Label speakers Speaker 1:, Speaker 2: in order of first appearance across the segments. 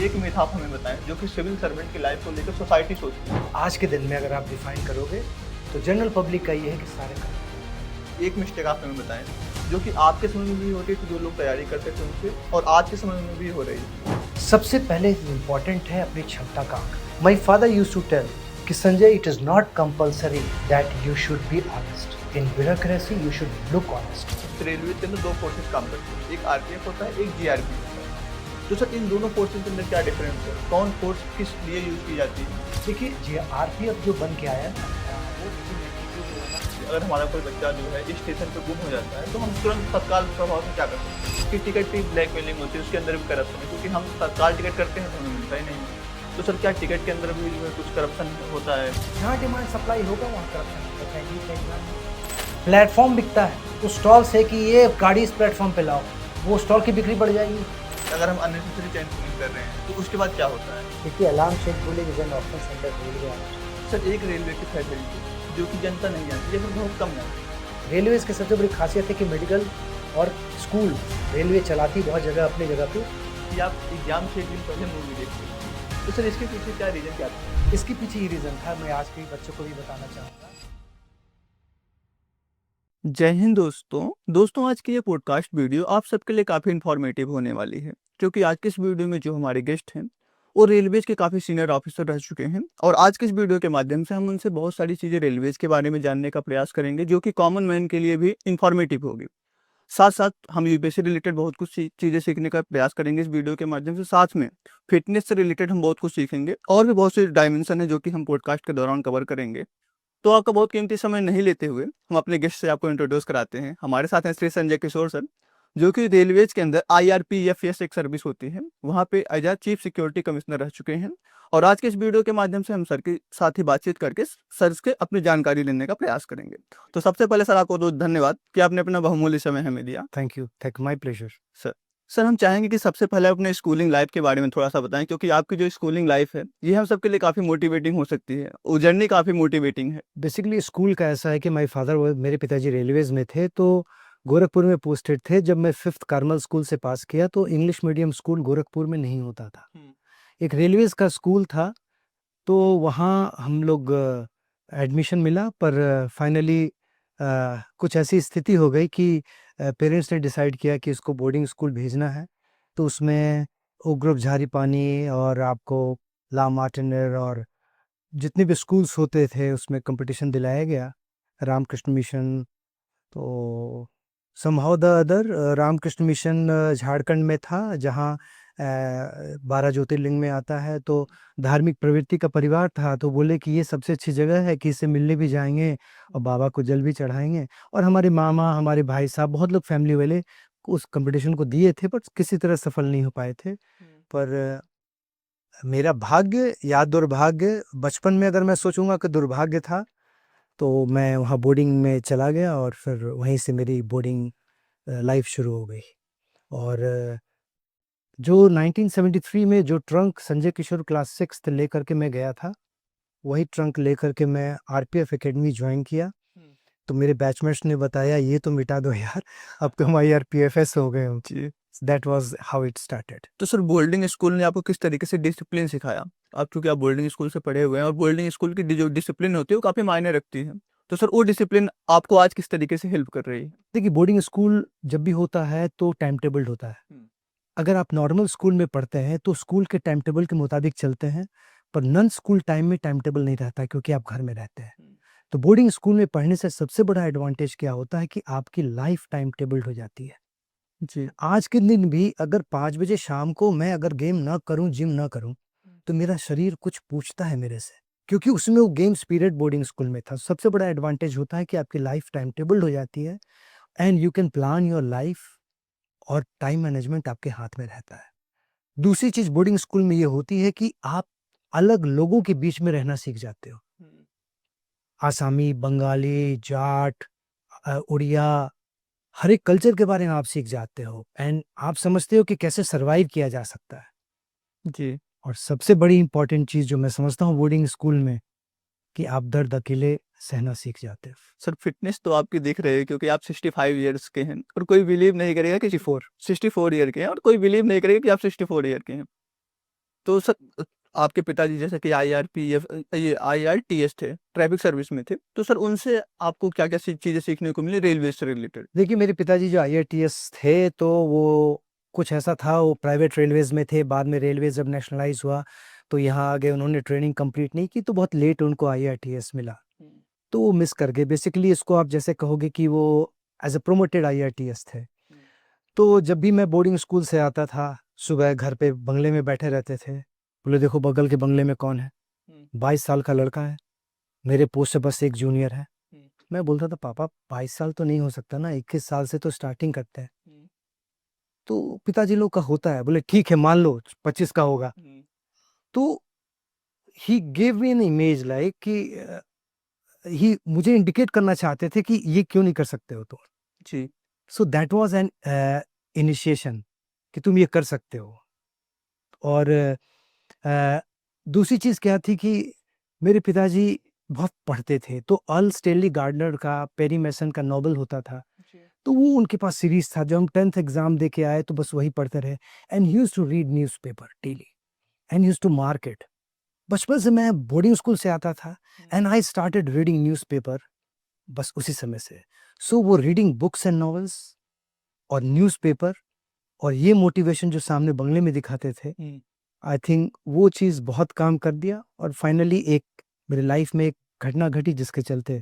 Speaker 1: एक मिथ आप हमें बताएं जो कि सिविल सर्वेंट की लाइफ को लेकर सोसाइटी सोचती है।
Speaker 2: आज के दिन में अगर आप डिफाइन करोगे तो जनरल पब्लिक का ये है कि सारे कर।
Speaker 1: एक मिस्टेक आप हमें बताएं जो कि आपके समय में भी हो रही थी, जो लोग तैयारी करते थे उनसे, और आज के समय में भी हो रही है।
Speaker 2: सबसे पहले इम्पोर्टेंट है अपनी क्षमता का आंकड़ा। My father used to tell कि Sanjay, it is not compulsory that you should be honest in bureaucracy, you should look honest.
Speaker 1: Railway के अंदर दो फोर्सेज काम करते हैं, एक आरपीएफ होता है, एक जीआरपी होता है। तो सर इन दोनों फोर्सेज के अंदर क्या डिफरेंस है, कौन फोर्स किस लिए यूज की जाती है?
Speaker 2: देखिए, जी आरपीएफ जो बन के आया ना, वो
Speaker 1: अगर हमारा कोई बच्चा जो है स्टेशन पे गुम हो जाता है तो हम तुरंत तत्काल प्रभाव में क्या करते हैं? उसकी टिकट की ब्लैकमेलिंग होती है, उसके अंदर भी करप्शन है, क्योंकि हम तत्काल टिकट करते हैं तो हमें मिलता ही नहीं है। तो सर क्या टिकट के अंदर भी जो है कुछ करप्शन होता है?
Speaker 2: जहाँ डिमांड सप्लाई होगा वहाँ करप्शन होता है। प्लेटफॉर्म बिकता है उस स्टॉल से कि ये गाड़ी इस प्लेटफॉर्म पे लाओ, वो स्टॉल की बिक्री बढ़ जाएगी।
Speaker 1: अगर हम अननेसेसरी चेंज पुलिंग कर रहे हैं तो उसके बाद क्या होता है?
Speaker 2: देखिए, अलार्म शेक बोले कि जन ऑप्शन सेंटर खोल गया।
Speaker 1: सर एक रेलवे की फैसिलिटी जो कि जनता नहीं जानती या फिर बहुत कम जानती है।
Speaker 2: रेलवेज की सबसे बड़ी खासियत है कि मेडिकल और स्कूल रेलवे चलाती बहुत जगह अपनी जगह पे।
Speaker 1: कि आप एग्जाम से एक दिन पहले मूवी देखते हैं, तो सर इसके पीछे क्या रीजन क्या था?
Speaker 2: इसके पीछे ये रीज़न था, मैं आज के बच्चों को भी बताना चाहूँगा।
Speaker 1: जय हिंद दोस्तों आज की ये पॉडकास्ट वीडियो आप सबके लिए काफ़ी इन्फॉर्मेटिव होने वाली है, क्योंकि आज के इस वीडियो में जो हमारे गेस्ट हैं वो रेलवेज के काफ़ी सीनियर ऑफिसर रह चुके हैं, और आज के इस वीडियो के माध्यम से हम उनसे बहुत सारी चीज़ें रेलवेज के बारे में जानने का प्रयास करेंगे, जो कि कॉमन मैन के लिए भी इन्फॉर्मेटिव होगी। साथ साथ हम यूपीएससी से रिलेटेड बहुत कुछ चीज़ें सीखने का प्रयास करेंगे इस वीडियो के माध्यम से। साथ में फिटनेस से रिलेटेड हम बहुत कुछ सीखेंगे, और भी बहुत से डायमेंशन है जो कि हम पॉडकास्ट के दौरान कवर करेंगे। तो आपका बहुत कीमती समय नहीं लेते हुए हम अपने गेस्ट से आपको इंट्रोड्यूस कराते हैं। हमारे साथ हैं श्री संजय किशोर सर, जो कि रेलवेज के अंदर IRPFS एक सर्विस होती है, वहाँ पे एज आ चीफ सिक्योरिटी कमिश्नर रह चुके हैं। और आज के इस वीडियो के माध्यम से हम सर के साथ ही बातचीत करके सर से अपनी जानकारी लेने का प्रयास करेंगे। तो सबसे पहले सर आपको तो धन्यवाद कि आपने अपना बहुमूल्य समय हमें दिया।
Speaker 2: Thank my pleasure.
Speaker 1: Sir sir हम चाहेंगे कि सबसे पहले अपने स्कूलिंग लाइफ के बारे में थोड़ा सा बताएं, क्योंकि आपकी जो स्कूलिंग लाइफ है ये हम सबके लिए काफ़ी मोटिवेटिंग हो सकती है, वो जर्नी काफ़ी मोटिवेटिंग है।
Speaker 2: बेसिकली स्कूल का ऐसा है कि माय फादर, मेरे पिताजी रेलवेज में थे, तो गोरखपुर में पोस्टेड थे। जब मैं 5th कार्मल स्कूल से पास किया तो इंग्लिश मीडियम स्कूल गोरखपुर में नहीं होता था, एक रेलवेज का स्कूल था। तो वहाँ हम लोग एडमिशन मिला, पर फाइनली कुछ ऐसी स्थिति हो गई कि पेरेंट्स ने डिसाइड किया कि इसको बोर्डिंग स्कूल भेजना है। तो उसमें ओक झारी पानी और आपको ला मार्टिनर और जितने भी स्कूल्स होते थे उसमें कंपटीशन दिलाया गया। रामकृष्ण मिशन, तो somehow the other Ramakrishna mission Jharkhand में था, जहाँ 12 ज्योतिर्लिंग में आता है। तो धार्मिक प्रवृत्ति का परिवार था, तो बोले कि ये सबसे अच्छी जगह है कि इससे मिलने भी जाएंगे और बाबा को जल भी चढ़ाएंगे। और हमारे मामा, हमारे भाई साहब, बहुत लोग फैमिली वाले उस कंपटीशन को दिए थे, बट किसी तरह सफल नहीं हो पाए थे। पर मेरा भाग्य या दुर्भाग्य, बचपन में अगर मैं सोचूंगा कि दुर्भाग्य था, तो मैं वहाँ बोर्डिंग में चला गया और फिर वहीं से मेरी बोर्डिंग लाइफ शुरू हो गई। और जो 1973 में जो ट्रंक संजय किशोर क्लास 6th लेकर के मैं गया था, वही ट्रंक लेकर के मैं आरपीएफ एकेडमी ज्वाइन किया। तो मेरे बैचमेट्स ने बताया, ये तो मिटा दो यार, अब तो हम IRPFS हो गए हम।
Speaker 1: जी।
Speaker 2: That was how it started.
Speaker 1: तो सर बोर्डिंग स्कूल ने आपको किस तरीके से डिसिप्लिन सिखाया? आप चूंकि आप बोर्डिंग स्कूल से पढ़े हुए हैं, और बोर्डिंग स्कूल की जो डिसिप्लिन होती है वो काफ़ी मायने रखती है। तो सर वो डिसिप्लिन आपको आज किस तरीके से हेल्प कर रही है?
Speaker 2: देखिए, बोर्डिंग स्कूल जब भी होता है तो टाइम टेबल्ड होता है। अगर आप नॉर्मल स्कूल में पढ़ते हैं तो स्कूल के टाइम टेबल के मुताबिक चलते हैं, पर नॉन स्कूल टाइम में टाइम टेबल नहीं रहता, क्योंकि आप घर में रहते हैं। तो बोर्डिंग स्कूल में पढ़ने से सबसे बड़ा एडवांटेज क्या होता है कि आपकी लाइफ टाइम टेबल्ड हो जाती है।
Speaker 1: जी।
Speaker 2: आज के दिन भी अगर 5 बजे शाम को मैं अगर गेम ना करूं, जिम ना करूं, तो मेरा शरीर कुछ पूछता है मेरे से, क्योंकि उसमें वो गेम्स पीरियड बोर्डिंग स्कूल में था। सबसे बड़ा एडवांटेज होता है कि आपकी लाइफ टाइम टेबल्ड हो जाती है, and you can plan your life, और टाइम मैनेजमेंट आपके हाथ में रहता है। दूसरी चीज बोर्डिंग स्कूल में ये होती है कि आप अलग लोगों के बीच में रहना सीख जाते हो। आसामी, बंगाली, जाट, उड़िया, हर एक कल्चर के बारे में आप सीख जाते हो, एंड आप समझते हो कि कैसे सरवाइव किया जा सकता है।
Speaker 1: जी।
Speaker 2: और सबसे बड़ी इंपॉर्टेंट चीज जो मैं समझता हूँ बोर्डिंग स्कूल में, कि आप दर्द अकेले सहना सीख जाते हो।
Speaker 1: सर फिटनेस तो आपकी दिख रही है, क्योंकि आप 65 ईयर्स के हैं, और कोई बिलीव नहीं करेगा कि
Speaker 2: 64।
Speaker 1: 64 ईयर के हैं, और कोई बिलीव नहीं करेगा कि आप 64 ईयर के हैं। तो सर आपके पिताजी जैसे कि आईआरपीएफ ये आईआरटीएस थे, ट्रैफिक सर्विस में थे। तो सर उनसे आपको क्या-क्या चीज़ें सीखने को मिली रेलवे से रिलेटेड?
Speaker 2: देखिए मेरे पिताजी जो आईआरटीएस थे तो वो कुछ ऐसा था, वो प्राइवेट रेलवेज़ में थे, बाद में रेलवे जब नेशनलाइज़ हुआ तो यहाँ आ गए, उन्होंने ट्रेनिंग कंप्लीट नहीं की तो बहुत लेट उनको आईआरटीएस मिला।
Speaker 1: हुँ,
Speaker 2: तो वो मिस कर गए। बेसिकली इसको आप जैसे कहोगे कि वो एज़ अ प्रोमोटेड आईआरटीएस थे।
Speaker 1: हुँ,
Speaker 2: तो जब भी मैं बोर्डिंग स्कूल से आता था, सुबह घर पे बंगले में बैठे रहते थे। बोले देखो बगल के बंगले में कौन है?
Speaker 1: हुँ,
Speaker 2: 22 साल का लड़का है, मेरे पोस्ट से बस 1 जूनियर है।
Speaker 1: हुँ,
Speaker 2: मैं बोलता था पापा 22 साल तो नहीं हो सकता ना, 21 साल से तो स्टार्टिंग करते हैं।
Speaker 1: हुँ,
Speaker 2: तो पिताजी लोग का होता है, बोले ठीक है मान लो 25 का होगा।
Speaker 1: हुँ,
Speaker 2: तो he give me an image like कि ही मुझे इंडिकेट करना चाहते थे कि ये क्यों नहीं कर सकते हो तुम?
Speaker 1: जी,
Speaker 2: so that was an initiation कि तुम ये कर सकते हो। और दूसरी चीज़ क्या थी कि मेरे पिताजी बहुत पढ़ते थे, तो अर्ल स्टेनली गार्डनर का, पेरी मेसन का नॉवल होता था,
Speaker 1: जी,
Speaker 2: तो वो उनके पास सीरीज़ था। जब हम 10th एग्ज़ाम दे के आए तो बस वही पढ़ते रहे and he used to read newspaper daily and he used to mark it. बचपन से मैं बोर्डिंग स्कूल से आता था
Speaker 1: हुँ,
Speaker 2: and I started reading newspaper बस उसी समय से। सो वो रीडिंग बुक्स एंड नॉवेल्स और न्यूज़पेपर और ये मोटिवेशन जो सामने बंगले में दिखाते थे,
Speaker 1: हुँ,
Speaker 2: आई थिंक वो चीज़ बहुत काम कर दिया और फाइनली एक मेरे लाइफ में एक घटना घटी जिसके चलते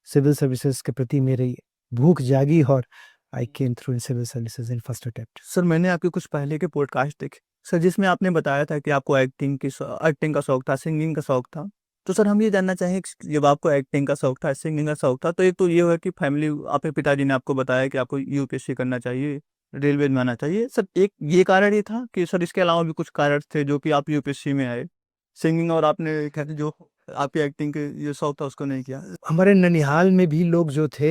Speaker 2: सिविल सर्विसेज के प्रति मेरी भूख जागी और I
Speaker 1: hmm.
Speaker 2: Came through in civil services in first attempt.
Speaker 1: Sir मैंने आपके कुछ पहले के पॉडकास्ट देखे, सर जिसमें आपने बताया था कि आपको एक्टिंग का शौक था, सिंगिंग का शौक था। तो सर हम ये जानना चाहेंगे कि जब आपको एक्टिंग का शौक था, सिंगिंग का शौक था, तो एक तो ये हुआ कि फैमिली आपके पिताजी ने आपको बताया कि आपको यूपीएससी करना चाहिए, रेलवे में आना चाहिए। सर एक ये कारण ही था कि सर इसके अलावा भी कुछ कारण थे जो कि आप यूपीएससी में आए? सिंगिंग और आपने कहते जो आपकी एक्टिंग के ये शौक था उसको नहीं किया?
Speaker 2: हमारे ननिहाल में भी लोग जो थे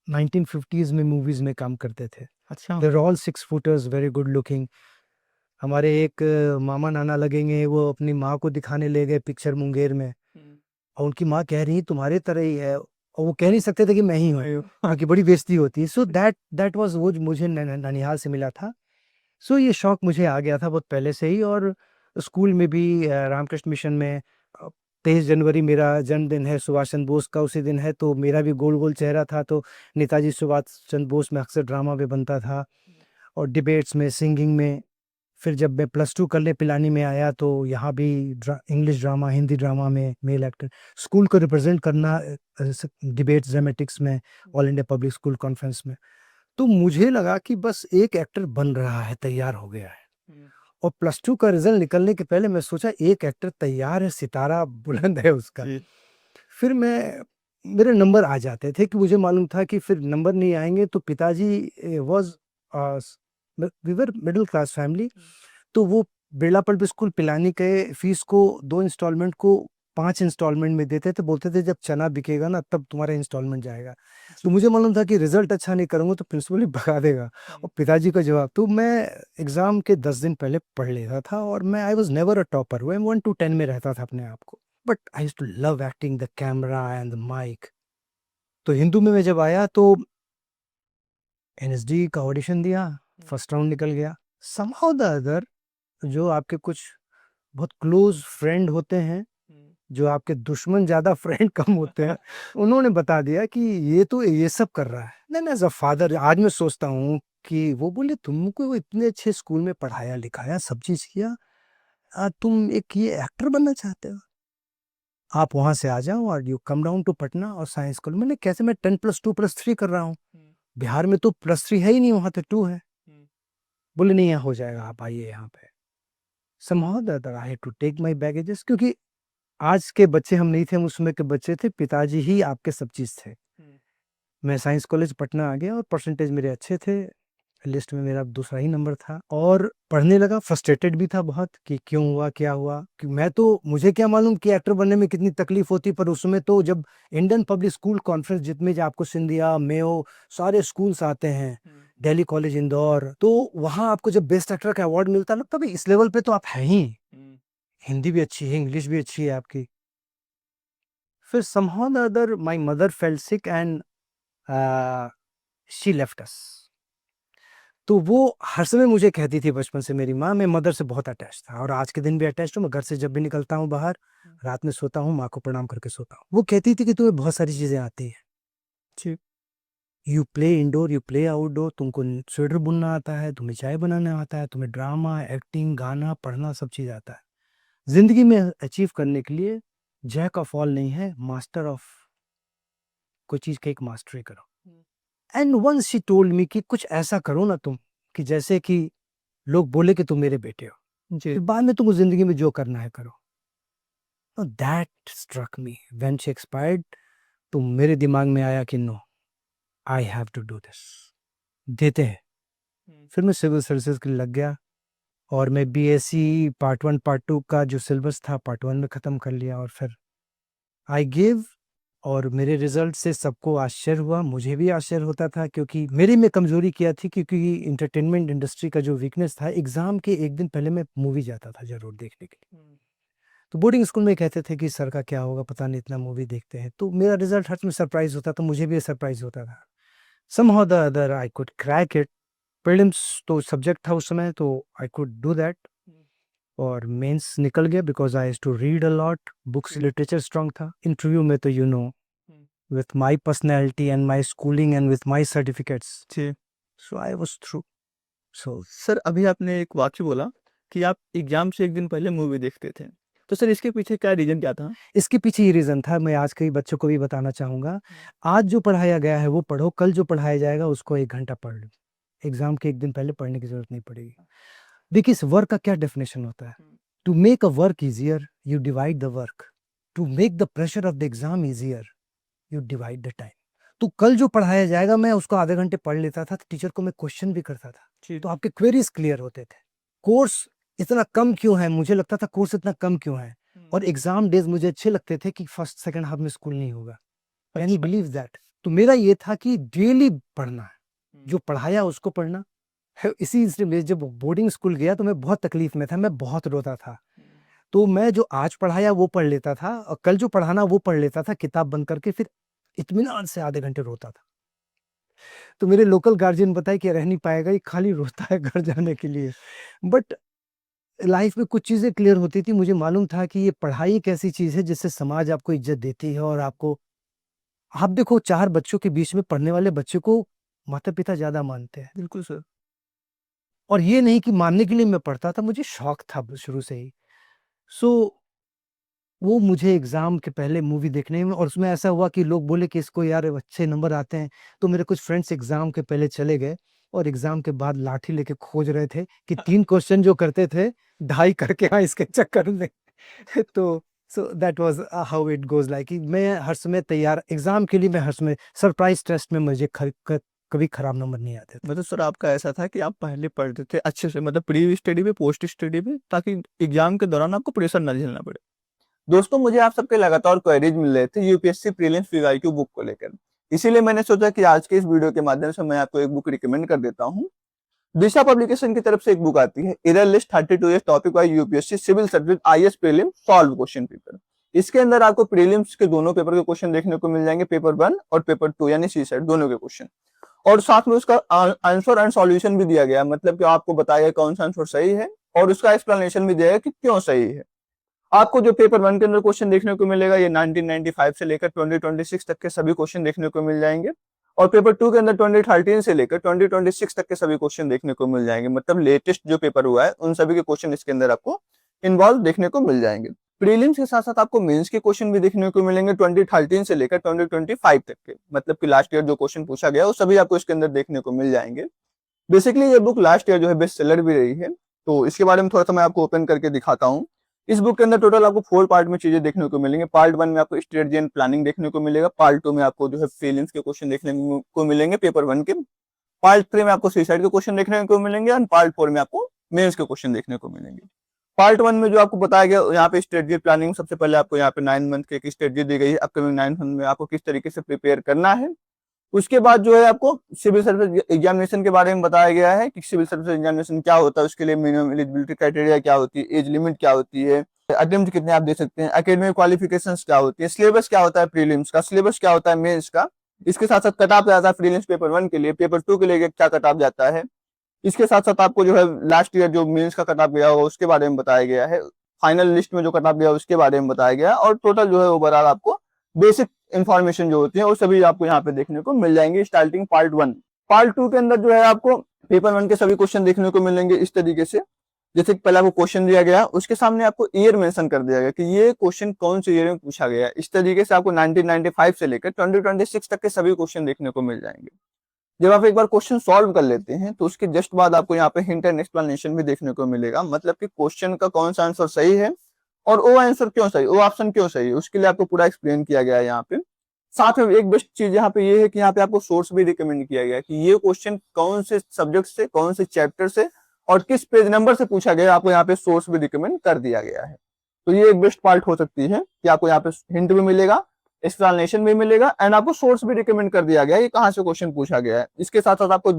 Speaker 2: 1950s में मूवीज़ में काम करते थे।
Speaker 1: अच्छा।
Speaker 2: They are all 6 footers very good looking. हमारे एक मामा नाना लगेंगे, वो अपनी माँ को दिखाने ले गए पिक्चर मुंगेर में
Speaker 1: हुँ,
Speaker 2: और उनकी माँ कह रही है तुम्हारे तरह ही है और वो कह नहीं सकते थे कि मैं ही हूँ,
Speaker 1: अयो
Speaker 2: क्योंकि बड़ी बेइज्जती होती है। सो दैट वाज़ वो जो मुझे ननिहाल से मिला था। सो ये शौक मुझे आ गया था बहुत पहले से ही और स्कूल में भी रामकृष्ण मिशन में 23 जनवरी मेरा जन्मदिन है, सुभाष चंद्र बोस का उसी दिन है, तो मेरा भी गोल-गोल चेहरा था, तो नेताजी सुभाष चंद्र बोस में अक्सर ड्रामा में बनता था और डिबेट्स में, सिंगिंग में। फिर जब मैं +2 करने पिलानी में आया तो यहाँ भी इंग्लिश ड्रामा, हिंदी ड्रामा में मेल एक्टर। स्कूल को रिप्रेज़ेंट करना डिबेट्स, ड्रामेटिक्स में, all India public school conference में। तो मुझे लगा कि बस एक एक्टर बन रहा है, तैयार हो गया है
Speaker 1: हुँ,
Speaker 2: और +2 का रिज़ल्ट निकलने के पहले मैं सोचा एक एक्टर तैयार है, सितारा बुलंद है उसका।
Speaker 1: जी,
Speaker 2: फिर मेरे नंबर आ जाते थे कि मुझे मालूम था कि फिर नंबर नहीं आएँगे तो पिताजी was we were middle class family,
Speaker 1: हुँ,
Speaker 2: तो वो बिरला पब्लिक स्कूल पिलानी के फीस को 2 इंस्टॉलमेंट को 5 इंस्टॉलमेंट में देते थे, बोलते थे जब चना बिकेगा ना तब तुम्हारा इंस्टॉलमेंट जाएगा। तो
Speaker 1: जी,
Speaker 2: मुझे मालूम था कि रिज़ल्ट अच्छा नहीं करूँगा तो प्रिंसिपल ही भगा देगा
Speaker 1: हुँ,
Speaker 2: और पिताजी का जवाब, तो मैं एग्ज़ाम के 10 दिन पहले पढ़ लेता था और मैं I was never a topper, मैं 1 टू 10 में रहता था अपने आप को। But I used to love acting, the camera and the mike. तो हिंदू में मैं जब आया तो एनएसडी का ऑडिशन दिया,
Speaker 1: हुँ,
Speaker 2: फर्स्ट राउंड निकल गया। समहाउ द अदर जो आपके कुछ बहुत क्लोज़ फ्रेंड होते हैं,
Speaker 1: हुँ।
Speaker 2: जो आपके दुश्मन ज़्यादा फ्रेंड कम होते हैं, उन्होंने बता दिया कि ये तो ये सब कर रहा है। देन एज़ अ फादर आज मैं सोचता हूँ कि वो बोले तुमको इतने अच्छे स्कूल में पढ़ाया-लिखाया, सब चीज़ किया, तुम एक ये एक्टर बनना चाहते हो? आप वहाँ से आ जाओ और you come down to Patna और साइंस स्कूल। मैंने कैसे, मैं 10 + 2 + 3 कर रहा हूँ।
Speaker 1: हुँ,
Speaker 2: बिहार में तो +3 है ही नहीं, वहाँ तो 2 है।
Speaker 1: हुँ,
Speaker 2: बोले नहीं यहाँ हो जाएगा, आप आइए यहाँ पे। Somehow that I had to take my baggages, क्योंकि आज के बच्चे हम नहीं थे, हम उस समय के बच्चे थे, पिताजी ही आपके सब चीज़ थे।
Speaker 1: हुँ,
Speaker 2: मैं साइंस कॉलेज पटना आ गया और परसेंटेज मेरे अच्छे थे, लिस्ट में मेरा दूसरा ही नंबर था और पढ़ने लगा, फ्रस्ट्रेटेड भी था बहुत कि क्यों हुआ, क्या हुआ? कि मैं तो, मुझे क्या मालूम कि एक्टर बनने में कितनी तकलीफ होती, पर उस समय तो जब इंडियन पब्लिक स्कूल कॉन्फ्रेंस जितने जो आपको सिंधिया, मेयो सारे स्कूल्स आते हैं,
Speaker 1: हुँ,
Speaker 2: दिल्ली कॉलेज इंदौर, तो वहाँ आपको जब बेस्ट एक्टर का अवार्ड मिलता है, लगता है भाई इस लेवल पे तो आप हैं ही।
Speaker 1: हुँ,
Speaker 2: हिंदी भी अच्छी है, इंग्लिश भी अच्छी है आपकी। फिर somehow the other my mother felt sick and she left अस। तो वो हर समय मुझे कहती थी बचपन से मेरी माँ, मैं मदर से बहुत अटैच था और आज के दिन भी अटैच हूँ। मैं घर से जब भी निकलता हूँ बाहर, रात में सोता हूँ, माँ को प्रणाम करके सोता हूँ। वो कहती थी कि तुम्हें बहुत सारी चीज़ें आती हैं।
Speaker 1: जी।
Speaker 2: You play indoor, you play outdoor, तुमको स्वेटर बुनना आता है, तुम्हें चाय बनाना आता है, तुम्हें ड्रामा, एक्टिंग, गाना, पढ़ना सब चीज़ आता है। ज़िंदगी में अचीव करने के लिए जैक ऑफ ऑल नहीं है, मास्टर ऑफ कोई चीज़ का एक मास्टरी करो। And once she told me कि कुछ ऐसा करो ना तुम कि जैसे कि लोग बोले कि तुम मेरे बेटे हो।
Speaker 1: जी।
Speaker 2: फिर बाद में तुमको ज़िंदगी में जो करना है करो। That struck me when she expired. तो मेरे दिमाग में आया कि no, I have to do this. देते हैं। फिर मैं सिविल सर्विसेज के लिए लग गया और मैं बीएससी पार्ट 1 पार्ट 2 का जो सिलेबस था पार्ट 1 में ख़त्म कर लिया और फिर आई गिव। और मेरे रिजल्ट से सबको आश्चर्य हुआ, मुझे भी आश्चर्य होता था क्योंकि मेरी में कमज़ोरी क्या थी, क्योंकि एंटरटेनमेंट इंडस्ट्री का जो वीकनेस था, एग्ज़ाम के एक दिन पहले मैं मूवी जाता था ज़रूर देखने के लिए। तो बोर्डिंग स्कूल में कहते थे कि सर का क्या होगा पता नहीं, इतना मूवी देखते हैं। तो मेरा रिजल्ट हर में सरप्राइज़ होता था, मुझे भी सरप्राइज़ होता था। Somehow the other I could crack it. Prelims तो सब्जेक्ट था उस समय, तो आई कुड डू दैट। और मेंस निकल गया because I used to read a lot, books, literature strong था। इंटरव्यू में तो with my personality and my schooling and with my certificates,
Speaker 1: जी।
Speaker 2: so I was through. So
Speaker 1: sir अभी आपने एक वाक्य बोला कि आप एग्जाम से एक दिन पहले मूवी देखते थे। तो सर इसके पीछे क्या रीज़न क्या था?
Speaker 2: इसके पीछे ये रीज़न था, मैं आज के बच्चों को भी बताना चाहूँगा। आज जो पढ़ाया गया है वो पढ़ो, कल जो पढ़ाया जाएगा उसको 1 घंटा पढ़ लो। एग्ज़ाम के 1 दिन पहले पढ़ने की ज़रूरत नहीं पड़ेगी। देखिए इस वर्क का क्या डेफिनेशन होता है? To make a work easier, you divide the work. To make the pressure of the exam easier, you divide the time. तो कल जो पढ़ाया जाएगा मैं उसको आधे घंटे पढ़ लेता था, तो टीचर को मैं क्वेश्चन भी करता था।
Speaker 1: जी।
Speaker 2: तो आपके क्वेरीज क्लियर होते थे। कोर्स इतना कम क्यों है? मुझे लगता था कोर्स इतना कम क्यों है? और एग्जाम डेज मुझे अच्छे लगते थे कि फर्स्ट सेकंड हाफ में स्कूल नहीं होगा। कैन यू
Speaker 1: अच्छा।
Speaker 2: Believe that? तो मेरा ये था कि डेली पढ़ना है, जो पढ़ाया उसको पढ़ना है। इसी इसलिए जब बोर्डिंग स्कूल गया तो मैं बहुत तकलीफ में था, मैं बहुत रोता था। तो मैं जो आज पढ़ाया वो पढ़ लेता था और कल जो पढ़ाना वो पढ़ लेता था किताब बंद करके, फिर इत्मीनान से आधे घंटे रोता था। तो मेरे लोकल गार्जियन बताए कि रह नहीं पाएगा, ये खाली रोता है घर जाने के लिए। बट लाइफ में कुछ चीज़ें क्लियर होती थी, मुझे मालूम था कि ये पढ़ाई एक ऐसी चीज़ है जिससे समाज आपको इज़्ज़त देती है और आपको, आप देखो 4 बच्चों के बीच में पढ़ने वाले बच्चे को माता-पिता ज़्यादा मानते हैं।
Speaker 1: बिल्कुल सर।
Speaker 2: और ये नहीं कि मानने के लिए मैं पढ़ता था, मुझे शौक था शुरू से ही। सो वो मुझे एग्ज़ाम के पहले मूवी देखने में, और उसमें ऐसा हुआ कि लोग बोले कि इसको यार अच्छे नंबर आते हैं, तो मेरे कुछ फ्रेंड्स एग्ज़ाम के पहले चले गए और एग्ज़ाम के बाद लाठी लेके खोज रहे थे कि 3 क्वेश्चन जो करते थे, ढाई करके आएँ इसके चक्कर में। तो सो that was how it goes like कि मैं हर समय तैयार एग्ज़ाम के लिए, मैं हर समय सरप्राइज़ टेस्ट में मुझे ख क कभी खराब नंबर नहीं आते थे।
Speaker 1: मतलब सर आपका ऐसा था कि आप पहले पढ़ते थे अच्छे से, मतलब प्री स्टडी पे, पोस्ट स्टडी पे, ताकि एग्जाम के दौरान आपको प्रेशर ना झेलना पड़े। दोस्तों मुझे आप सबके लगातार क्वेरीज मिल रहे थे यूपीएससी प्रीलिम्स पीवाईक्यू बुक को लेकर। इसीलिए मैंने सोचा कि आज के इस वीडियो के माध्यम से मैं आपको एक बुक रिकमेंड कर देता हूँ। दिशा पब्लिकेशन की तरफ से एक बुक आती है, error list 32 years topic wise UPSC civil service IAS prelim solve question paper. इसके अंदर आपको प्रीलिम्स के दोनों पेपर के क्वेश्चन देखने को मिल जाएंगे, पेपर 1 और पेपर 2 यानी सी सेट दोनों के क्वेश्चन। और साथ में उसका आंसर एंड सॉल्यूशन भी दिया गया है, मतलब कि आपको बताया कौन सा आंसर सही है और उसका एक्सप्लेनेशन भी दिया है कि क्यों सही है। आपको जो पेपर 1 के अंदर क्वेश्चन देखने को मिलेगा ये 1995 से लेकर 2026 तक के सभी क्वेश्चन देखने को मिल जाएंगे, और पेपर 2 के अंदर 2013 से लेकर 2026 तक के सभी क्वेश्चन देखने को मिल जाएंगे, मतलब लेटेस्ट जो पेपर हुआ है उन सभी के क्वेश्चन इसके अंदर आपको इन्वॉल्व देखने को मिल जाएंगे। प्रीलिम्स के साथ साथ आपको मेंस के क्वेश्चन भी देखने को मिलेंगे 2013 से लेकर 2025 तक के, मतलब कि लास्ट ईयर जो क्वेश्चन पूछा गया वो सभी आपको इसके अंदर देखने को मिल जाएंगे। बेसिकली ये बुक लास्ट ईयर जो है बेस्ट सेलर भी रही है, तो इसके बारे में थोड़ा सा मैं आपको ओपन करके दिखाता हूँ। इस बुक के अंदर टोटल आपको 4 पार्ट में चीजें देखने को मिलेंगे। पार्ट 1 में आपको स्ट्रेटजी एंड प्लानिंग देखने को मिलेगा, पार्ट 2 में आपको जो है प्रीलिम्स के क्वेश्चन देखने को मिलेंगे पेपर 1 के, पार्ट 3 में आपको सुसाइड के क्वेश्चन देखने को मिलेंगे, और पार्ट 4 में आपको मेंस के क्वेश्चन देखने को मिलेंगे। पार्ट 1 में जो आपको बताया गया यहाँ पे स्ट्रेटजी प्लानिंग, सबसे पहले आपको यहाँ पे 9 मंथ की एक स्ट्रेटजी दी गई है, अपकमिंग 9 मंथ में आपको किस तरीके से प्रिपेयर करना है। उसके बाद जो है आपको सिविल सर्विस एग्जामिनेशन के बारे में बताया गया है कि सिविल सर्विस एग्जामिनेशन क्या होता है, उसके लिए मिनिमम एलिजिबिलिटी क्राइटेरिया क्या होती है, एज लिमिट क्या होती है, अटेम्प्ट कितने आप दे सकते हैं, एकेडमिक क्वालिफिकेशंस क्या होती है, सिलेबस क्या होता है प्रीलिम्स का, सिलेबस क्या होता है मेंस का, इसके साथ साथ कट ऑफ जाता है प्रीलिम्स पेपर 1 के लिए, पेपर 2 के लिए क्या कट ऑफ जाता है, इसके साथ-साथ आपको जो है लास्ट ईयर जो मेंस का कट ऑफ गया होगा उसके बारे में बताया गया है। फाइनल लिस्ट में जो कट ऑफ गया उसके बारे में बताया गया है और टोटल जो है ओवरऑल आपको बेसिक इन्फॉर्मेशन जो होती है वो सभी आपको यहाँ पे देखने को मिल जाएंगी स्टार्टिंग पार्ट 1। पार्ट 2 के अंदर जो है आपको पेपर 1 के सभी क्वेश्चन देखने को मिलेंगे इस तरीके से। जैसे कि पहले आपको क्वेश्चन दिया गया, उसके सामने आपको ईयर मेंशन कर दिया गया कि ये क्वेश्चन कौन से ईयर में पूछा गया है। इस तरीके से आपको 1995 से लेकर 2026 तक के सभी क्वेश्चन देखने को मिल जाएंगे। जब आप एक बार क्वेश्चन सॉल्व कर लेते हैं तो उसके जस्ट बाद आपको यहाँ पे हिंट एंड एक्सप्लेनेशन भी देखने को मिलेगा, मतलब कि क्वेश्चन का कौन सा आंसर सही है और वो आंसर क्यों सही, वो ऑप्शन क्यों सही है, उसके लिए आपको पूरा एक्सप्लेन किया गया है यहाँ पे। साथ में एक बेस्ट चीज यहाँ पे ये है कि यहाँ पे आपको सोर्स भी रिकमेंड किया गया है कि ये क्वेश्चन कौन से सब्जेक्ट से, कौन से चैप्टर से और किस पेज नंबर से पूछा गया, आपको यहाँ पे सोर्स भी रिकमेंड कर दिया गया है। तो ये एक बेस्ट पार्ट हो सकती है कि आपको यहाँ पे हिंट भी मिलेगा, एक्सप्लेनेशन भी मिलेगा एंड आपको सोर्स भी रिकमेंड कर दिया गया है कि कहाँ से क्वेश्चन पूछा गया है। इसके साथ साथ आपको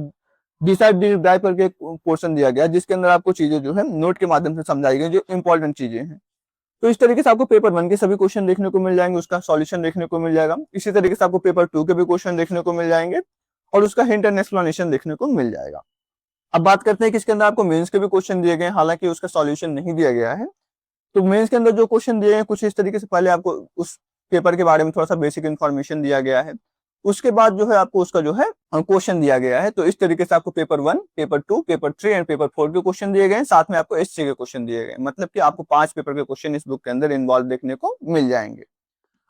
Speaker 1: डिसाइड डिराइव करके पोर्शन दिया गया है जिसके अंदर आपको चीजें जो है नोट के माध्यम से समझाई गई जो इंपॉर्टेंट चीजें हैं। तो इस तरीके से आपको पेपर 1 के सभी क्वेश्चन देखने को मिल जाएंगे, उसका सॉल्यूशन देखने को मिल जाएगा। इसी तरीके से आपको पेपर 2 के भी क्वेश्चन देखने को मिल जाएंगे और उसका हिंट एंड एक्सप्लेनेशन देखने को मिल जाएगा। अब बात करते हैं कि इसके अंदर आपको मेंस के भी क्वेश्चन दिए गए हैं, हालांकि उसका सॉल्यूशन नहीं दिया गया है। तो मेंस के अंदर जो क्वेश्चन दिए हैं कुछ इस तरीके से, पहले आपको उस पेपर के बारे में थोड़ा सा बेसिक इन्फॉर्मेशन दिया गया है, उसके बाद जो है आपको उसका जो है क्वेश्चन दिया गया है। तो इस तरीके से आपको paper 1, paper 2, paper 3 and paper 4 के क्वेश्चन दिए गए हैं, साथ में आपको एससी के क्वेश्चन दिए गए हैं, मतलब कि आपको 5 पेपर के क्वेश्चन इस बुक के अंदर इन्वॉल्व देखने को मिल जाएंगे।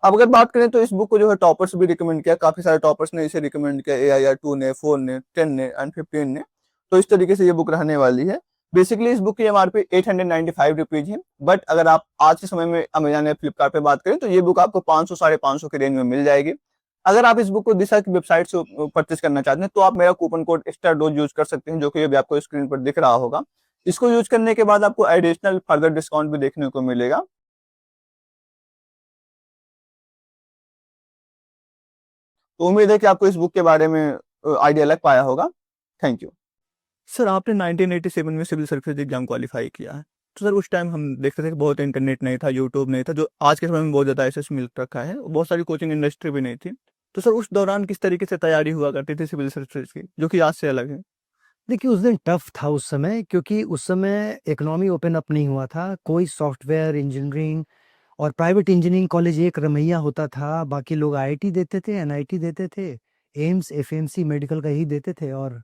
Speaker 1: अब अगर बात करें तो इस बुक को जो है टॉपर्स भी रिकमेंड किया, काफी सारे टॉपर्स ने इसे रिकमेंड किया, AIR 2 ने, 4 ने, 10 ने एंड 15 ने। तो इस तरीके से ये बुक रहने वाली है। बेसिकली इस बुक की MRP 895 रुपीज है, बट अगर आप आज के समय में अमेजन या फ्लिपकार्ट पे बात करें तो ये बुक आपको 500 साढ़े 500 के रेंज में मिल जाएगी। अगर आप इस बुक को दिशा की वेबसाइट से परचेस करना चाहते हैं तो आप मेरा coupon code extra dose use कर सकते हैं, जो कि अभी आपको स्क्रीन पर दिख रहा होगा। इसको यूज करने के बाद आपको एडिशनल फर्दर डिस्काउंट भी देखने को मिलेगा। तो उम्मीद है कि आपको इस बुक के बारे में आइडिया लग पाया होगा। Thank you. सर आपने 1987 में सिविल सर्विसेज एग्जाम क्वालिफाई किया है, तो सर उस टाइम हम देखते थे कि बहुत इंटरनेट नहीं था, यूट्यूब नहीं था, जो आज के समय में बहुत ज़्यादा ऐसे मिल रखा है, बहुत सारी कोचिंग इंडस्ट्री भी नहीं थी। तो सर उस दौरान किस तरीके से तैयारी हुआ करती थी सिविल सर्विसेज की, जो कि आज से अलग है?
Speaker 2: देखिए, उस दिन टफ था उस समय, क्योंकि उस समय इकोनॉमी ओपन अप नहीं हुआ था। कोई सॉफ्टवेयर इंजीनियरिंग और प्राइवेट इंजीनियरिंग कॉलेज एक रमैया होता था, बाकी लोग IIT देते थे, NIT देते थे, एम्स, FMC मेडिकल का ही देते थे और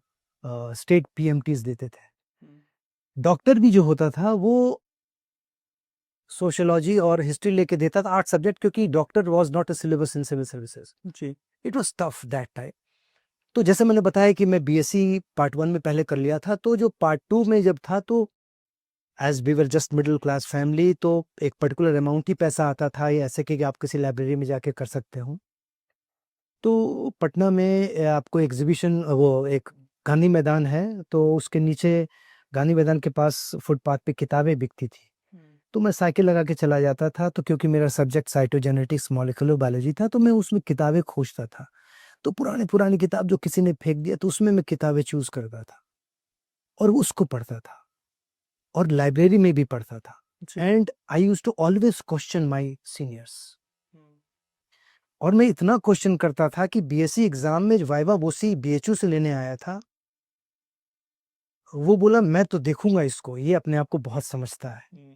Speaker 2: स्टेट PMTs देते थे। डॉक्टर भी जो होता था वो सोशियोलॉजी और हिस्ट्री लेके देता था, 8 सब्जेक्ट, क्योंकि doctor was not a syllabus in civil services.
Speaker 1: जी।
Speaker 2: It was tough that time. तो जैसे मैंने बताया कि मैं BSc पार्ट 1 में पहले कर लिया था, तो जो पार्ट 2 में जब था तो as we were just middle class family, तो एक पर्टिकुलर अमाउंट ही पैसा आता था, ये ऐसे कि आप किसी लाइब्रेरी में जाके कर सकते हो। तो पटना में आपको एग्ज़िबिशन, वो एक गांधी मैदान है, तो उसके नीचे गांधी मैदान के पास फुटपाथ पे किताबें बिकती थी। तो मैं साइकिल लगा के चला जाता था, तो क्योंकि मेरा सब्जेक्ट साइटोजेनेटिक्स मॉलिक्यूलर बायोलॉजी था, तो मैं उसमें किताबें खोजता था। तो पुरानी किताब जो किसी ने फेंक दिया, तो उसमें मैं किताबें चूज़ करता था और उसको पढ़ता था और लाइब्रेरी में भी पढ़ता था।
Speaker 1: जी।
Speaker 2: And I used to always question my seniors. और मैं इतना क्वेश्चन करता था कि BSc एग्जाम में जो वाइवा वोसी BHU से लेने आया था, वो बोला मैं तो देखूंगा इसको, ये अपने आप को बहुत समझता है।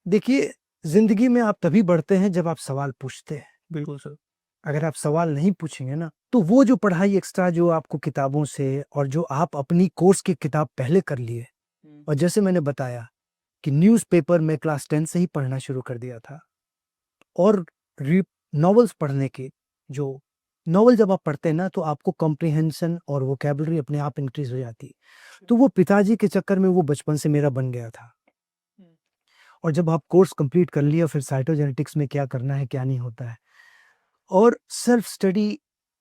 Speaker 2: देखिए, जिंदगी में आप तभी बढ़ते हैं जब आप सवाल पूछते हैं।
Speaker 1: बिल्कुल सर।
Speaker 2: अगर आप सवाल नहीं पूछेंगे ना, तो वो जो पढ़ाई एक्स्ट्रा जो आपको किताबों से और जो आप अपनी कोर्स की किताब पहले कर लिए, और जैसे मैंने बताया कि न्यूज़पेपर में क्लास 10 से ही पढ़ना शुरू कर दिया था, और नॉवेल्स पढ़ने के, जो नॉवेल जब आप पढ़ते हैं ना, तो आपको कॉम्प्रिहेंशन और वोकैबुलरी अपने आप इंक्रीज हो जाती है। तो वो पिताजी के चक्कर में वो बचपन से मेरा बन गया था। और जब आप कोर्स कंप्लीट कर लिया, फिर साइटोजेनेटिक्स में क्या करना है क्या नहीं होता है, और self study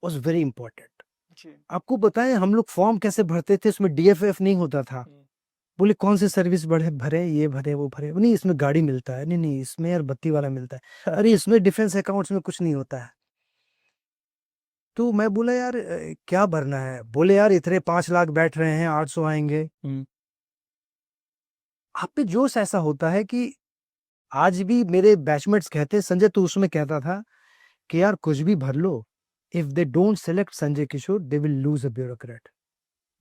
Speaker 2: was very important. आपको बताएं हम लोग फॉर्म कैसे भरते थे, उसमें DFF नहीं होता था। बोले कौन सी सर्विस भरे, ये भरे वो भरे, नहीं इसमें गाड़ी मिलता है, नहीं नहीं इसमें यार बत्ती वाला मिलता है, अरे इसमें डिफेंस अकाउंट्स में कुछ नहीं होता है। तो मैं बोला यार क्या भरना है? बोले यार इतने 5 लाख बैठ रहे हैं, 800 आएंगे। आप पे जोश ऐसा होता है कि आज भी मेरे बैचमेट्स कहते हैं, संजय तू उसमें कहता था कि यार कुछ भी भर लो, if they don't select Sanjay Kishore they will lose a bureaucrat.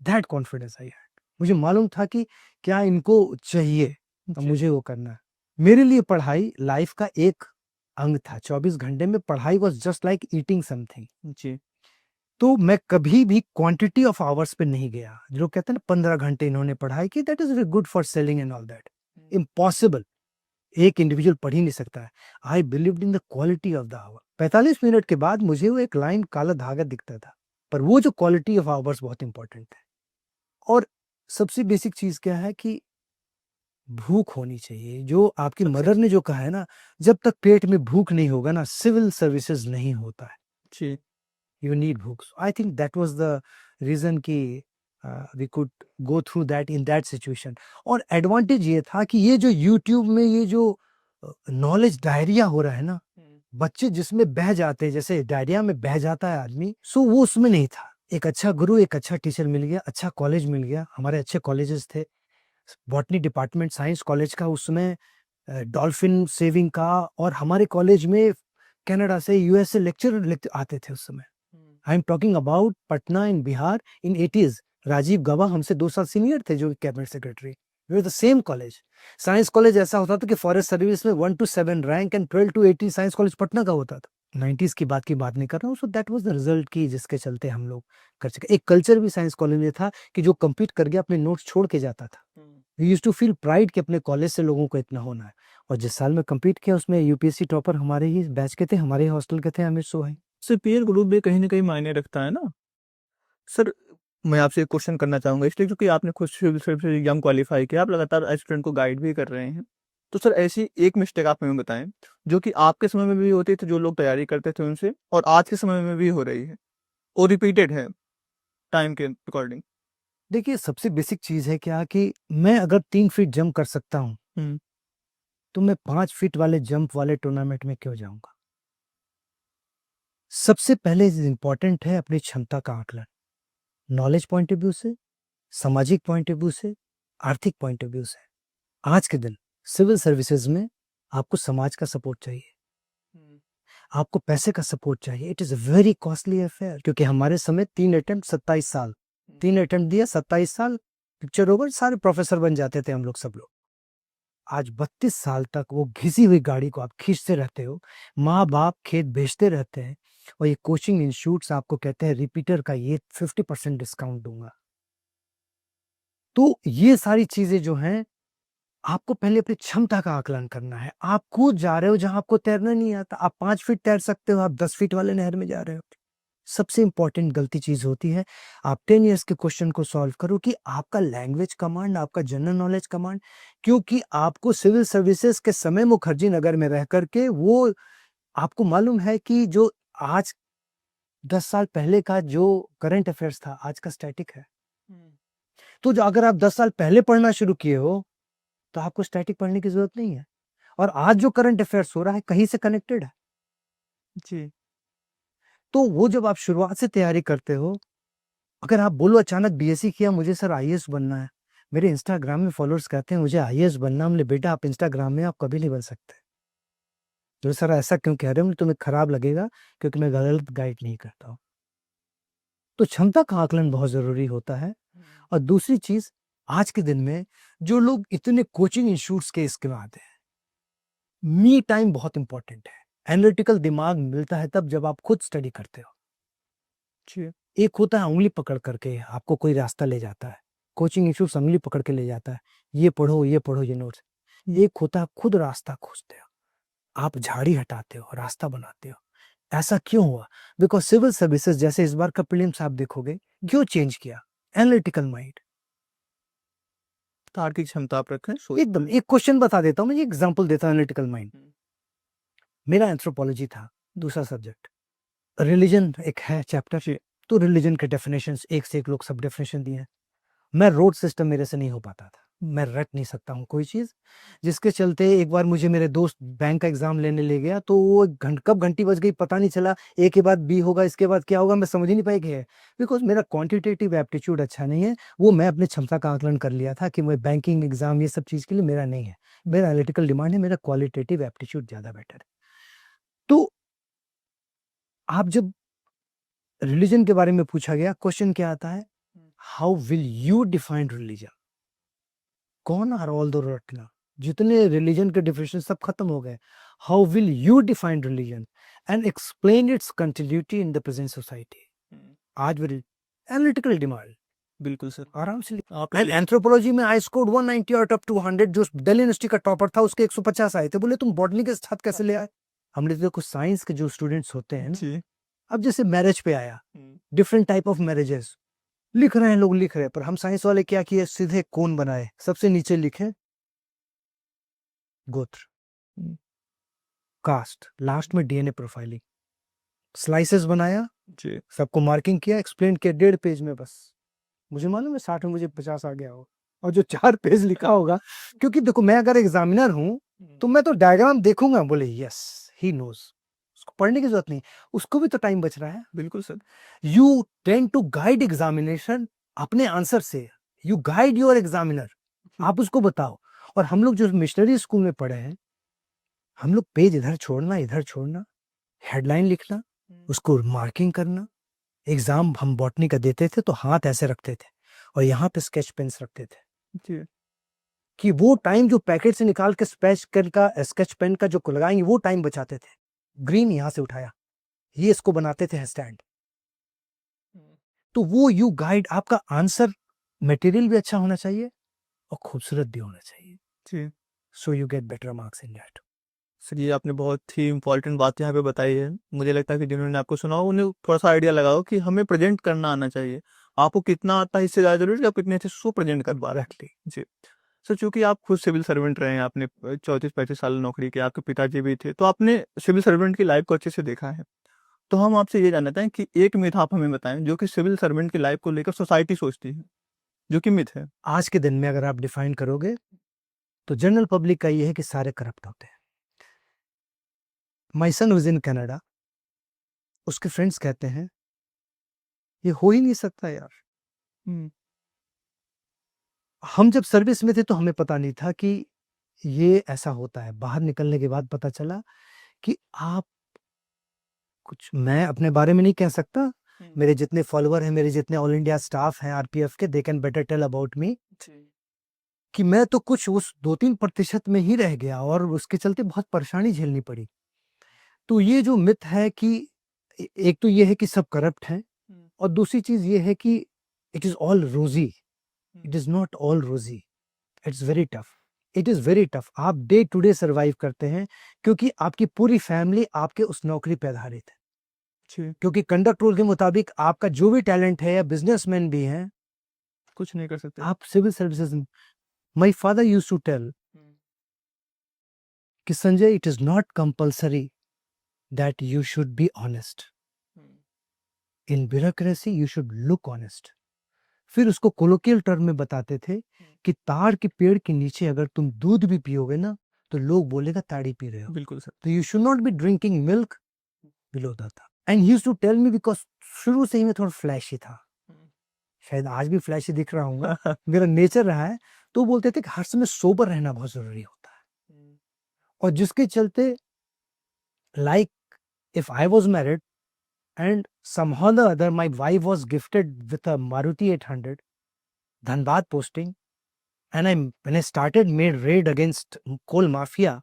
Speaker 2: That confidence I had. मुझे मालूम था कि क्या इनको चाहिए, तो
Speaker 1: जी।
Speaker 2: मुझे वो करना है। मेरे लिए पढ़ाई लाइफ का एक अंग था। 24 घंटे में पढ़ाई was just like eating something.
Speaker 1: जी।
Speaker 2: तो मैं कभी भी क्वांटिटी ऑफ आवर्स पे नहीं गया। जो लोग कहते हैं ना 15 घंटे इन्होंने पढ़ाई की, that is good for selling and all that. Impossible. एक इंडिविजुअल पढ़ ही नहीं सकता है। I believed in the quality of the hour. 45 minute के बाद मुझे वो एक लाइन काला धागा दिखता था। पर वो जो क्वालिटी ऑफ आवर्स बहुत इंपॉर्टेंट है। और सबसे बेसिक चीज़ क्या है कि भूख होनी चाहिए। जो आपकी
Speaker 1: सबसे
Speaker 2: मदर ने जो कहा है ना, जब तक पेट में भूख नहीं होगा ना, सिविल सर्विसेज़ नहीं होता है।
Speaker 1: जी।
Speaker 2: You need hooks. I think that was the reason कि we could go through that in that situation. और एडवांटेज ये था कि ये जो यूट्यूब में ये जो नॉलेज डायरिया हो रहा है ना, बच्चे जिसमें बह जाते हैं, जैसे डायरिया में बह जाता है आदमी, सो वो उसमें नहीं था। एक अच्छा गुरु, एक अच्छा टीचर मिल गया, अच्छा कॉलेज मिल गया। हमारे अच्छे कॉलेजेस थे। बॉटनी डिपार्टमेंट साइंस कॉलेज का, उसमें डॉल्फिन सेविंग का, और हमारे कॉलेज में कनाडा से, यूएस से लेक्चर आते थे उस समय। I am talking about Patna in Bihar in 80s। Rajiv Gauba हमसे 2 साल सीनियर थे, जो cabinet secretary. We were the same college. Science college ऐसा होता था कि फॉरेस्ट सर्विस में 1 to 7 rank and 12 to 18 science college Patna का होता था। 90s की बात नहीं कर रहा हूँ। So that was the result की जिसके चलते हम लोग कर सके। एक कल्चर भी साइंस कॉलेज में था कि जो कम्पीट कर गया अपने नोट्स छोड़ के जाता था। We used to feel pride कि अपने कॉलेज से लोगों को इतना होना है। और जिस साल में कम्पीट किया उसमें यूपीएससी टॉपर हमारे ही बैच के थे, हमारे ही हॉस्टल के थे, अमित सोहाई।
Speaker 1: सर पीयर ग्रुप भी कहीं न कहीं मायने रखता है ना? सर, मैं आपसे एक क्वेश्चन करना चाहूँगा इसलिए क्योंकि आपने खुद सिविल सर्विस एग्ज़ाम क्वालीफाई किया, आप लगातार स्टूडेंट को गाइड भी कर रहे हैं। तो सर ऐसी एक मिस्टेक आप हमें बताएँ, जो कि आपके समय में भी होती थी, जो लोग तैयारी करते थे उनसे और आज के समय में भी हो रही है और रिपीटेड है टाइम के अकॉर्डिंग?
Speaker 2: देखिए, सबसे बेसिक चीज़ है क्या कि मैं अगर 3 फीट जंप कर सकता हूँ,
Speaker 1: हुँ।
Speaker 2: तो मैं 5 फीट वाले जंप वाले टूर्नामेंट में क्यों जाऊँगा? सबसे पहले इम्पोर्टेंट है अपनी क्षमता का आकलन। नॉलेज पॉइंट ऑफ व्यू से, सामाजिक पॉइंट ऑफ व्यू से, आर्थिक पॉइंट ऑफ व्यू से। आज के दिन सिविल सर्विसेज में आपको समाज का सपोर्ट चाहिए,
Speaker 1: हुँ।
Speaker 2: आपको पैसे का सपोर्ट चाहिए। It is a very costly affair, क्योंकि हमारे समय 3 अटेम्प्ट 27 साल। 3 अटेम्प्ट दिया 27 साल, पिक्चर ओवर, सारे प्रोफेसर बन जाते थे हम लोग सब लोग। आज 32 साल तक वो घिसी हुई गाड़ी को आप खींचते रहते हो, माँ-बाप खेत बेचते रहते हैं, और ये कोचिंग इंस्टीट्यूट्स आपको कहते हैं रिपीटर का ये 50% डिस्काउंट दूँगा। तो ये सारी चीज़ें जो हैं, आपको पहले अपनी क्षमता का आकलन करना है। आप कूद जा रहे हो जहाँ आपको तैरना नहीं आता। आप 5 फीट तैर सकते हो, आप 10 फीट वाले नहर में जा रहे हो। सबसे इम्पोर्टेंट गलती चीज़ होती है, आप 10 इयर्स के क्वेश्चन को सॉल्व करो कि आपका लैंग्वेज कमांड, आपका जनरल नॉलेज कमांड, क्योंकि आपको सिविल सर्विसेज़ के समय मुखर्जी नगर में रह कर के वो आपको मालूम है कि जो आज 10 साल पहले का जो करंट अफेयर्स था, आज का स्टैटिक है।
Speaker 1: हुँ।
Speaker 2: तो जो अगर आप 10 साल पहले पढ़ना शुरू किए हो, तो आपको स्टैटिक पढ़ने की ज़रूरत नहीं है। और आज जो करंट अफेयर्स हो रहा है, कहीं से कनेक्टेड है।
Speaker 1: जी।
Speaker 2: तो वो जब आप शुरुआत से तैयारी करते हो, अगर आप बोलो अचानक बीएससी किया, मुझे सर आईएएस बनना है। मेरे इंस्टाग्राम में फॉलोअर्स कहते हैं मुझे आईएएस बनना है। हमने बेटा आप इंस्टाग्राम में आप कभी नहीं बन सकते। तो सर ऐसा क्यों कह रहे हो? तुम्हें खराब लगेगा क्योंकि मैं गलत गाइड नहीं करता हूँ। तो क्षमता का आकलन बहुत ज़रूरी होता है।
Speaker 1: हुँ।
Speaker 2: और दूसरी चीज़, आज के दिन में जो लोग इतने कोचिंग इंस्टीट्यूट्स के इसके बाद हैं, मी टाइम बहुत इंपॉर्टेंट है। एनालिटिकल दिमाग मिलता है तब जब आप खुद स्टडी करते हो।
Speaker 1: जी।
Speaker 2: एक होता है उँगली पकड़ करके आपको कोई रास्ता ले जाता है। कोचिंग इंस्टीट्यूट्स उँगली पकड़ के ले जाता है। ये पढ़ो ये नोट्स। एक होता है खुद रास्ता खोजते हो। आप झाड़ी हटाते हो, रास्ता बनाते हो। ऐसा क्यों हुआ? बिकॉज़ सिविल सर्विसेज़ जैसे इस बार का प्रीलिम्स आप देखोगे, क्यों चेंज किया? Analytical mind.
Speaker 1: तार्किक क्षमता आप रखें, सोच
Speaker 2: एकदम एक क्वेश्चन बता देता हूँ मैं, ये एग्ज़ाम्पल देता हूँ एनालिटिकल माइंड।
Speaker 1: हुँ।
Speaker 2: मेरा एंथ्रोपोलॉजी था, दूसरा सब्जेक्ट। रिलिजन एक है चैप्टर,
Speaker 1: जी।
Speaker 2: तो रिलिजन के डेफिनिशंस एक से एक लोग सब डेफिनिशन दिए हैं। मैं रोड सिस्टम मेरे से नहीं हो पाता था। मैं रट नहीं सकता हूँ कोई चीज़, जिसके चलते एक बार मुझे मेरे दोस्त बैंक का एग्ज़ाम लेने ले गया, तो वो कब घंटी बज गई पता नहीं चला। ए के बाद बी होगा, इसके बाद क्या होगा मैं समझ ही नहीं पाया क्या है। बिकॉज़ मेरा क्वांटिटेटिव एप्टीट्यूड अच्छा नहीं है। वो मैं अपनी क्षमता का आकलन कर लिया था कि मैं बैंकिंग एग्ज़ाम ये सब चीज़ के लिए मेरा नहीं है। मेरा एनालिटिकल डिमांड है, मेरा क्वालिटेटिव एप्टीट्यूड ज़्यादा बेटर है। तो आप जब रिलिजन के बारे में पूछा गया, क्वेश्चन क्या आता है? How will you define religion? कौन आर ऑल द रटना, जितने रिलीजन के डिफिनेशन सब खत्म हो गए. How will you define religion and explain it's continuity in the present society? आज विल एनालिटिकल डिमांड
Speaker 1: बिल्कुल सर।
Speaker 2: आराम से
Speaker 1: आप
Speaker 2: एंड एंथ्रोपोलॉजी में आई स्कोर्ड 190 आउट ऑफ 200. जो दिल्ली यूनिवर्सिटी का टॉपर था उसके 150 आए थे. बोले तुम बॉटनी के साथ कैसे ले आए? हमने देखो साइंस के जो स्टूडेंट्स होते हैं ना,
Speaker 1: जी।
Speaker 2: अब जैसे मैरिज पे आया, डिफरेंट टाइप ऑफ मैरिजेस लिख रहे हैं लोग, लिख रहे हैं, पर हम साइंस वाले क्या किए, सीधे कौन बनाए, सबसे नीचे लिखे गोत्र, कास्ट, लास्ट में डीएनए प्रोफाइलिंग, स्लाइसेस बनाया,
Speaker 1: जी।
Speaker 2: सबको मार्किंग किया, एक्सप्लेन किया 1.5 पेज में बस. मुझे मालूम है 60 में मुझे 50 आ गया हो, और जो 4 पेज लिखा होगा, क्योंकि देखो मैं अगर एग्जामिनर हूं तो मैं तो डायग्राम देखूंगा, बोले यस ही नोज, उसको पढ़ने की जरूरत नहीं, उसको भी तो टाइम बच रहा है.
Speaker 1: बिल्कुल sir.
Speaker 2: You tend to guide examination अपने आंसर से, यू गाइड योर एग्जामिनर, आप उसको बताओ. और हम लोग जो मिशनरी स्कूल में पढ़े हैं, हम लोग पेज इधर छोड़ना, हेडलाइन लिखना, उसको मार्किंग करना. एग्जाम हम बॉटनी का देते थे तो हाथ ऐसे रखते थे और यहाँ पे स्केच पेन्स रखते थे,
Speaker 1: जी।
Speaker 2: कि वो टाइम जो पैकेट से निकाल के स्केच पेन का जो लगाएंगे वो टाइम बचाते थे. ग्रीन यहाँ से उठाया, ये इसको बनाते थे स्टैंड. तो वो यू गाइड, आपका आंसर मटेरियल भी अच्छा होना चाहिए और खूबसूरत भी होना चाहिए,
Speaker 1: जी।
Speaker 2: So you get better marks in that.
Speaker 1: Sir ये आपने बहुत ही इंपॉर्टेंट बात यहाँ पे बताई है। मुझे लगता है कि जिन्होंने आपको सुना हो उन्हें थोड़ा सा आइडिया लगाओ कि हमें प्रेजेंट करना आना चाहिए। आपको कितना आता है इससे ज़्यादा जरूरी है कि आप कितने अच्छे से उसको प्रेजेंट कर पा रहे हैं। जी। सर चूंकि आप खुद सिविल सर्वेंट रहे हैं, आपने 34-35 साल नौकरी की, आपके पिताजी भी थे, तो आपने सिविल सर्वेंट की लाइफ को अच्छे से देखा है। तो हम आपसे ये जानना चाहें कि एक मिथ आप हमें बताएं जो कि सिविल सर्वेंट की लाइफ को लेकर सोसाइटी सोचती है, जो कि मिथ है।
Speaker 2: आज के दिन में अगर आप डिफाइन करोगे तो जनरल पब्लिक का ये है कि सारे करप्ट होते हैं. My son was in Canada, उसके फ्रेंड्स कहते हैं ये हो ही नहीं सकता यार. हम जब सर्विस में थे तो हमें पता नहीं था कि ये ऐसा होता है. बाहर निकलने के बाद पता चला कि आप कुछ, मैं अपने बारे में नहीं कह सकता, मेरे जितने फॉलोअर हैं, मेरे जितने ऑल इंडिया स्टाफ हैं आरपीएफ के, they can better tell about me, कि मैं तो कुछ उस 2-3% में ही रह गया और उसके चलते बहुत परेशानी झेलनी पड़ी. तो ये जो मिथ है कि एक तो ये है कि सब करप्ट हैं, और दूसरी चीज ये है कि इट इज ऑल रोजी. इट इज नॉट ऑल रोजी, it's very tough. It is very tough. आप डे टू डे सर्वाइव करते हैं क्योंकि आपकी पूरी फैमिली आपके उस नौकरी पर आधारित है. क्योंकि कंडक्ट रूल के मुताबिक आपका जो भी टैलेंट है या बिजनेसमैन भी हैं,
Speaker 1: कुछ नहीं कर सकते
Speaker 2: आप civil services. My father used to tell कि Sanjay, it is not compulsory that you should be honest. In bureaucracy you should look honest. फिर उसको कोलोकियल टर्म में बताते थे कि ताड़ के पेड़ के नीचे अगर तुम दूध भी पियोगे ना तो लोग बोलेगा ताड़ी पी रहे हो.
Speaker 1: बिल्कुल सर।
Speaker 2: तो you should not be drinking milk below the. And he used to tell me, because शुरू से ही मैं थोड़ा फ्लैशी था, शायद आज भी फ्लैशी दिख रहा हूँ, मेरा नेचर रहा है. तो बोलते थे कि हर समय सोबर रहना बहुत जरूरी होता है. और जिसके चलते like if I was married and somehow the other my wife was gifted with a Maruti 800 Dhanbad posting, and when I started made raid against coal mafia,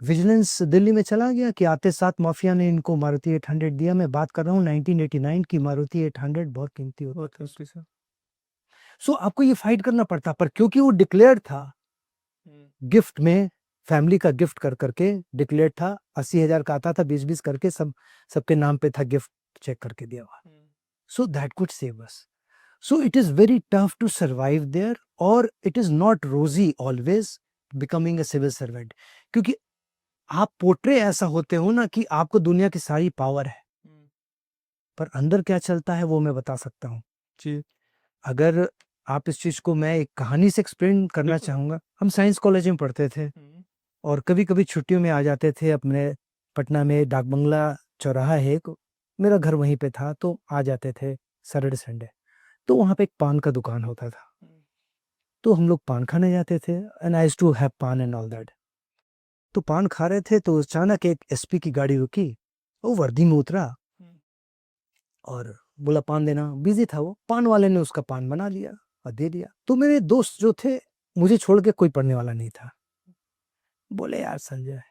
Speaker 2: vigilance Delhi में चला गया कि आते साथ माफिया ने इनको मारुति 800 दिया. मैं बात कर रहा हूँ 1989 की. मारुति 800 बहुत कीमती होता है. सो आपको ये फाइट करना पड़ता, पर क्योंकि वो डिक्लेयर्ड था गिफ्ट में, फैमिली का गिफ्ट कर करके डिक्लेयर्ड था, 80,000 का आता था, 20-20 करके सबके नाम पे था, गिफ्ट चेक करके दिया हुआ. So that could save us. So it is very tough to survive there, और it is not rosy always becoming a civil servant. क्योंकि आप पोर्ट्रे ऐसा होते हो ना कि आपको दुनिया की सारी पावर है, पर अंदर क्या चलता है वो मैं बता सकता हूँ.
Speaker 1: जी।
Speaker 2: अगर आप इस चीज को मैं एक कहानी से एक्सप्लेन करना चाहूंगा. हम साइंस कॉलेज में पढ़ते थे और कभी कभी छुट्टियों में आ जाते थे. अपने पटना में डाक बंगला चौराहा है एक, मेरा घर वहीं पे था, तो आ जाते थे सैटरडे संडे. तो वहां पे एक पान का दुकान होता था, तो हम लोग पान खाने जाते थे, and I used to have paan and all that. तो पान खा रहे थे तो अचानक एक एसपी की गाड़ी रुकी, वो वर्दी में उतरा और बोला पान देना, बिजी था वो, पान वाले ने उसका पान बना लिया और दे दिया। तो मेरे दोस्त जो थे, मुझे छोड़ के कोई पढ़ने वाला नहीं था, बोले यार संजय,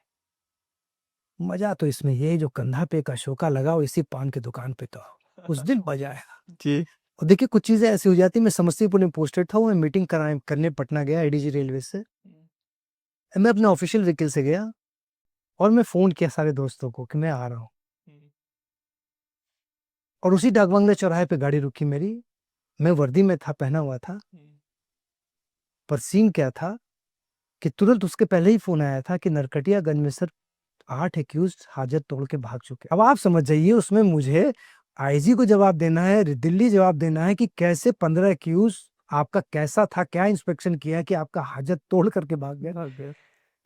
Speaker 2: मजा तो इसमें ये है, जो कंधा पे का शोका लगाओ इसी पान की दुकान पे तो उस दिन मजा आएगा।
Speaker 1: जी।
Speaker 2: और देखिए कुछ चीजें ऐसी हो जाती, मैं समस्तीपुर में पोस्टेड था, वो मैं मीटिंग करने पटना गया एडीजी रेलवे से। मैं अपने ऑफिशियल व्हीकल से गया और मैं फोन किया सारे दोस्तों को कि मैं आ रहा हूँ, और उसी डाकबंगले चौराहे पे गाड़ी रुकी मेरी। मैं वर्दी में था, पहना हुआ था, पर सीन क्या था कि तुरंत उसके पहले ही फोन आया था कि नरकटियागंज में सर 8 एक्यूज हाजत तोड़ के भाग चुके। अब आप समझ जाइए, उसमें मुझे आईजी को जवाब देना है, दिल्ली जवाब देना है कि कैसे 15 एक्यूज, आपका कैसा था, क्या इंस्पेक्शन किया कि आपका हाजत तोड़ करके भाग गया।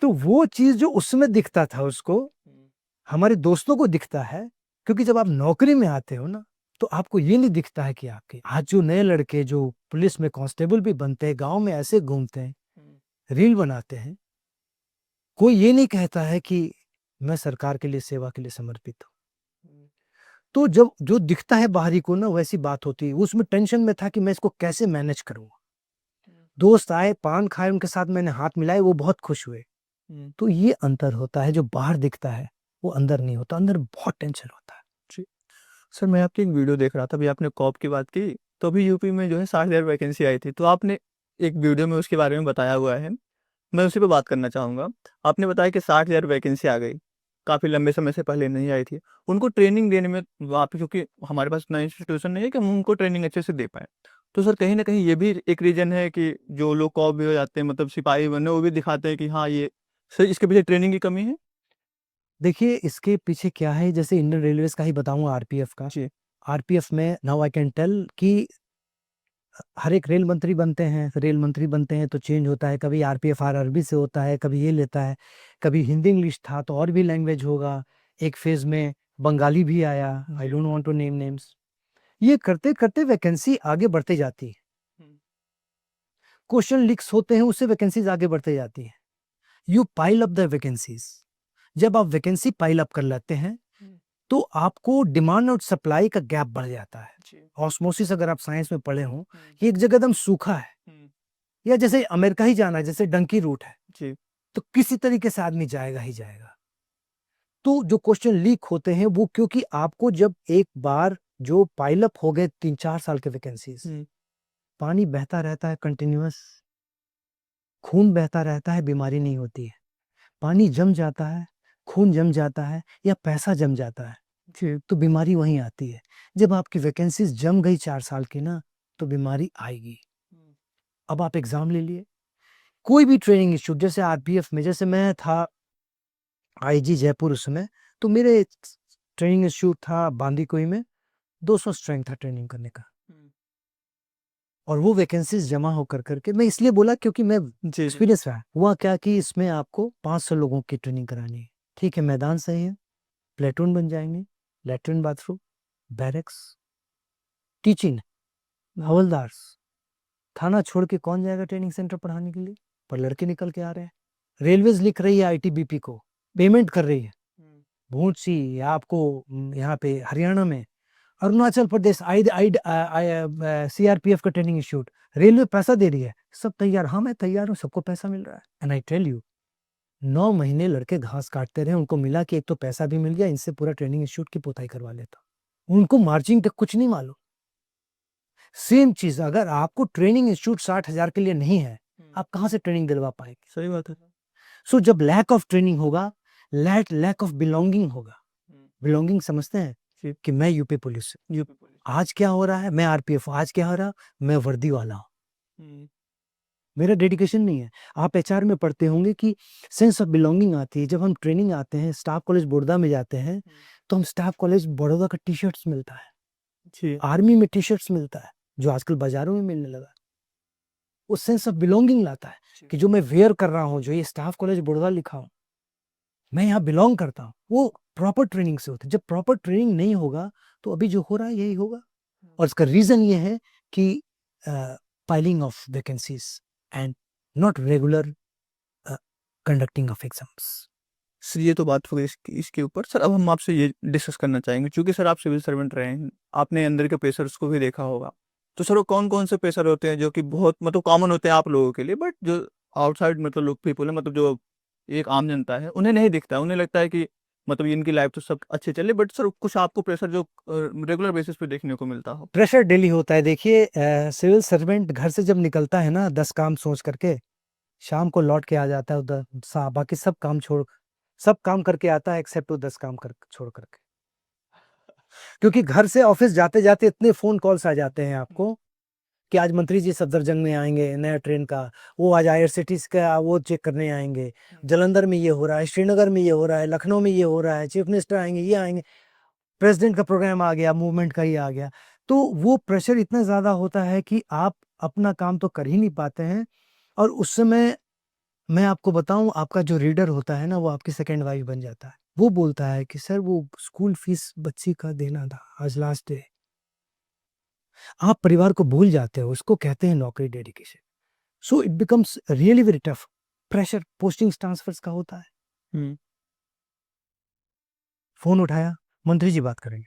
Speaker 2: तो वो चीज जो उसमें दिखता था उसको, हमारे दोस्तों को दिखता है, क्योंकि जब आप नौकरी में आते हो ना, तो आपको ये नहीं दिखता है कि आपके आज जो नए लड़के जो पुलिस में कांस्टेबल भी बनते हैं, गांव में ऐसे घूमते हैं, रील बनाते हैं, कोई ये नहीं कहता है कि मैं सरकार के लिए, सेवा के लिए समर्पित हूँ। तो जब जो दिखता है बाहरी को ना, वैसी बात होती है। उसमें टेंशन में था कि मैं इसको कैसे मैनेज करूंगा। दोस्त आए, पान खाए, उनके साथ मैंने हाथ मिलाए, वो बहुत खुश हुए। तो ये अंतर होता है, जो बाहर दिखता है वो अंदर नहीं होता, अंदर बहुत टेंशन होता है।
Speaker 1: जी। सर मैं आपकी एक वीडियो देख रहा था, अभी आपने कॉप की बात की, तो अभी यूपी में जो है 60,000 वैकेंसी आई थी, तो आपने एक वीडियो में उसके बारे में बताया हुआ है, मैं उसी पे बात करना चाहूँगा। आपने बताया कि 60,000 वैकेंसी आ गई, काफ़ी लंबे समय से पहले नहीं आई थी। उनको ट्रेनिंग देने में वहाँ पे, क्योंकि हमारे पास इतना इंस्टीट्यूशन नहीं है कि हम उनको ट्रेनिंग अच्छे से दे पाएँ। तो सर कहीं न कहीं ये भी एक रीज़न है कि जो लोग कॉप भी हो जाते हैं, मतलब सिपाही बने, वो भी दिखाते हैं कि हाँ, ये सर इसके पीछे ट्रेनिंग की कमी है?
Speaker 2: देखिए इसके पीछे क्या है, जैसे इंडियन रेलवेज का ही बताऊंगा, आरपीएफ का।
Speaker 1: जी।
Speaker 2: आरपीएफ में नाउ आई कैन टेल कि हर एक रेल मंत्री बनते हैं, रेल मंत्री बनते हैं तो चेंज होता है, कभी आरपीएफ आरआरबी से होता है, कभी ये लेता है, कभी हिंदी इंग्लिश था तो और भी लैंग्वेज होगा। एक फेज में बंगाली भी आया, I don't want to name names. ये करते करते वैकेंसी आगे बढ़ते जाती है, क्वेश्चन लीक्स होते हैं, उससे वैकेंसीज आगे बढ़ते जाती है। You pile up the vacancies. जब आप वैकेंसी पाइल अप कर लेते हैं तो आपको डिमांड और सप्लाई का गैप बढ़ जाता है। ऑस्मोसिस अगर आप साइंस में पढ़े हो, ये एक जगह एकदम सूखा है, या जैसे अमेरिका ही जाना है, जैसे डंकी रूट है,
Speaker 1: जी।
Speaker 2: तो किसी तरीके से आदमी जाएगा ही जाएगा। तो जो क्वेश्चन लीक होते हैं वो क्योंकि आपको जब एक बार जो पाइल अप हो गए 3-4 साल के वैकेंसीज, पानी बहता रहता है कंटिन्यूअस, खून बहता रहता है, बीमारी नहीं होती है। पानी जम जाता है, खून जम जाता है, या पैसा जम जाता है, तो बीमारी वहीं आती है। जब आपकी वैकेंसीज जम गई 4 साल की ना, तो बीमारी आएगी। अब आप एग्जाम ले लिए, कोई भी ट्रेनिंग इंस्टीट्यूट, जैसे आरपीएफ में, जैसे मैं था आईजी जयपुर उस समय, तो मेरे ट्रेनिंग इंस्टीट्यूट था बांदीकुई में, 200 स्ट्रेंथ था ट्रेनिंग करने का। और वो वैकेंसीज जमा होकर करके, मैं इसलिए बोला क्योंकि मैं
Speaker 1: जी।
Speaker 2: एक्सपीरियंस रहा। हुआ क्या कि इसमें आपको 500 लोगों की ट्रेनिंग करानी है, ठीक है, मैदान सही है, प्लेटून बन जाएंगे, लेटरिन बाथरूम, बैरक्स, टीचिंग, हवलदार, थाना छोड़ के कौन जाएगा ट्रेनिंग सेंटर पढ़ाने के लिए, पर लड़के निकल के आ रहे हैं। रेलवेज लिख रही है आईटीबीपी को, पेमेंट कर रही है, भूंसी आपको यहाँ पे हरियाणा में, अरुणाचल प्रदेश आई सीआरपीएफ का ट्रेनिंग इंस्टीट्यूट, रेलवे पैसा दे रही है, सब तैयार, हाँ मैं तैयार हूँ, सबको पैसा मिल रहा है। एंड आई टेल यू, 9 महीने लड़के घास काटते रहे, उनको मिला कि एक तो पैसा भी मिल गया, इनसे पूरा ट्रेनिंग इंस्टीट्यूट की पोताई करवा लेता। उनको मार्जिन तक कुछ नहीं मालूम। सेम चीज, अगर आपको ट्रेनिंग इंस्टीट्यूट 60,000 के लिए नहीं है, आप कहाँ से ट्रेनिंग दिलवा पाएंगे?
Speaker 1: सही बात है।
Speaker 2: सो जब लैक ऑफ ट्रेनिंग होगा, लैक ऑफ बिलोंगिंग होगा। बिलोंगिंग समझते हैं
Speaker 1: जी।
Speaker 2: कि मैं यूपी पुलिस से,
Speaker 1: यूपी पुलिस।
Speaker 2: आज क्या हो रहा है, मैं आरपीएफ, आज क्या हो रहा, मैं वर्दी वाला हूँ, मेरा डेडिकेशन नहीं है। आप एचआर में पढ़ते होंगे कि सेंस ऑफ बिलोंगिंग आती है। जब हम ट्रेनिंग आते हैं, स्टाफ कॉलेज बड़ौदा में जाते हैं, तो हम स्टाफ कॉलेज बड़ौदा का टी शर्ट्स मिलता है,
Speaker 1: जी।
Speaker 2: आर्मी में टी शर्ट्स मिलता है, जो आजकल बाजारों में मिलने लगा। वो सेंस ऑफ बिलोंगिंग लाता है कि जो मैं वेयर कर रहा हूँ, जो ये स्टाफ कॉलेज बड़ौदा लिखा हूँ, मैं यहाँ बिलोंग करता हूँ। वो प्रॉपर ट्रेनिंग से होता है। जब प्रॉपर ट्रेनिंग नहीं होगा, तो अभी जो हो रहा है यही होगा। और इसका रीजन ये है कि piling of vacancies and not regular conducting of exams.
Speaker 1: Sir ये तो बात हो गई इसके ऊपर। सर अब हम आपसे ये डिस्कस करना चाहेंगे, चूँकि सर आप सिविल सर्वेंट रहे हैं, आपने अंदर के प्रेशर्स को भी देखा होगा। तो सर वो कौन-कौन से प्रेशर होते हैं जो कि बहुत मतलब कॉमन होते हैं आप लोगों के लिए, बट जो आउटसाइड मतलब लोग पीपल है, मतलब जो एक आम जनता है, उन्हें नहीं दिखता है। उन्हें लगता है कि मतलब इनकी लाइफ तो सब अच्छे चले, बट सर कुछ आपको प्रेशर जो रेगुलर बेसिस पे देखने को मिलता हो?
Speaker 2: प्रेशर डेली होता है। देखिए सिविल सर्वेंट घर से जब निकलता है ना 10 काम सोच करके, शाम को लौट के आ जाता है उधर बाकी सब काम करके आता है एक्सेप्ट वो 10 काम कर छोड़ करके। क्योंकि घर से ऑफिस जाते जाते इतने फोन कॉल्स आ जाते हैं आपको कि आज मंत्री जी सफदरजंग में आएंगे नया ट्रेन का, वो आज आईआरसीटीसी का वो चेक करने आएंगे, जलंधर में ये हो रहा है, श्रीनगर में ये हो रहा है, लखनऊ में ये हो रहा है, चीफ मिनिस्टर आएंगे, ये आएंगे, प्रेसिडेंट का प्रोग्राम आ गया, मूवमेंट का ही आ गया। तो वो प्रेशर इतना ज़्यादा होता है कि आप अपना काम तो कर ही नहीं पाते हैं। और उस समय मैं आपको बताऊं, आपका जो रीडर होता है ना वो आपकी सेकंड वाइफ बन जाता है। वो बोलता है कि सर वो स्कूल फीस बच्ची का देना था, आज लास्ट डे। आप परिवार को भूल जाते हो, उसको कहते हैं नौकरी, dedication. So it becomes really very tough. Pressure postings transfers का होता है।
Speaker 1: हुँ।
Speaker 2: फोन उठाया, मंत्री जी बात करेंगे,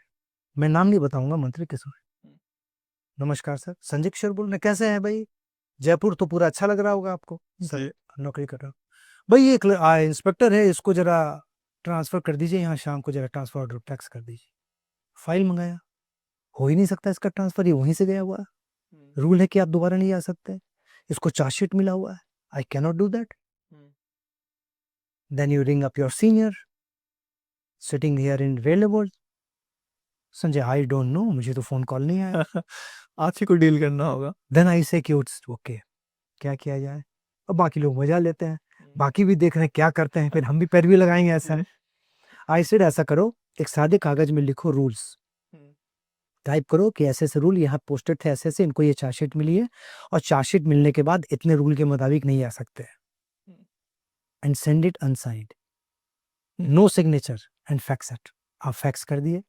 Speaker 2: मैं नाम नहीं बताऊंगा मंत्री किस। नमस्कार सर, संजय किशोर बोल रहे हैं, कैसे हैं भाई? जयपुर तो पूरा अच्छा लग रहा होगा आपको। सर
Speaker 1: जी।
Speaker 2: नौकरी कर रहा हूँ। भाई एक इंस्पेक्टर है, इसको जरा ट्रांसफर कर दीजिए यहाँ, शाम को जरा ट्रांसफर ऑर्डर टैक्स कर दीजिए। फाइल मंगाया, हो ही नहीं सकता इसका ट्रांसफर, ये वहीं से गया हुआ है। रूल है कि आप दोबारा नहीं आ सकते। इसको चार्जशीट मिला हुआ है, I cannot do that. Then you ring up your senior sitting here in railway board. Sanjay I don't know, मुझे तो फोन कॉल नहीं आया।
Speaker 1: आप ही को डील करना होगा।
Speaker 2: देन आई से कि इट्स ओके, क्या किया जाए। अब बाकी लोग मजा लेते हैं, बाकी भी देख रहे हैं क्या करते हैं, फिर हम भी पैरवी लगाएंगे ऐसा।
Speaker 1: जी।
Speaker 2: आई सेड ऐसा करो, एक सादे कागज में लिखो रूल्स, टाइप करो कि ऐसे ऐसे रूल यहाँ पोस्टेड थे, ऐसे ऐसे, इनको ये चार्जशीट मिली है और चार्जशीट मिलने के बाद इतने रूल के मुताबिक नहीं आ सकते, and send it unsigned, no signature and fax it. आप फैक्स कर दिए,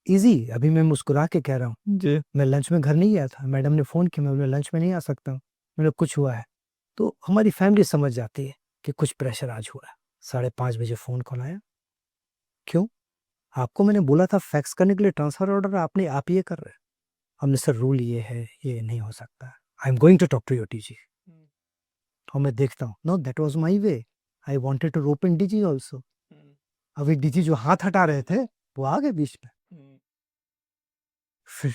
Speaker 2: इजी। अभी मैं मुस्कुरा के कह रहा हूँ,
Speaker 1: जी।
Speaker 2: मैं लंच में घर नहीं गया था, मैडम ने फोन किया, मैं लंच में नहीं आ सकता हूँ, मैंने कुछ हुआ है। तो हमारी फैमिली समझ जाती है कि कुछ प्रेशर आज हुआ है। 5:30 बजे फोन कॉल आया, क्यों? आपको मैंने बोला था फैक्स करने के लिए ट्रांसफर ऑर्डर, आपने आप ये कर रहे हैं। हमने सर रूल ये है, ये नहीं हो सकता, I am going to talk to your DG. और मैं देखता हूँ, no that was my way, I wanted to rope in DG also. अभी डीजी जो हाथ हटा रहे थे वो आ गए बीच में। फिर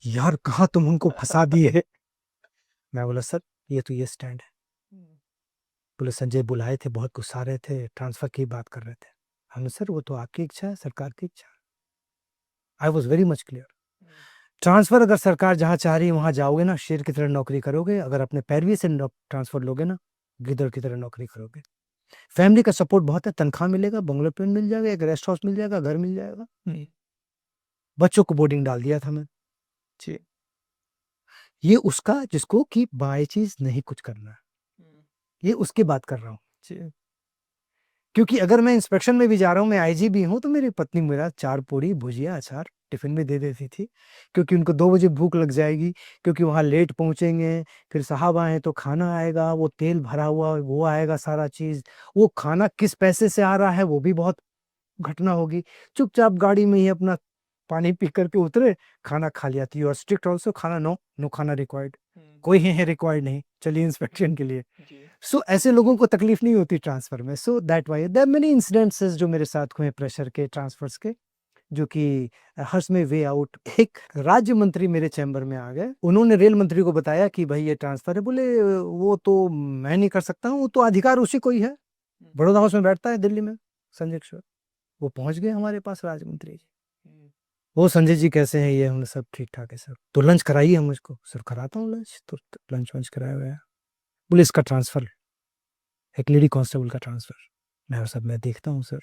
Speaker 2: यार कहाँ तुम उनको फंसा दिए। मैं बोला सर ये तो ये स्टैंड है। बोले संजय बुलाए थे, बहुत गुस्सा रहे थे, ट्रांसफर की बात कर रहे थे। हमने सर वो तो आपकी इच्छा है, सरकार की इच्छा है। I was very much clear. Transfer अगर सरकार जहाँ चाह रही है वहां जाओगे ना, शेर की तरह नौकरी करोगे। अगर अपने पैरवी से ट्रांसफर लोगे ना, गिदड़ की तरह नौकरी करोगे। फैमिली का सपोर्ट बहुत है, तनख्वाह मिलेगा, बंगलो पे मिल जाएगा, एक रेस्ट हाउस मिल जाएगा, घर मिल जाएगा। बच्चों को बोर्डिंग डाल दिया था मैं।
Speaker 1: जी।
Speaker 2: ये उसका जिसको कि बाय चीज नहीं कुछ करना है, ये उसकी बात कर रहा हूँ।
Speaker 1: जी।
Speaker 2: क्योंकि अगर मैं इंस्पेक्शन में भी जा रहा हूँ, मैं आईजी भी हूँ, तो मेरी पत्नी मेरा 4 पूड़ी भुजिया अचार टिफिन में दे देती थी, क्योंकि उनको 2 बजे भूख लग जाएगी, क्योंकि वहाँ लेट पहुंचेंगे, फिर साहब आए तो खाना आएगा, वो तेल भरा हुआ वो आएगा, सारा चीज, वो खाना किस पैसे से आ रहा है वो भी बहुत घटना होगी। चुपचाप गाड़ी में ही अपना पानी पी करके उतरे, खाना खा लिया थी। और स्ट्रिक्ट ऑल्सो, खाना नो, नो खाना रिक्वायर्ड, कोई है रिक्वायर्ड नहीं, चलिए इंस्पेक्शन के लिए। सो ऐसे लोगों को तकलीफ नहीं होती ट्रांसफर में। So that why there many incidents जो मेरे साथ हुए प्रेशर के, ट्रांसफर्स के, जो कि हर्ष में वे आउट। एक राज्य मंत्री मेरे चैम्बर में आ गए, उन्होंने रेल मंत्री को बताया कि भाई ये ट्रांसफर है। बोले वो तो मैं नहीं कर सकता हूँ, वो तो अधिकार उसी को ही है, बड़ौदा हाउस में बैठता है दिल्ली में, संजय किशोर। वो पहुंच गए हमारे पास राज्य मंत्री जी। वो संजय जी कैसे हैं, ये हमने सब ठीक ठाक है सर, तो लंच कराइए हम मुझको। सर कराता हूँ लंच, तो लंच वंच कराया हुआ है। बोले इसका ट्रांसफर, एक लेडी कांस्टेबल का ट्रांसफर। मैं सब मैं देखता हूँ सर।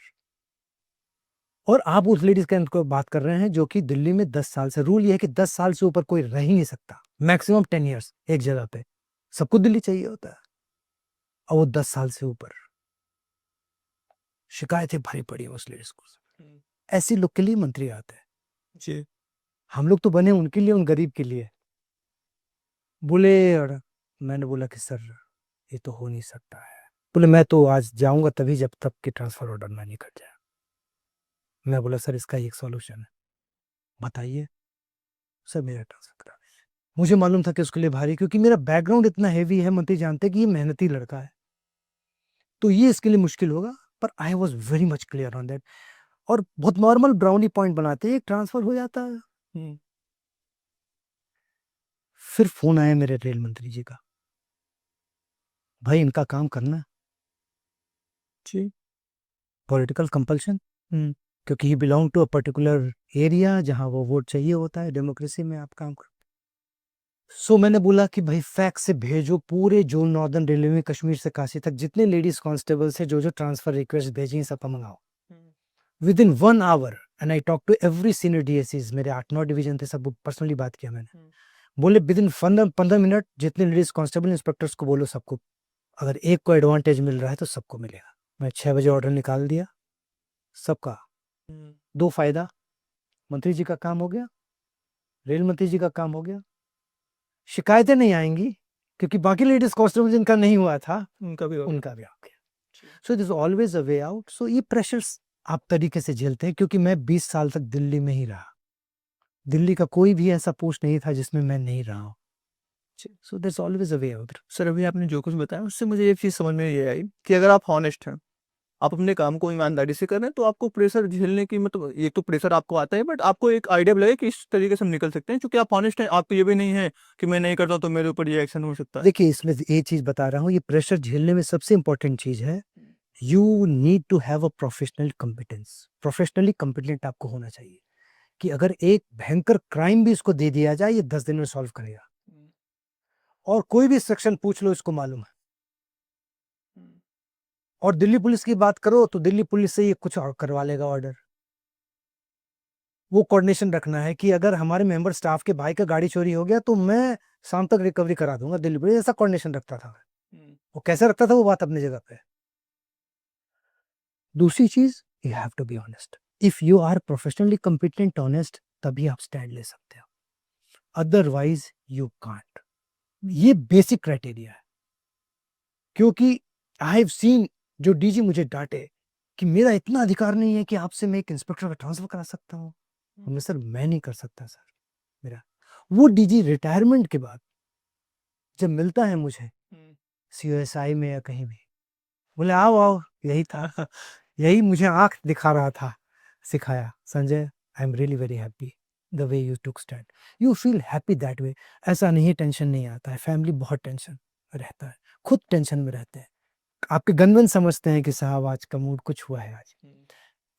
Speaker 2: और आप उस लेडीज का बात कर रहे हैं जो कि दिल्ली में 10 साल से, रूल ये है कि 10 साल से ऊपर कोई रह ही नहीं सकता, मैक्सिमम 10 ईयर्स एक जगह पे, सबको दिल्ली चाहिए होता है। और वो 10 साल से ऊपर, शिकायतें भरी पड़ी है उस लेडीज को। ऐसी लोग के लिए मंत्री आते हैं।
Speaker 1: जी।
Speaker 2: हम लोग तो बने उनके लिए, उन गरीब के लिए। बोले, और मैंने बोला कि सर ये तो हो नहीं सकता है, बोले मैं तो आज जाऊंगा तभी जब तक कि ट्रांसफर ऑर्डर ना निकल जाए। मैं बोला सर इसका एक सॉल्यूशन है, बताइए। सर मेरा ट्रांसफर करा। मुझे मालूम था कि उसके लिए भारी, क्योंकि मेरा बैकग्राउंड इतना हैवी है, मंत्री जानते हैं कि ये मेहनती लड़का है, तो ये इसके लिए मुश्किल होगा। पर I was very much clear on that. और बहुत नॉर्मल ब्राउनी पॉइंट बनाते एक ट्रांसफर हो जाता है। फिर फोन आया मेरे रेल मंत्री जी का, भाई इनका काम करना,
Speaker 1: जी।
Speaker 2: पॉलिटिकल कंपल्शन, क्योंकि he belong to a particular area जहां वो वोट चाहिए होता है, डेमोक्रेसी में आप काम कर। सो मैंने बोला कि भाई फैक्स से भेजो पूरे जो नॉर्दर्न रेलवे में कश्मीर से काशी तक जितने लेडीज कांस्टेबल से जो जो ट्रांसफर रिक्वेस्ट भेजी सब मंगाओ within 1 hour. And I talk to every senior DSCs, मेरे 8-9 डिवीजन थे, सब पर्सनली बात किया मैंने। बोले विद इन 15 मिनट जितने लेडीज कांस्टेबल इंस्पेक्टर्स को बोलो सबको, अगर एक को एडवांटेज मिल रहा है तो सबको मिलेगा। मैं 6 बजे ऑर्डर निकाल दिया सबका। 2 फायदा, मंत्री जी का काम हो गया, रेल मंत्री जी का काम हो गया, शिकायतें नहीं आएंगी, क्योंकि बाकी लेडीज कांस्टेबल जिनका नहीं हुआ था
Speaker 1: उनका भी
Speaker 2: उनका भी आ गया। So this always a way out. So ये प्रेशर्स आप तरीके से झेलते हैं, क्योंकि मैं 20 साल तक दिल्ली में ही रहा, दिल्ली का कोई भी ऐसा पोस्ट नहीं था जिसमें मैं नहीं रहा हूँ। सो this always a way out.
Speaker 1: Sir अभी आपने जो कुछ बताया उससे मुझे एक चीज़ समझ में ये आई कि अगर आप हॉनेस्ट हैं, आप अपने काम को ईमानदारी से कर रहे हैं, तो आपको प्रेशर झेलने की मतलब एक तो प्रेशर आपको आता है, बट आपको एक आइडिया भी लगे कि इस तरीके से हम निकल सकते हैं, क्योंकि आप हॉनेस्ट हैं। आपको ये भी नहीं है कि मैं नहीं करता तो मेरे ऊपर ये एक्शन हो सकता है।
Speaker 2: देखिए इसमें एक चीज बता रहा हूँ, ये प्रेशर झेलने में सबसे इंपॉर्टेंट चीज है, you need to have a professional competence. Professionally competent आपको होना चाहिए कि अगर एक भयंकर क्राइम भी इसको दे दिया जाए ये 10 दिन में सॉल्व करेगा, और कोई भी सेक्शन पूछ लो इसको मालूम है। और दिल्ली पुलिस की बात करो तो दिल्ली पुलिस से ये कुछ और करवा लेगा ऑर्डर। वो कोऑर्डिनेशन रखना है कि अगर हमारे मेंबर स्टाफ के भाई का गाड़ी चोरी हो गया तो मैं शाम तक रिकवरी करा दूंगा, दिल्ली पुलिस ऐसा कोऑर्डिनेशन रखता था। वो कैसे रखता था वो बात अपनी जगह पे। दूसरी चीज, you have to be honest. If you are professionally competent honest तभी आप स्टैंड ले सकते हो, अदरवाइज यू कांट। ये बेसिक क्राइटेरिया है, क्योंकि आई हैव सीन जो डीजी मुझे डांटे कि मेरा इतना अधिकार नहीं है कि आपसे मैं एक इंस्पेक्टर का ट्रांसफर करा सकता हूँ। मैं सर मैं नहीं कर सकता सर। मेरा वो डीजी रिटायरमेंट के बाद जब मिलता है मुझे सीओएसआई में या कहीं भी, बोले आओ आओ, यही था यही मुझे आंख दिखा रहा था, सिखाया, Sanjay I am really very happy the way you took stand, you feel happy that way. ऐसा नहीं टेंशन नहीं आता है, फैमिली बहुत टेंशन रहता है, खुद टेंशन में रहते हैं, आपके गनमैन समझते हैं कि साहब आज का मूड कुछ हुआ है आज,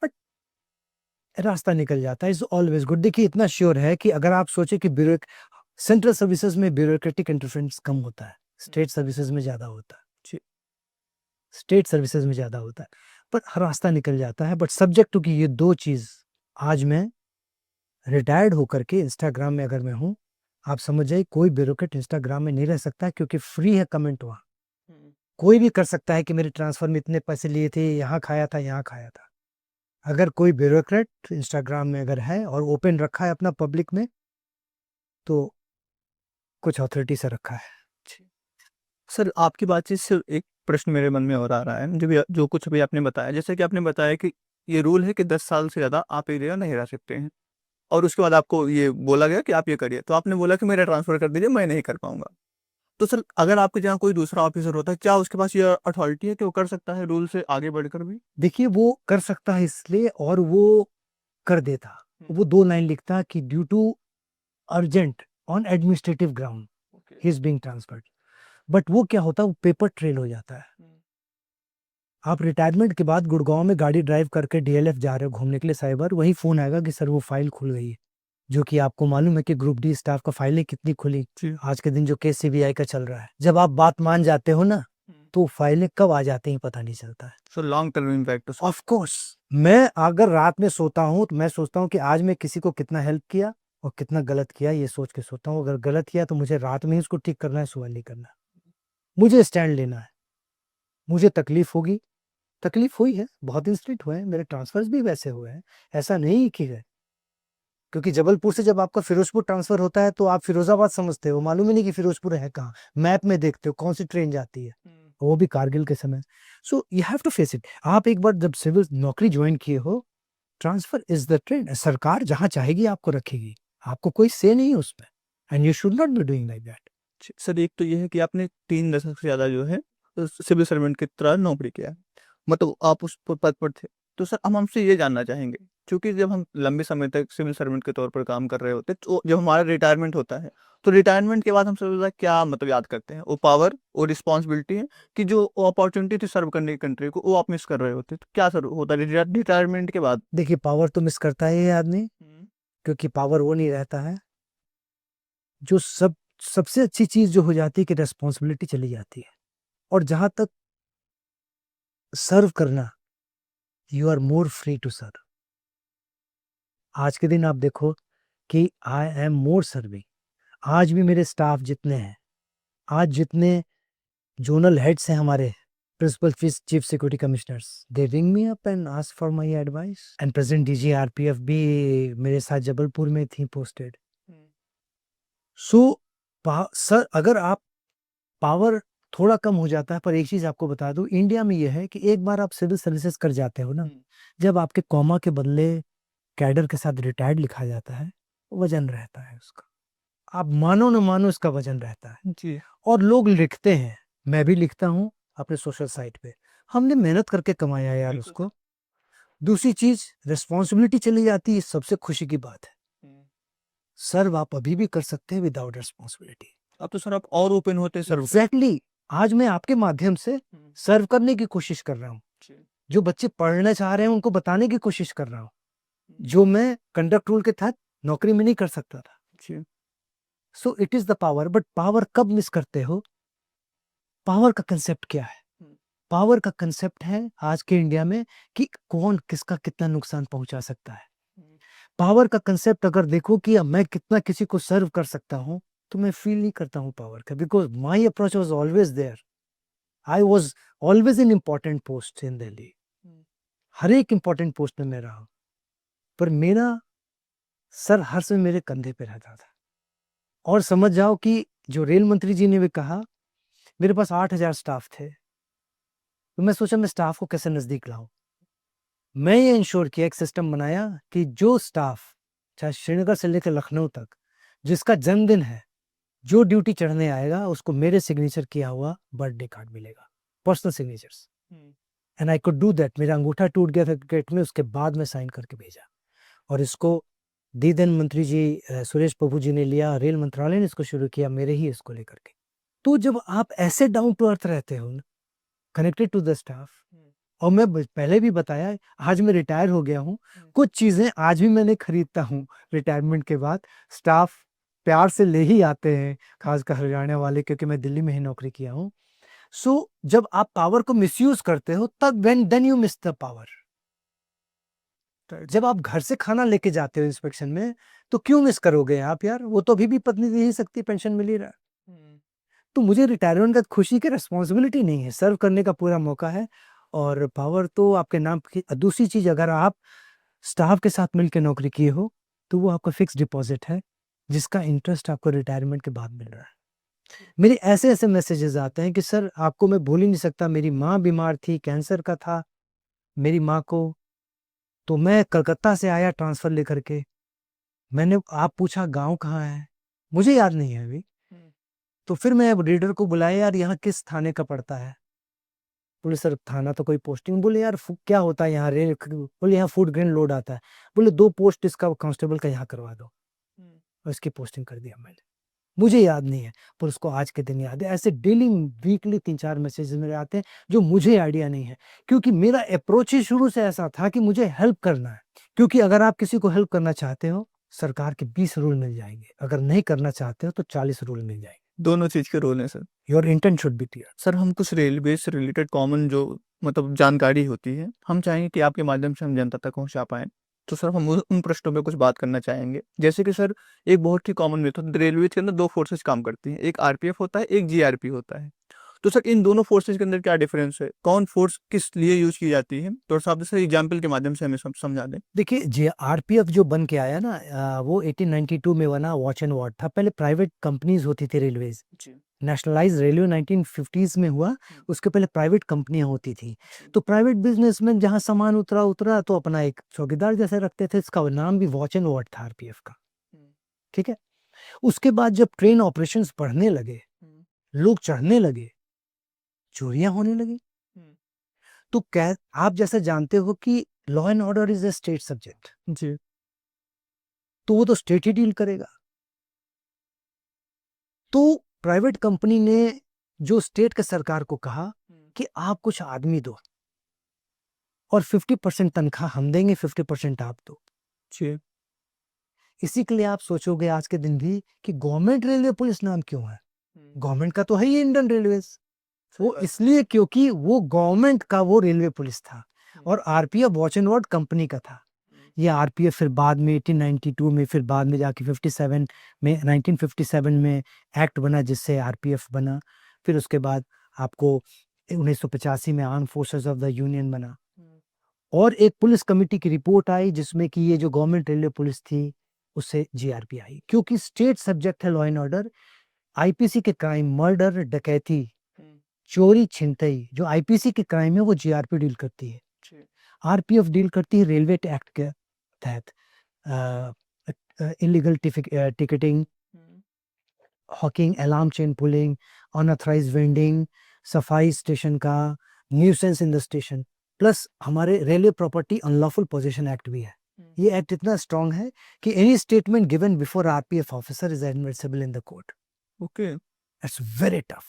Speaker 2: बट रास्ता निकल जाता है, इज ऑलवेज गुड। देखिए इतना श्योर है कि अगर आप सोचे कि सेंट्रल सर्विसेज में ब्यूरोक्रेटिक इंटरफेरेंस कम होता है, स्टेट सर्विसेज में ज्यादा होता है, स्टेट सर्विसेज में ज्यादा होता है, पर हर रास्ता निकल जाता है। बट सब्जेक्ट टू कि ये 2 चीज, आज मैं रिटायर्ड होकर के इंस्टाग्राम में अगर मैं हूं, आप समझ जाइए कोई ब्यूरोक्रेट इंस्टाग्राम में नहीं रह सकता, क्योंकि फ्री है कमेंट वहां, कोई भी कर सकता है कि मेरे ट्रांसफर में इतने पैसे लिए थे, यहाँ खाया था यहाँ खाया था। अगर कोई ब्यूरोक्रेट इंस्टाग्राम में अगर है और ओपन रखा है अपना पब्लिक में, तो कुछ अथॉरिटी से रखा है।
Speaker 1: सर आपकी बातचीत से एक प्रश्न मेरे मन में और आ रहा है, जो कुछ अभी आपने बताया, जैसे कि आपने बताया कि ये रूल है कि 10 साल से ज़्यादा आप एक जगह नहीं रह सकते हैं, और उसके बाद आपको ये बोला गया कि आप ये करिए, तो आपने बोला कि मेरा ट्रांसफ़र कर दीजिए, मैं नहीं कर पाऊँगा। तो सर अगर आपके जहाँ कोई दूसरा ऑफिसर होता है, क्या उसके पास ये अथॉरिटी है कि वो कर सकता है रूल से आगे बढ़कर भी?
Speaker 2: देखिए वो कर सकता है इसलिए, और वो कर देता, वो 2 लाइन लिखता कि due to urgent on administrative ground he is being transferred. But वो क्या होता है, वो पेपर ट्रेल हो जाता है। आप रिटायरमेंट के बाद गुड़गांव में गाड़ी ड्राइव करके डीएलएफ जा रहे हो घूमने के लिए साइबर, वही फोन आएगा कि सर वो फाइल खुल गई है, जो कि आपको मालूम है कि ग्रुप डी स्टाफ का फाइलें कितनी खुली आज के दिन जो केस सीबीआई का चल रहा है। जब आप बात मान जाते हो ना, तो फाइलें कब आ जाते हैं पता नहीं चलता है।
Speaker 1: So long term impact.
Speaker 2: Of course मैं अगर रात में सोता हूँ तो मैं सोचता हूँ कि आज मैं किसी को कितना हेल्प किया और कितना गलत किया, ये सोच के सोता हूँ। अगर गलत किया तो मुझे रात में ही उसको ठीक करना है, सुबह नहीं करना। मुझे स्टैंड लेना है, मुझे तकलीफ होगी, तकलीफ हुई है, बहुत इंसिडेंट हुए हैं, मेरे ट्रांसफर्स भी वैसे हुए हैं, ऐसा नहीं कि है। क्योंकि जबलपुर से जब आपका फिरोजपुर ट्रांसफर होता है तो आप फिरोजाबाद समझते हो, मालूम ही नहीं कि फिरोजपुर है कहाँ, मैप में देखते हो कौन सी ट्रेन जाती है, वो भी कारगिल के समय। So you have to face it. आप एक बार जब सिविल नौकरी ज्वाइन किए हो, ट्रांसफर इज द ट्रेंड। सरकार जहाँ चाहेगी आपको रखेगी, आपको कोई से नहीं है उसमें, and you should not be doing like that.
Speaker 1: Sir एक तो ये है कि आपने 3 दशक से ज़्यादा जो है सिविल सर्वेंट की तरह नौकरी किया है, मतलब आप उस पद पर थे। तो सर हम हमसे ये जानना चाहेंगे, क्योंकि जब हम लंबे समय तक सिविल सर्वेंट के तौर पर काम कर रहे होते हैं, तो जब हमारा रिटायरमेंट होता है, तो रिटायरमेंट के बाद हम सबसे ज़्यादा क्या मतलब याद करते हैं? वो पावर और रिस्पॉन्सिबिलिटी है कि जो अपॉर्चुनिटी थी सर्व करने की कंट्री को, वो आप मिस कर रहे होते। तो क्या सर होता है रिटायरमेंट के बाद?
Speaker 2: देखिए, पावर तो मिस करता है ये आदमी, क्योंकि पावर वो नहीं रहता है। जो सबसे अच्छी चीज़ जो हो जाती है कि रिस्पॉन्सिबिलिटी चली जाती है, और जहाँ तक सर्व करना, you are more free to serve. आज के दिन आप देखो कि आई एम मोर सर्विंग। आज भी मेरे स्टाफ जितने हैं, आज जितने जोनल हेड्स हैं हमारे, principal chief security commissioners, they ring me up and ask for my advice. And present DG RPF भी मेरे साथ जबलपुर में थी पोस्टेड। सो सर, अगर आप पावर थोड़ा कम हो जाता है, पर एक चीज आपको बता दूं, इंडिया में यह है कि एक बार आप सिविल सर्विसेज कर जाते हो ना, जब आपके कॉमा के बदले कैडर के साथ रिटायर्ड लिखा जाता है, वजन रहता है उसका। आप मानो न मानो, इसका वजन रहता है।
Speaker 1: जी।
Speaker 2: और लोग लिखते हैं, मैं भी लिखता हूँ अपने सोशल साइट पे, हमने मेहनत करके कमाया यार
Speaker 1: बिल्कुल
Speaker 2: उसको। दूसरी चीज, रिस्पॉन्सिबिलिटी चली जाती है, सबसे खुशी की बात है। सर्व आप अभी भी कर सकते हैं विदाउट रिस्पॉन्सिबिलिटी।
Speaker 1: अब तो सर आप और ओपन होते सर्व
Speaker 2: एग्जैक्टली। आज मैं आपके माध्यम से सर्व करने की कोशिश कर रहा हूँ। जो बच्चे पढ़ना चाह रहे हैं उनको बताने की कोशिश कर रहा हूँ, जो मैं कंडक्ट रूल के तहत नौकरी में नहीं कर सकता था। सो it is the power. But power कब मिस करते हो? पावर का कंसेप्ट क्या है? पावर का कंसेप्ट है आज के इंडिया में कि कौन किसका कितना नुकसान पहुंचा सकता है। पावर का कंसेप्ट अगर देखो कि अब मैं कितना किसी को सर्व कर सकता हूं, तो मैं फील नहीं करता हूं पावर का, because my approach was always there. I was always in important post in Delhi. हर एक इंपॉर्टेंट पोस्ट में मैं रहा, पर मेरा सर हर समय मेरे कंधे पे रहता था। और समझ जाओ कि जो रेल मंत्री जी ने भी कहा, मेरे पास 8,000 स्टाफ थे, तो मैं सोचा मैं स्टाफ को कैसे नजदीक लाऊं। मैं ये इंश्योर किया, एक सिस्टम बनाया कि जो स्टाफ चाहे श्रीनगर से लेकर लखनऊ तक, जिसका जन्मदिन है, जो ड्यूटी चढ़ने आएगा, उसको मेरे सिग्नेचर किया हुआ बर्थडे कार्ड मिलेगा, personal signatures. And I could do that. मेरा अंगूठा टूट गया था क्रिकेट में, उसके बाद मैं साइन करके भेजा। और इसको दीदन मंत्री जी सुरेश प्रभु जी ने लिया, रेल मंत्रालय ने इसको शुरू किया मेरे ही इसको लेकर के। तो जब आप ऐसे डाउन टू अर्थ रहते हो, कनेक्टेड टू द स्टाफ, और मैं पहले भी बताया, आज मैं रिटायर हो गया हूँ, कुछ चीजें आज भी मैंने खरीदता हूँ रिटायरमेंट के बाद। स्टाफ प्यार से ले ही आते हैं, खासकर हरियाणा वाले, क्योंकि मैं दिल्ली में ही नौकरी किया हूँ। सो जब आप पावर को मिसयूज करते हो, तब then you miss the power. जब आप घर से खाना लेके जाते हो इंस्पेक्शन में, तो क्यों मिस करोगे आप यार? वो तो अभी भी पत्नी दे ही सकती, पेंशन मिल ही रहा है। तो मुझे रिटायरमेंट का खुशी की रिस्पॉन्सिबिलिटी नहीं है, सर्व करने का पूरा मौका है, और पावर तो आपके नाम की। दूसरी चीज, अगर आप स्टाफ के साथ मिलकर नौकरी किए हो, तो वो आपका फिक्स डिपॉजिट है, जिसका इंटरेस्ट आपको रिटायरमेंट के बाद मिल रहा है। मेरे ऐसे ऐसे मैसेजेस आते हैं कि सर आपको मैं भूल ही नहीं सकता, मेरी माँ बीमार थी, कैंसर का था मेरी माँ को, तो मैं कलकत्ता से आया ट्रांसफर लेकर के। मैंने आप पूछा गांव कहाँ है, मुझे याद नहीं है अभी। तो फिर मैं रीडर को बुलाया, यार यहाँ किस थाने का पड़ता है? बोले सर थाना तो कोई पोस्टिंग। बोले यार क्या होता है यहाँ? बोले यहाँ फूड ग्रेन लोड आता है। बोले 2 पोस्ट इसका कांस्टेबल का यहाँ करवा दो, और इसकी पोस्टिंग कर दिया मैंने। मुझे याद नहीं है, पर उसको आज के दिन याद है। ऐसे डेली वीकली 3-4 मैसेजेस मेरे आते हैं, जो मुझे आइडिया नहीं है, क्योंकि मेरा अप्रोच ही शुरू से ऐसा था कि मुझे हेल्प करना है। क्योंकि अगर आप किसी को हेल्प करना चाहते हो, सरकार के 20 रूल मिल जाएंगे, अगर नहीं करना चाहते हो तो 40 रूल मिल जाएंगे।
Speaker 1: दोनों चीज के रोल हैं sir.
Speaker 2: Your intent should be clear.
Speaker 1: Sir हम कुछ रेलवे से रिलेटेड कॉमन जो मतलब जानकारी होती है, हम चाहेंगे कि आपके माध्यम से हम जनता तक पहुंचा पाएं। तो सर हम उन प्रश्नों पे कुछ बात करना चाहेंगे। जैसे कि सर एक बहुत ही कॉमन मेथड, रेलवे के अंदर 2 फोर्सेस काम करती हैं, एक आरपीएफ होता है, एक जीआरपी होता है। तो सर इन दोनों फोर्सेस के अंदर क्या डिफरेंस है? कौन फोर्स किस लिए यूज की जाती है? तो सर आप जैसे एग्जाम्पल के माध्यम से हमें समझा दें।
Speaker 2: देखिए, जे आरपीएफ जो बन के आया ना, वो 1892 में बना, वॉच एंड वार्ड था। पहले प्राइवेट कंपनीज होती थी रेलवेज, नेशनलाइज रेलवे 1950s में हुआ, उसके पहले प्राइवेट कंपनियां होती थी। तो प्राइवेट बिजनेसमैन जहां सामान उतरा तो अपना एक चौकीदार जैसे रखते थे, इसका नाम भी वॉच एंड वार्ड था आरपीएफ का। ठीक है। उसके बाद जब ट्रेन ऑपरेशंस बढ़ने लगे, लोग चढ़ने लगे, चोरियां होने लगी, तो क्या आप जैसे जानते हो कि law and order is a state subject,
Speaker 1: जी।
Speaker 2: तो वो तो स्टेट ही डील करेगा। तो प्राइवेट कंपनी ने जो स्टेट के सरकार को कहा कि आप कुछ आदमी दो और 50% तनख्वाह हम देंगे, 50% आप दो।
Speaker 1: जी।
Speaker 2: इसी के लिए आप सोचोगे आज के दिन भी कि गवर्नमेंट रेलवे पुलिस नाम क्यों है? गवर्नमेंट का तो है ही इंडियन रेलवेज। वो इसलिए क्योंकि वो गवर्नमेंट का वो रेलवे पुलिस था और RPF watch and ward company का था। ये आरपीएफ फिर बाद में 1892 में, फिर बाद में जाके 57 में, 1957 में एक्ट बना जिससे आरपीएफ बना। फिर उसके बाद आपको 1985 में arm forces of the union बना और एक पुलिस कमेटी की रिपोर्ट आई जिसमें कि ये जो गवर्नमेंट रेलवे पुलिस थी उससे जीआरपी आई, क्योंकि स्टेट सब्जेक्ट है लॉ एंड ऑर्डर। आईपीसी के क्राइम, मर्डर, डकैती, चोरी, छिनतई, जो आईपीसी के क्राइम है वो जीआरपी डील करती है। आरपीएफ डील करती है रेलवे एक्ट के तहत, illegal ticketing, hawking, alarm chain pulling, unauthorized vending, सफाई स्टेशन का, nuisance in the station, plus हमारे railway property unlawful position act भी है। ये एक्ट इतना स्ट्रांग है कि any statement given before RPF officer is admissible in the court.
Speaker 1: Okay.
Speaker 2: It's very tough.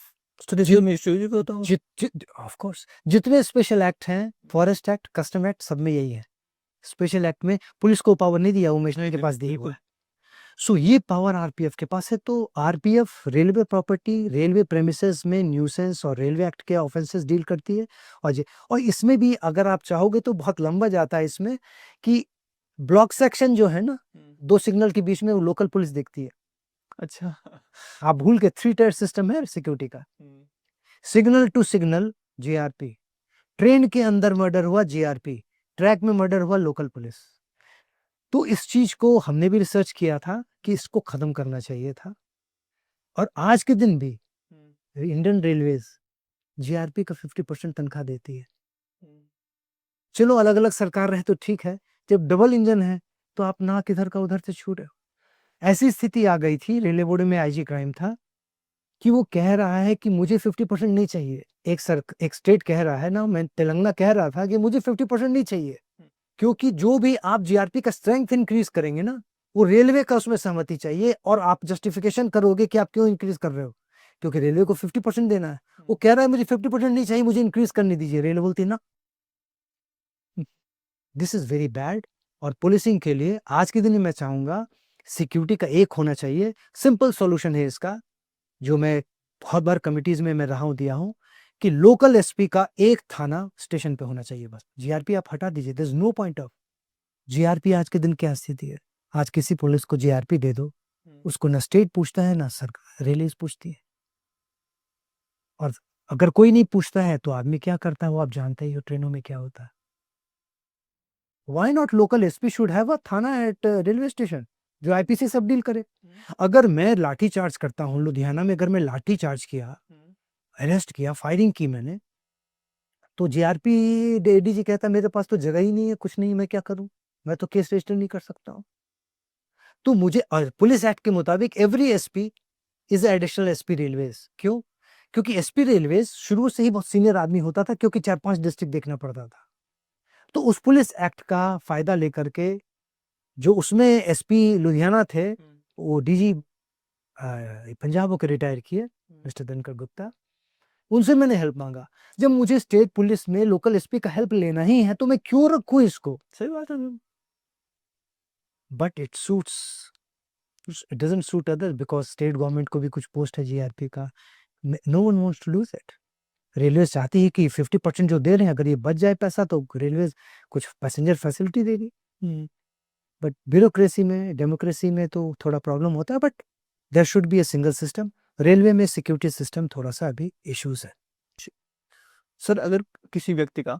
Speaker 1: तो देखिए मैं इस चीज़ को बताऊं,
Speaker 2: ऑफ कोर्स जितने स्पेशल एक्ट हैं, फॉरेस्ट एक्ट, कस्टम एक्ट, सब में यही है। स्पेशल एक्ट में पुलिस को पावर नहीं दिया, वो मिशनरी के पास दिया हुआ है। सो ये पावर आरपीएफ के पास है। तो RPF railway property, railway premises में न्यूसेंस और रेलवे एक्ट के ऑफेंसेस डील करती है। और इसमें भी अगर आप चाहोगे तो बहुत लंबा जाता है इसमें कि ब्लॉक सेक्शन जो है ना, 2 सिग्नल के बीच में वो लोकल पुलिस देखती है।
Speaker 1: अच्छा।
Speaker 2: आप भूल के 3 टायर सिस्टम है सिक्योरिटी का। Signal to signal GRP, train के अंदर मर्डर हुआ जीआरपी, ट्रैक में मर्डर हुआ लोकल पुलिस। तो इस चीज को हमने भी रिसर्च किया था कि इसको खत्म करना चाहिए था। और आज के दिन भी इंडियन रेलवेज जीआरपी का 50% तनख्वाह देती है। चलो अलग अलग सरकार रहे तो ठीक है, जब डबल इंजन है तो आप ना किधर का उधर से छूट रहे हो। ऐसी स्थिति आ गई थी, रेलवे बोर्ड में आईजी क्राइम था कि वो कह रहा है कि मुझे 50% नहीं चाहिए। एक स्टेट कह रहा है ना, मैं तेलंगाना कह रहा था कि मुझे 50% नहीं चाहिए, क्योंकि जो भी आप जीआरपी का स्ट्रेंथ इंक्रीज करेंगे ना, वो रेलवे का उसमें सहमति चाहिए और आप जस्टिफिकेशन करोगे कि आप क्यों इंक्रीज कर रहे हो, क्योंकि रेलवे को 50% देना है। वो कह रहा है मुझे 50% नहीं चाहिए, मुझे इंक्रीज करने दीजिए। रेलवे बोलती है ना, दिस इज वेरी बैड। और पुलिसिंग के लिए आज के दिन में मैं चाहूंगा सिक्योरिटी का एक होना चाहिए। सिंपल सॉल्यूशन है इसका, जो मैं बहुत बार कमिटीज में मैं रहा हूं, दिया हूं, कि लोकल एसपी का एक थाना स्टेशन पे होना चाहिए बस। जीआरपी आप हटा दीजिए, there is no point of GRP. आज के दिन क्या स्थिति है, आज किसी पुलिस को जीआरपी दे दो, उसको ना स्टेट पूछता है ना सरकार, रेलवे पूछती है। और अगर कोई नहीं पूछता है तो आदमी क्या करता है वो आप जानते ही हो, ट्रेनों में क्या होता है। Why not local SP should have a थाना एट रेलवे स्टेशन जो आईपीसी सब डील करे। अगर मैं लाठी चार्ज करता हूँ लुधियाना में, अगर मैं लाठी चार्ज किया, अरेस्ट किया, फायरिंग की मैंने, तो जीआरपी एडीजी कहता मेरे पास तो जगह ही नहीं है, कुछ नहीं, मैं क्या करूं, मैं तो केस रजिस्टर नहीं कर सकता हूं। तो मुझे पुलिस एक्ट के मुताबिक every SP is additional SP railways. क्यों? क्योंकि एसपी रेलवेज शुरू से ही बहुत सीनियर आदमी होता था, क्योंकि 4-5 डिस्ट्रिक्ट देखना पड़ता था। तो उस पुलिस एक्ट का फायदा लेकर के जो उसमें एसपी लुधियाना थे, वो डीजी पंजाब होकर रिटायर किए, मिस्टर दिनकर गुप्ता, उनसे मैंने हेल्प मांगा। जब मुझे स्टेट पुलिस में लोकल एसपी का हेल्प लेना ही है तो मैं क्यों रखूं इसको।
Speaker 1: सही बात है।
Speaker 2: But it suits, it doesn't suit other, because state government को भी कुछ पोस्ट है जीआरपी का। No one wants to lose it. Railway चाहती है कि 50% जो दे रहे हैं, अगर ये बच जाए पैसा तो रेलवे कुछ पैसेंजर फैसिलिटी देगी। बट ब्यूरोक्रेसी में, डेमोक्रेसी में तो थोड़ा प्रॉब्लम होता है। But there should be a single system. Railway में सिक्योरिटी सिस्टम थोड़ा सा अभी इश्यूज है।
Speaker 1: सर अगर किसी व्यक्ति का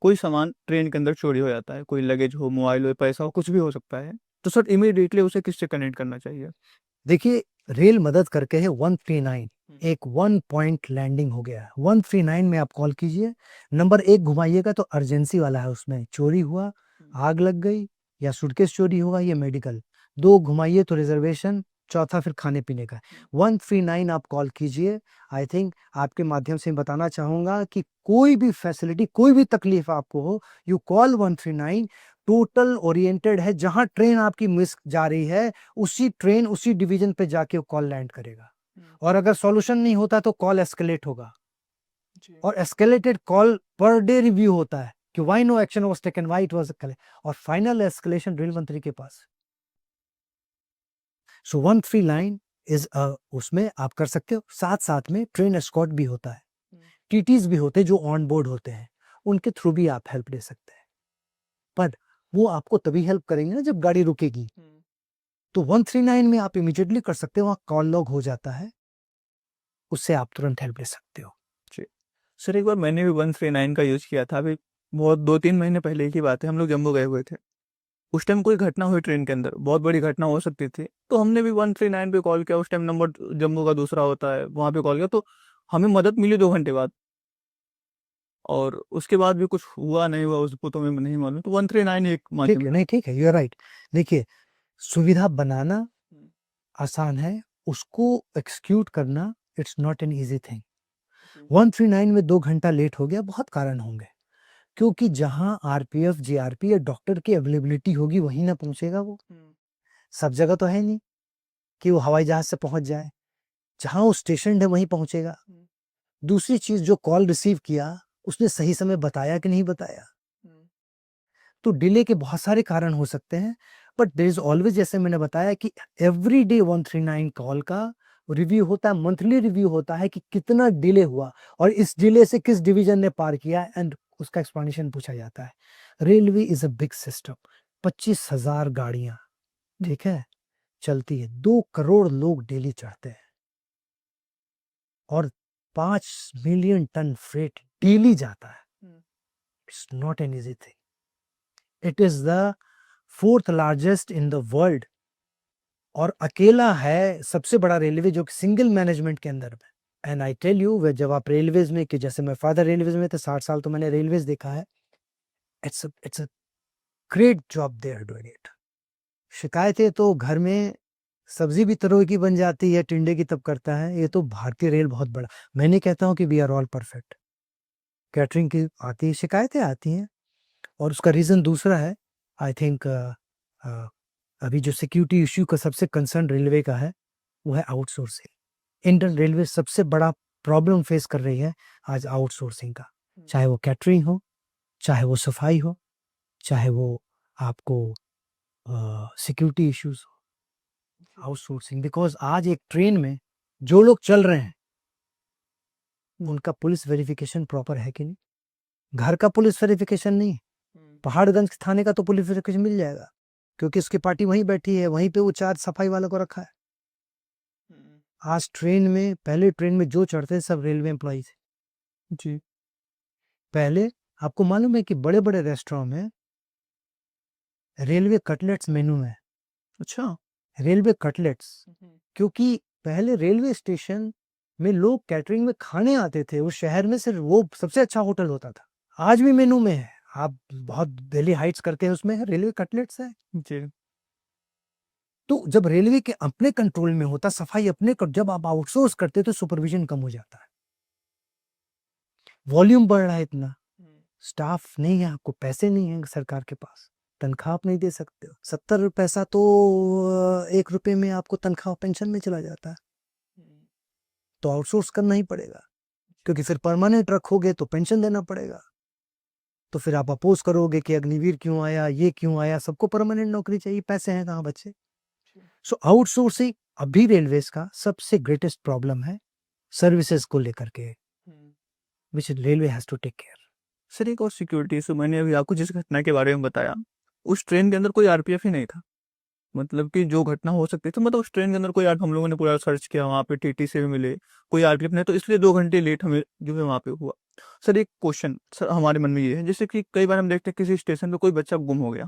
Speaker 1: कोई सामान ट्रेन के अंदर चोरी हो जाता है, कोई लगेज हो, मोबाइल हो, पैसा हो, कुछ भी हो सकता है, तो सर इमीडिएटली उसे किससे कनेक्ट करना चाहिए?
Speaker 2: देखिए, रेल मदद करके है 139, एक 1 पॉइंट लैंडिंग हो गया है। 139 में आप कॉल कीजिए, नंबर 1 घुमाइएगा तो अर्जेंसी वाला है, उसमें चोरी हुआ, आग लग गई या सूटकेस चोरी हुआ या मेडिकल। 2 घुमाइए तो रिजर्वेशन, चौथा फिर खाने पीने का। 139 आप कॉल कीजिए। आई थिंक आपके माध्यम से बताना चाहूंगा कि कोई भी फैसिलिटी, कोई भी तकलीफ आपको हो, यू कॉल 139। टोटल ओरिएंटेड है, जहां ट्रेन आपकी मिस जा रही है उसी ट्रेन उसी डिवीजन पे जाके वो कॉल लैंड करेगा। और अगर सॉल्यूशन नहीं होता तो कॉल एस्केलेट होगा, और escalated call per day review होता है कि why no action was taken, why it was, और फाइनल एस्केलेशन रेल मंत्री के पास। सो 139 इज उसमें आप कर सकते हो। साथ साथ में ट्रेन एस्कॉर्ट भी होता है, टीटीज भी होते हैं जो ऑन बोर्ड होते हैं, उनके थ्रू भी आप हेल्प ले सकते हैं। पर वो आपको तभी हेल्प करेंगे ना जब गाड़ी रुकेगी। तो 139 में आप इमीडिएटली कर सकते हो, वहां कॉल लॉग हो जाता है, उससे आप तुरंत हेल्प ले सकते हो।
Speaker 1: जी। सर एक बार मैंने भी 139 का यूज़ किया था, अभी बहुत 2-3 महीने पहले की बात है, हम लोग जम्मू गए हुए थे। उस टाइम कोई घटना हुई ट्रेन के अंदर, बहुत बड़ी घटना हो सकती थी, तो हमने भी 139 पे कॉल किया। उस टाइम नंबर जम्मू का दूसरा होता है, वहाँ पे कॉल किया तो हमें मदद मिली 2 घंटे बाद। और उसके बाद भी कुछ हुआ नहीं हुआ उसको तो हमें नहीं मालूम, तो 139 एक
Speaker 2: ठीक
Speaker 1: माध्यम
Speaker 2: है,
Speaker 1: था।
Speaker 2: नहीं ठीक है, यू आर राइट। देखिए, सुविधा बनाना आसान है, उसको एक्सक्यूट करना it's not an easy thing. 139 में 2 घंटा लेट हो गया, बहुत कारण होंगे, क्योंकि जहां आरपीएफ, जीआरपी या डॉक्टर की अवेलेबिलिटी होगी वहीं ना पहुंचेगा वो। सब जगह तो है नहीं कि वो हवाई जहाज से पहुंच जाए, जहां वो स्टेशन है वहीं पहुंचेगा। दूसरी चीज, जो कॉल रिसीव किया उसने सही समय बताया कि नहीं बताया। तो डिले के बहुत सारे कारण हो सकते हैं, बट देयर इज ऑलवेज, जैसे मैंने बताया कि एवरी डे 139 कॉल का रिव्यू होता है, मंथली रिव्यू होता है कि कितना डिले हुआ और इस डिले से किस डिवीजन ने पार किया, एंड उसका एक्सप्लेनेशन पूछा जाता है। Railway is a big system, 25,000 गाड़ियां, ठीक है, चलती है, 2 करोड़ लोग डेली चढ़ते हैं, और 5 मिलियन टन फ्रेट डेली जाता है। It's not an easy thing. It is the 4th largest in the world, और अकेला है सबसे बड़ा रेलवे जो कि सिंगल मैनेजमेंट के अंदर में। एंड आई टेल यू, जब आप रेलवेज में, कि जैसे मैं फादर रेलवेज में थे, 60 साल तो मैंने रेलवेज देखा है। It's a great job they are doing it. शिकायतें तो घर में सब्जी भी तरोई की बन जाती है, टिंडे की तब करता है, ये तो भारतीय रेल बहुत बड़ा। मैं नहीं कहता हूँ कि we are all perfect, catering की आती है, शिकायतें आती हैं, और उसका रीजन दूसरा है। आई थिंक अभी जो सिक्योरिटी इश्यू का सबसे कंसर्न रेलवे का है वो है आउटसोर्सिंग। इंडियन रेलवे सबसे बड़ा प्रॉब्लम फेस कर रही है आज आउटसोर्सिंग का, चाहे वो कैटरिंग हो, चाहे वो सफाई हो, चाहे वो आपको सिक्योरिटी इश्यूज हो, आउटसोर्सिंग। बिकॉज आज एक ट्रेन में जो लोग चल रहे हैं उनका पुलिस वेरिफिकेशन प्रॉपर है कि नहीं। घर का पुलिस वेरिफिकेशन नहीं, पहाड़गंज थाने का तो पुलिस वेरिफिकेशन मिल जाएगा, क्योंकि उसकी पार्टी वहीं बैठी है, वहीं पे वो 4 सफाई वालों को रखा है। आज ट्रेन में, पहले ट्रेन में जो चढ़ते थे सब रेलवे एम्प्लॉई थे।
Speaker 1: जी।
Speaker 2: पहले आपको मालूम है कि बड़े बड़े रेस्टोरेंट में रेलवे कटलेट्स मेनू में,
Speaker 1: अच्छा।
Speaker 2: रेलवे कटलेट्स, क्योंकि पहले रेलवे स्टेशन में लोग कैटरिंग में खाने आते थे, उस शहर में सिर्फ वो सबसे अच्छा होटल होता था। आज भी मेनू में है, आप बहुत दिल्ली हाइट्स करके है, उसमें है रेलवे कटलेट्स है।
Speaker 1: जी।
Speaker 2: तो जब रेलवे के अपने कंट्रोल में होता, सफाई अपने जब आप आउटसोर्स करते तो सुपरविजन कम हो जाता है। वॉल्यूम बढ़ रहा है इतना, स्टाफ नहीं है, आपको पैसे नहीं है सरकार के पास, तनख्वाह आप नहीं दे सकते हो। 70 पैसा तो 1 रुपए में आपको तनख्वाह पेंशन में चला जाता है। तो आउटसोर्स करना ही पड़ेगा, क्योंकि फिर परमानेंट रखोगे तो पेंशन देना पड़ेगा। तो फिर आप अपोज करोगे कि अग्निवीर क्यों आया, ये क्यों आया, सबको परमानेंट नौकरी चाहिए, पैसे हैं कहाँ बच्चे। सो आउटसोर्सिंग अभी रेलवेज का सबसे ग्रेटेस्ट प्रॉब्लम है सर्विसेज को लेकर के, which railway has to take care.
Speaker 1: Sir एक और सिक्योरिटी इशू, मैंने अभी आपको जिस घटना के बारे में बताया, उस ट्रेन के अंदर कोई आरपीएफ ही नहीं था। मतलब कि जो घटना हो सकती थी, मतलब उस ट्रेन के अंदर कोई हम लोगों ने पूरा सर्च किया, वहाँ पे टीटी से भी मिले, कोई आरपीएफ नहीं, तो इसलिए 2 घंटे लेट हमें जो है वहाँ पे हुआ। सर एक क्वेश्चन सर हमारे मन में ये है, जैसे कि कई बार हम देखते हैं किसी स्टेशन पे कोई बच्चा गुम हो गया,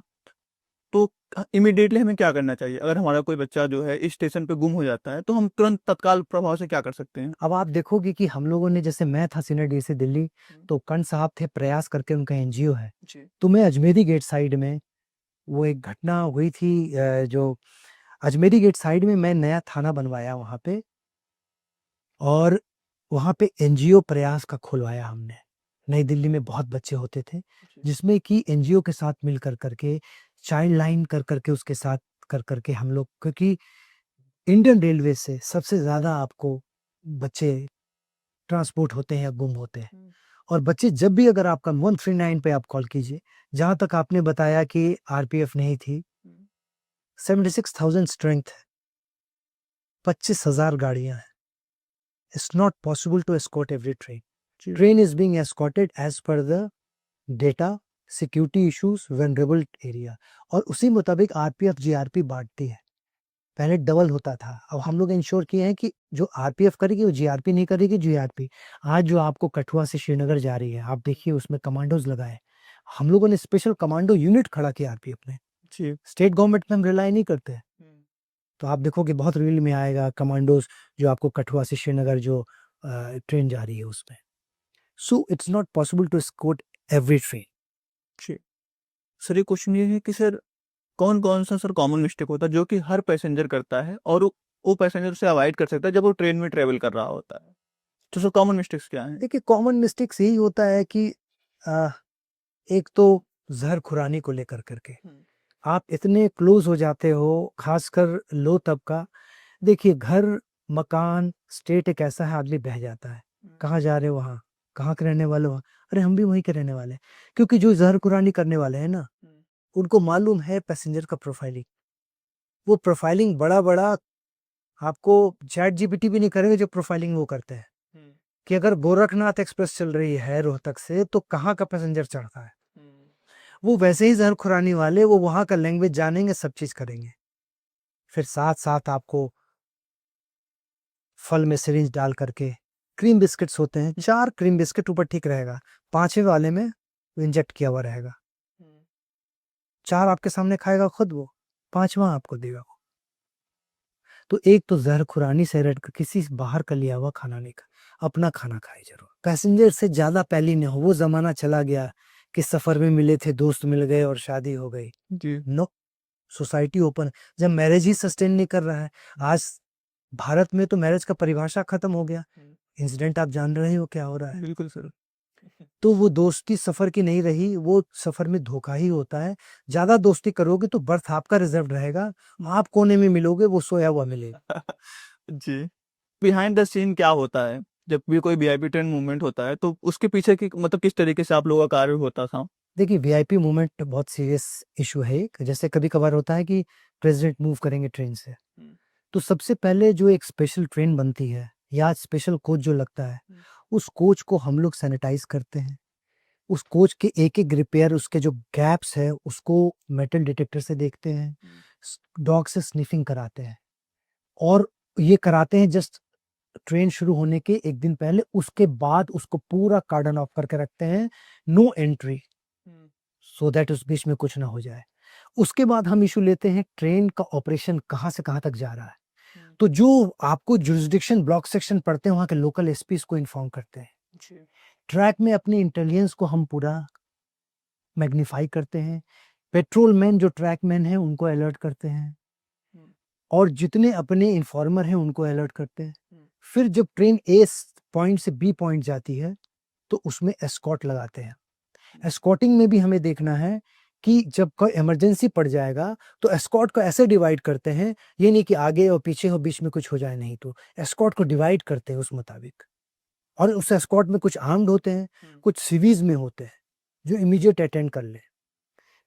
Speaker 1: तो इमीडिएटली हमें क्या करना चाहिए? अगर हमारा कोई बच्चा जो है इस स्टेशन पे गुम हो जाता है, तो हम तुरंत तत्काल प्रभाव से क्या कर सकते हैं?
Speaker 2: अब आप देखोगे कि हम लोगों ने, जैसे मैं था सीनियर डीसी दिल्ली, तो कर्ण साहब थे, प्रयास करके उनका एनजीओ है।
Speaker 1: जी।
Speaker 2: तो मैं अजमेरी गेट साइड में, वो एक घटना हुई थी, जो अजमेरी गेट साइड में मैं नया थाना बनवाया वहाँ पे, और वहाँ पे एनजीओ प्रयास का खुलवाया हमने। नई दिल्ली में बहुत बच्चे होते थे,
Speaker 1: जी।
Speaker 2: जिसमें कि एनजीओ के साथ मिल करके, चाइल्ड लाइन कर करके उसके साथ कर करके हम लोग, क्योंकि इंडियन रेलवे से सबसे ज़्यादा आपको बच्चे ट्रांसपोर्ट होते हैं या गुम होते हैं।
Speaker 1: हुँ।
Speaker 2: और बच्चे जब भी, अगर आपका 139 पे आप कॉल कीजिए, जहाँ तक आपने बताया कि आरपीएफ नहीं थी, 76,000 स्ट्रेंथ है, 25,000 गाड़ियाँ हैं। It's not possible to escort every train.
Speaker 1: जी।
Speaker 2: Train is being escorted as per the data, security issues, vulnerable area, और उसी मुताबिक आरपीएफ जीआरपी बांटती है। पहले डबल होता था, अब हम लोग इंश्योर किए हैं कि जो आरपीएफ करेगी वो जीआरपी नहीं करेगी, जीआरपी। आज जो आपको कठुआ से श्रीनगर जा रही है, आप देखिए उसमें कमांडोज लगाए, हम लोगों ने स्पेशल कमांडो यूनिट खड़ा किया आरपीएफ ने।
Speaker 1: जी।
Speaker 2: स्टेट गवर्नमेंट में हम रिलाई नहीं करते हैं।
Speaker 1: हुँ।
Speaker 2: तो आप देखोगे बहुत रील में आएगा कमांडोज, जो आपको कठुआ से श्रीनगर जो ट्रेन जा रही है उसमें। So it's not possible to escort every train.
Speaker 1: जी। सर ये क्वेश्चन ये है कि सर कौन-कौन सा सर कॉमन मिस्टेक होता है जो कि हर पैसेंजर करता है और वो पैसेंजर उसे अवॉइड कर सकता है जब वो ट्रेन में ट्रैवल कर रहा होता है? तो सर कॉमन मिस्टेक्स क्या हैं?
Speaker 2: देखिए, कॉमन मिस्टेक्स यही होता है कि अ, एक तो ज़हर-खुरानी को लेकर करके,
Speaker 1: हुँ।
Speaker 2: आप इतने क्लोज़ हो जाते हो, ख़ासकर लो तबका। देखिए, घर, मकान, स्टेट एक ऐसा है, आदमी बह जाता है।
Speaker 1: हुँ।
Speaker 2: कहाँ जा रहे हो वहाँ? कहाँ के रहने वाले हो? अरे हम भी वहीं के रहने वाले हैं। क्योंकि जो ज़हर-खुरानी करने वाले हैं ना,
Speaker 1: हुँ।
Speaker 2: उनको मालूम है पैसेंजर का प्रोफाइलिंग। वो प्रोफाइलिंग बड़ा-बड़ा आपको चैटजीपीटी भी नहीं करेगा, जो प्रोफाइलिंग वो करते हैं।
Speaker 1: हुँ।
Speaker 2: कि अगर गोरखनाथ एक्सप्रेस चल रही है रोहतक से, तो कहाँ का पैसेंजर चढ़ता है।
Speaker 1: हुँ।
Speaker 2: वो वैसे ही ज़हर-खुरानी वाले, वो वहाँ का लैंग्वेज जानेंगे, सब चीज़ करेंगे। फिर साथ-साथ आपको फल में सिरिंज डाल करके, क्रीम बिस्किट्स होते हैं, 4 क्रीम बिस्किट ऊपर ठीक रहेगा, 5वें वाले में इंजेक्ट किया हुआ रहेगा।
Speaker 1: हुँ।
Speaker 2: 4 आपके सामने खाएगा खुद वो, 5वां आपको देगा वो। तो एक तो ज़हर-खुरानी से रट कर किसी बाहर का लिया हुआ खाना नहीं खाए, अपना खाना खाए ज़रूर। पैसेंजर से ज़्यादा पहली न हो, वो ज़माना चला गया कि सफ़र में मिले थे, दोस्त मिल गए और शादी हो गई।
Speaker 1: जी।
Speaker 2: नो, सोसाइटी ओपन, जब मैरिज ही सस्टेन नहीं कर रहा है। आज भारत में तो मैरिज का परिभाषा खत्म हो गया।
Speaker 1: हुँ।
Speaker 2: इंसिडेंट आप जान रहे हो क्या हो रहा है।
Speaker 1: बिल्कुल सर।
Speaker 2: तो वो दोस्ती सफ़र की नहीं रही, वो सफ़र में धोखा ही होता है। ज़्यादा दोस्ती करोगे तो बर्थ आपका रिज़र्व्ड रहेगा, आप कोने में मिलोगे, वो सोया हुआ मिलेगा।
Speaker 1: जी। बिहाइंड द सीन क्या होता है? जब भी कोई वीआईपी ट्रेन मूवमेंट होता है, तो उसके पीछे की मतलब किस तरीके से आप लोगों का कार्य होता था?
Speaker 2: देखिए, वीआईपी मूवमेंट बहुत सीरियस इश्यू है एक। जैसे कभी-कभार होता है कि प्रेज़िडेंट मूव करेंगे ट्रेन से,
Speaker 1: हुँ।
Speaker 2: तो सबसे पहले जो एक स्पेशल ट्रेन बनती है या स्पेशल कोच जो लगता है,
Speaker 1: हुँ।
Speaker 2: उस कोच को हम लोग सैनिटाइज़ करते हैं। उस कोच के एक-एक रिपेयर, उसके जो गैप्स है, उसको मेटल डिटेक्टर से देखते हैं,
Speaker 1: हुँ।
Speaker 2: डॉग से स्निफिंग कराते हैं, और ये कराते हैं जस्ट ट्रेन शुरू होने के 1 दिन पहले। उसके बाद उसको पूरा कार्डन ऑफ करके रखते हैं, नो एंट्री,
Speaker 1: हुँ।
Speaker 2: सो दैट उस बीच में कुछ ना हो जाए। उसके बाद हम इश्यू लेते हैं ट्रेन का ऑपरेशन कहाँ से कहाँ तक जा रहा है।
Speaker 1: हुँ।
Speaker 2: तो जो आपको जुरिसडिक्शन ब्लॉक सेक्शन पड़ते हैं, वहाँ के लोकल एसपीज़ को इन्फॉर्म करते हैं।
Speaker 1: जी।
Speaker 2: ट्रैक में अपनी इंटेलिजेंस को हम पूरा मैग्नीफाई करते हैं। पेट्रोलमैन जो ट्रैकमैन हैं, उनको अलर्ट करते हैं,
Speaker 1: हुँ।
Speaker 2: और जितने अपने इन्फॉर्मर हैं, उनको अलर्ट करते हैं।
Speaker 1: हुँ।
Speaker 2: फिर जब ट्रेन ए पॉइंट से बी पॉइंट जाती है, तो उसमें एस्कॉर्ट लगाते हैं।
Speaker 1: हुँ।
Speaker 2: एस्कॉर्टिंग में भी हमें देखना है कि जब कोई इमरजेंसी पड़ जाएगा, तो एस्कॉर्ट को ऐसे डिवाइड करते हैं, ये नहीं कि आगे और पीछे हो, बीच में कुछ हो जाए नहीं तो। एस्कॉर्ट को डिवाइड करते हैं उस मुताबिक, और उस एस्कॉर्ट में कुछ आर्म्ड होते हैं,
Speaker 1: हुँ।
Speaker 2: कुछ सिविल्स में होते हैं, जो इमीडिएट अटेंड कर लें।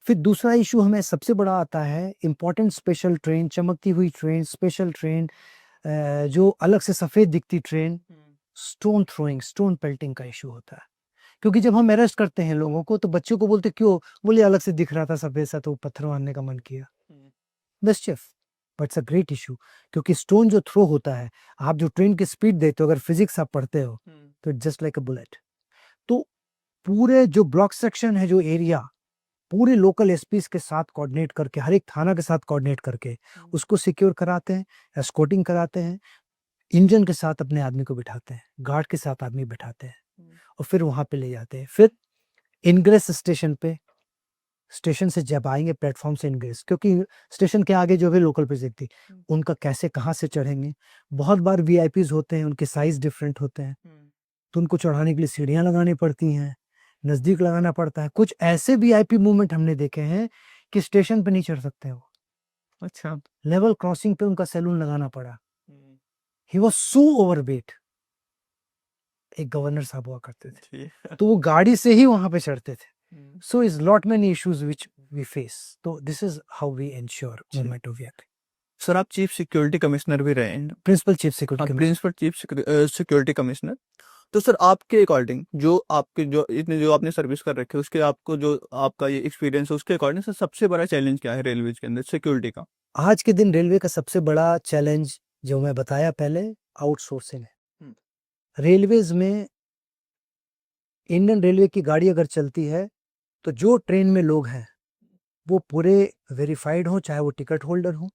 Speaker 2: फिर दूसरा इश्यू हमें सबसे बड़ा आता है, इम्पोर्टेंट स्पेशल ट्रेन, चमकती हुई ट्रेन, स्पेशल ट्रेन, जो अलग से सफ़ेद दिखती ट्रेन,
Speaker 1: हुँ।
Speaker 2: स्टोन थ्रोइंग, स्टोन पेल्टिंग का इश्यू होता है। क्योंकि जब हम अरेस्ट करते हैं लोगों को, तो बच्चों को बोलते क्यों? बोले अलग से दिख रहा था सफ़ेद सा, तो पत्थर मारने का मन किया।
Speaker 1: हुँ।
Speaker 2: Mischief, but it's a great issue, क्योंकि स्टोन जो थ्रो होता है, आप जो ट्रेन की स्पीड देते हो, अगर फिज़िक्स आप पढ़ते हो,
Speaker 1: हुँ।
Speaker 2: तो it's just like a bullet. तो पूरे जो ब्लॉक सेक्शन है, जो एरिया, पूरे लोकल एसपीज के साथ कोऑर्डिनेट करके, हर एक थाना के साथ कोऑर्डिनेट करके उसको सिक्योर कराते हैं, एस्कॉर्टिंग कराते हैं, इंजन के साथ अपने आदमी को बिठाते हैं, गार्ड के साथ आदमी बिठाते हैं और फिर वहां पे ले जाते हैं। फिर इनग्रेस स्टेशन पे, स्टेशन से जब आएंगे प्लेटफॉर्म से इनग्रेस, क्योंकि स्टेशन के आगे जो भी लोकल प्रोजेक्ट थी उनका कैसे कहाँ से चढ़ेंगे। बहुत बार वीआईपीज होते हैं, उनके साइज डिफरेंट होते हैं, तो उनको चढ़ाने के लिए सीढ़ियां लगानी पड़ती हैं, नजदीक लगाना पड़ता है। कुछ ऐसे वीआईपी मूवमेंट हमने देखे हैं कि स्टेशन पे नहीं चढ़ सकते वो,
Speaker 1: अच्छा।
Speaker 2: लेवल क्रॉसिंग पे उनका सैलून लगाना पड़ा। He was so overweight. एक गवर्नर साहब हुआ करते थे, तो वो गाड़ी से ही वहां पे चढ़ते थे। So is lot many issues which we face. So this is how we ensure movement of vehicle.
Speaker 1: Sir आप चीफ सिक्योरिटी कमिश्नर भी रहे हैं।
Speaker 2: Principal Chief Security Commissioner.
Speaker 1: Principal chief security commissioner. तो सर आपके अकॉर्डिंग जो आपके जो इतने जो आपने सर्विस कर रखे उसके आपको जो आपका ये एक्सपीरियंस है उसके अकॉर्डिंग सर सबसे बड़ा चैलेंज क्या है रेलवे के अंदर सिक्योरिटी का?
Speaker 2: आज के दिन रेलवे का सबसे बड़ा चैलेंज जो मैं बताया पहले, आउटसोर्सिंग है। रेलवेज में इंडियन रेलवे की गाड़ी अगर चलती है तो जो ट्रेन में लोग हैं वो पूरे वेरीफाइड हो, चाहे वो टिकट होल्डर हो,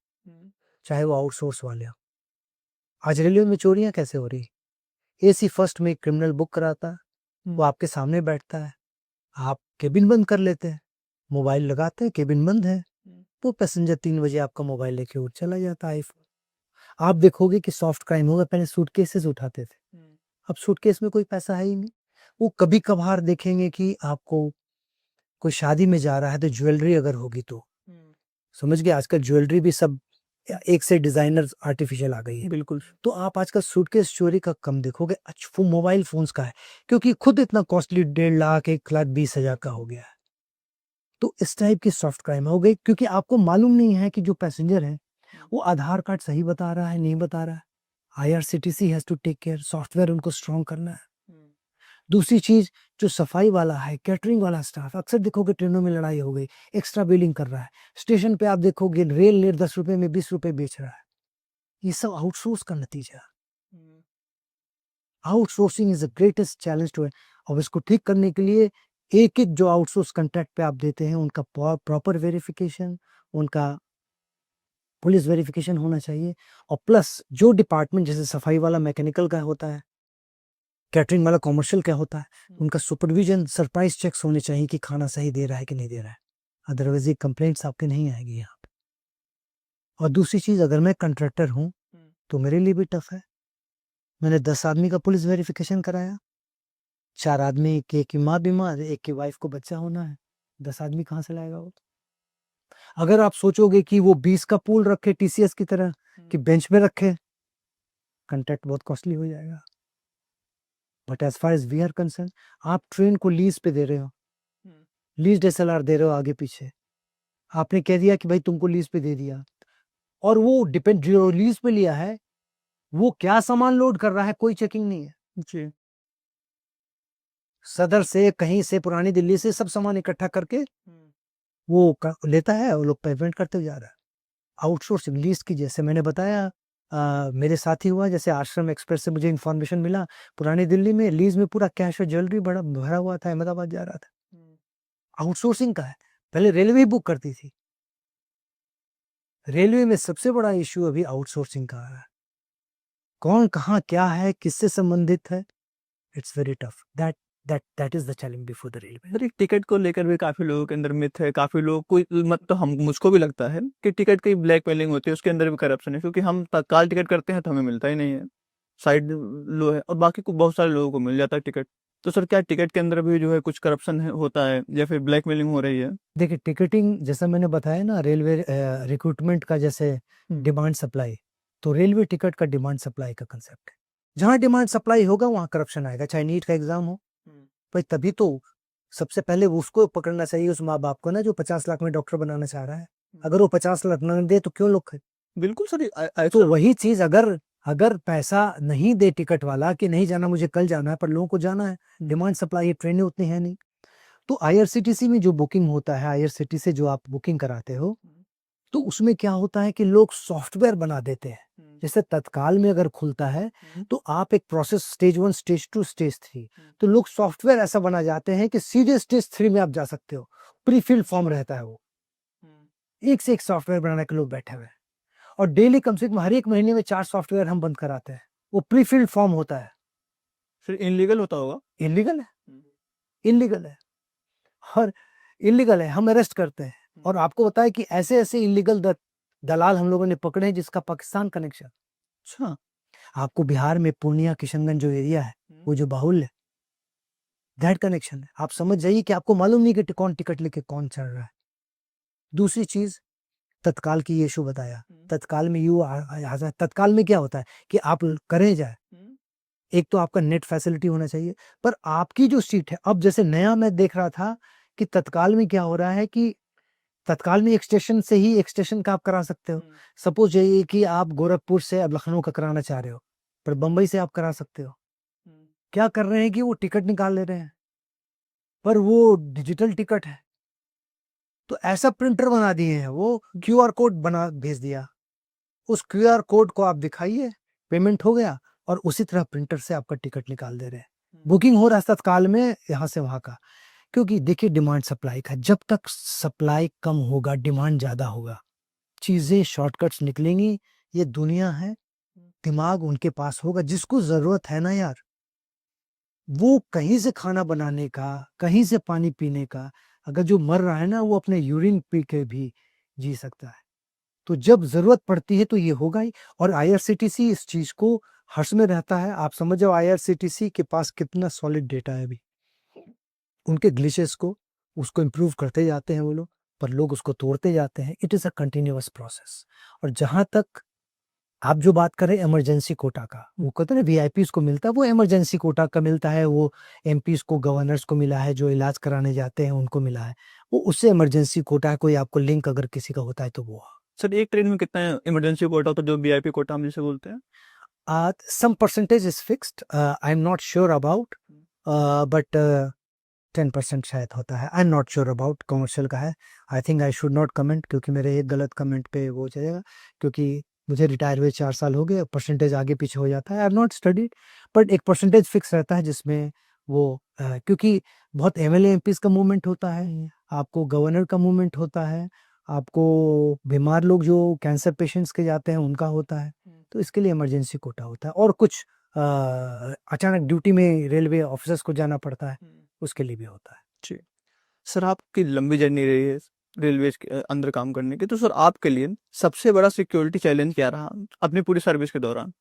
Speaker 2: चाहे वो आउटसोर्स वाले हो। आज रेलवे में चोरियां कैसे हो रही? एसी फर्स्ट में क्रिमिनल बुक कराता है, वो आपके सामने बैठता है, आप केबिन बंद कर लेते हैं, मोबाइल लगाते हैं, केबिन बंद है, तो पैसेंजर 3 बजे आपका मोबाइल लेके उठ चला जाता है आईफोन। आप देखोगे कि सॉफ्ट क्राइम होगा, पहले सूटकेसेस उठाते थे, अब सूटकेस में कोई पैसा है ही नहीं। वो कभी कभार देखेंगे कि आपको कोई शादी में जा रहा है तो ज्वेलरी अगर होगी तो समझ गए, आजकल ज्वेलरी भी सब एक से डिजाइनर आर्टिफिशियल आ गई है।
Speaker 1: बिल्कुल।
Speaker 2: तो आप आजकल सूटकेस चोरी का कम देखोगे, अच्छा मोबाइल फोन्स का है, क्योंकि खुद इतना कॉस्टली 1.5 लाख 1,20,000 का हो गया है। तो इस टाइप की सॉफ्ट क्राइम हो गई, क्योंकि आपको मालूम नहीं है कि जो पैसेंजर है वो आधार कार्ड सही बता रहा है नहीं बता रहा है। IRCTC has to take care, software उनको स्ट्रॉन्ग करना है। दूसरी चीज, जो सफाई वाला है, कैटरिंग वाला स्टाफ, अक्सर देखोगे ट्रेनों में लड़ाई हो गई, एक्स्ट्रा बिलिंग कर रहा है। स्टेशन पे आप देखोगे रेल नेट 10 रुपए में 20 रुपए बेच रहा है। ये सब आउटसोर्स का नतीजा। Outsourcing is the greatest challenge to, और इसको ठीक करने के लिए एक एक जो आउटसोर्स कॉन्ट्रैक्ट पे आप देते हैं उनका प्रॉपर वेरिफिकेशन, उनका पुलिस वेरिफिकेशन होना चाहिए। और प्लस जो डिपार्टमेंट जैसे सफाई वाला मैकेनिकल का होता है, कैटरिंग वाला कॉमर्शियल का होता है, उनका सुपरविजन, सरप्राइज चेक्स होने चाहिए कि खाना सही दे रहा है कि नहीं दे रहा है, अदरवाइज ये कंप्लेंट्स आपके नहीं आएगी यहाँ पे। और दूसरी चीज, अगर मैं कंट्रैक्टर हूँ तो मेरे लिए भी टफ है। मैंने 10 आदमी का पुलिस वेरिफिकेशन कराया, 4 आदमी की माँ बीमार, एक की वाइफ को बच्चा होना है, 10 आदमी कहाँ से लाएगा वो? अगर आप सोचोगे कि वो 20 का पूल रखे टीसीएस की तरह कि बेंच पे रखे, कंट्रैक्ट बहुत कॉस्टली हो जाएगा। But as far as we are concerned, आप ट्रेन को लीज पे दे रहे हो, लीज एसएलआर दे रहे हो आगे पीछे, आपने कह दिया कि भाई तुमको लीज पे दे दिया, और वो डिपेंड जो लीज पे लिया है वो क्या सामान लोड कर रहा है कोई चेकिंग नहीं है
Speaker 1: जी।
Speaker 2: सदर से कहीं से पुरानी दिल्ली से सब सामान इकट्ठा करके वो लेता है, वो लोग पेमेंट करते जा रहा है। आउटसोर्सिंग लीज की, जैसे मैंने बताया मेरे साथ ही हुआ, जैसे आश्रम एक्सप्रेस से मुझे इन्फॉर्मेशन मिला, पुरानी दिल्ली में लीज में पूरा कैश और ज्वेलरी बड़ा भरा हुआ था, अहमदाबाद जा रहा था। आउटसोर्सिंग का है, पहले रेलवे बुक करती थी। रेलवे में सबसे बड़ा इश्यू अभी आउटसोर्सिंग का है, कौन कहाँ क्या है, किससे संबंधित है, it's very tough. That is the challenge before the railway.
Speaker 1: Sir एक टिकट को लेकर भी काफी लोगों के अंदर मिथ है, काफी लोग कोई मत तो हम मुझको भी लगता है कि टिकट की ब्लैक मेलिंग होती है, उसके अंदर भी करप्शन है, क्योंकि हम तत्काल टिकट करते हैं तो हमें मिलता ही नहीं है, साइड लो है, और बाकी को बहुत सारे लोगों को मिल जाता है टिकट। तो सर क्या टिकट के अंदर भी जो है कुछ करप्शन होता है या फिर ब्लैक मेलिंग हो रही है?
Speaker 2: देखिए, टिकटिंग जैसा मैंने बताया ना, रेलवे रिक्रूटमेंट का जैसे डिमांड सप्लाई, तो रेलवे टिकट का डिमांड सप्लाई का कंसेप्ट है। जहाँ डिमांड सप्लाई होगा वहाँ करप्शन आएगा, चाहे नीट का एग्जाम हो भाई, तभी तो सबसे पहले उसको पकड़ना चाहिए, उस माँ बाप को ना जो 50 लाख में डॉक्टर बनाना चाह रहा है। अगर वो 50 लाख न दे तो क्यों लोग
Speaker 1: बिल्कुल सर।
Speaker 2: तो वही चीज, अगर पैसा नहीं दे टिकट वाला कि नहीं जाना मुझे कल जाना है, पर लोगों को जाना है, डिमांड सप्लाई, ट्रेनें उतनी है नहीं। तो आईआरसीटीसी में जो बुकिंग होता है, आईआरसीटीसी से जो आप बुकिंग कराते हो, तो उसमें क्या होता है कि लोग सॉफ्टवेयर बना देते हैं। जैसे तत्काल में अगर खुलता है तो आप एक प्रोसेस स्टेज 1, स्टेज 2, स्टेज 3, तो लोग सॉफ्टवेयर ऐसा बना जाते हैं कि सीधे स्टेज 3 में आप जा सकते हो। प्री फिल्ड फॉर्म रहता है वो, एक से एक सॉफ्टवेयर बनाने के लोग बैठे हुए हैं और डेली कम से कम हर एक महीने में 4 सॉफ्टवेयर हम बंद कराते हैं। वो प्री फिल्ड फॉर्म होता है।
Speaker 1: फिर इनलीगल होता होगा।
Speaker 2: इलीगल है, इलीगल है और इलीगल है, हम अरेस्ट करते हैं। और आपको पता है कि ऐसे-ऐसे इलीगल दलाल हम लोगों ने पकड़े हैं जिसका पाकिस्तान कनेक्शन।
Speaker 1: अच्छा।
Speaker 2: आपको बिहार में पूर्णिया, किशनगंज जो एरिया है, वो जो बाहुल्य, दैट कनेक्शन है। आप समझ जाइए कि आपको मालूम नहीं कि कौन टिकट लेके कौन चढ़ रहा है। दूसरी चीज़, तत्काल की ये इश्यू बताया। तत्काल में तत्काल में क्या होता है कि आप करें जाए, एक तो आपका नेट फैसिलिटी होना चाहिए, पर आपकी जो सीट है, अब जैसे नया मैं देख रहा था कि तत्काल में क्या हो रहा है कि तत्काल में एक स्टेशन से ही एक स्टेशन का आप करा सकते हो। सपोज यही कि आप गोरखपुर से अब लखनऊ का कराना चाह रहे हो, पर बंबई से आप करा सकते हो। क्या कर रहे हैं कि वो टिकट निकाल ले रहे हैं, पर वो डिजिटल टिकट है। तो ऐसा प्रिंटर बना दिए हैं, वो क्यूआर कोड बना भेज दिया। उस क्यूआर कोड को आप दिखाइए, पेमेंट हो गया और उसी तरह प्रिंटर से आपका टिकट निकाल दे रहे हैं। बुकिंग हो रहा है तत्काल में यहाँ से वहाँ का। क्योंकि देखिए डिमांड सप्लाई का, जब तक सप्लाई कम होगा डिमांड ज़्यादा होगा, चीज़ें शॉर्टकट्स निकलेंगी। ये दुनिया है, दिमाग उनके पास होगा जिसको ज़रूरत है ना यार, वो कहीं से खाना बनाने का, कहीं से पानी पीने का, अगर जो मर रहा है ना वो अपने यूरिन पी के भी जी सकता है। तो जब ज़रूरत पड़ती है तो ये होगा ही। और आईआरसीटीसी इस चीज़ को हर्ष में रहता है। आप समझ जाओ आईआरसीटीसी के पास कितना सॉलिड डेटा है अभी। उनके ग्लिचेस को उसको इम्प्रूव करते जाते हैं वो लोग, पर लोग उसको तोड़ते जाते हैं। It is a continuous process. और जहाँ तक आप जो बात कर रहे हैं इमरजेंसी कोटा का, वो कहते हैं ना वीआईपीज को मिलता है, वो इमरजेंसी कोटा का मिलता है। वो एमपीज को, गवर्नर्स को मिला है, जो इलाज कराने जाते हैं उनको मिला है, वो उससे इमरजेंसी कोटा है। कोई आपको लिंक अगर किसी का होता है तो वो
Speaker 1: सर एक ट्रेन में कितना इमरजेंसी कोटा होता है जो वीआईपी कोटा हम जिसे बोलते हैं?
Speaker 2: some percentage is fixed. I'm not sure about, but 10% शायद होता है। I am not sure about commercial का है। I think I should not comment, क्योंकि मेरे एक गलत कमेंट पे वो जाएगा, क्योंकि मुझे रिटायर हुए 4 साल हो गए, परसेंटेज आगे पीछे हो जाता है। आई हैव नॉट स्टडीड, बट एक परसेंटेज फिक्स रहता है जिसमें वो क्योंकि बहुत एमएलए एमपीज का मूवमेंट होता है, आपको गवर्नर का मूवमेंट होता है, आपको बीमार लोग जो कैंसर पेशेंट्स के जाते हैं उनका होता है, तो इसके लिए इमरजेंसी कोटा होता है। और कुछ अचानक ड्यूटी में रेलवे ऑफिसर्स को जाना पड़ता है, उसके लिए भी होता है।
Speaker 1: जी। सर आपकी लंबी जर्नी रही है रेलवेज के अंदर काम करने की, तो सर आपके लिए सबसे बड़ा सिक्योरिटी चैलेंज क्या रहा अपनी पूरी सर्विस के दौरान?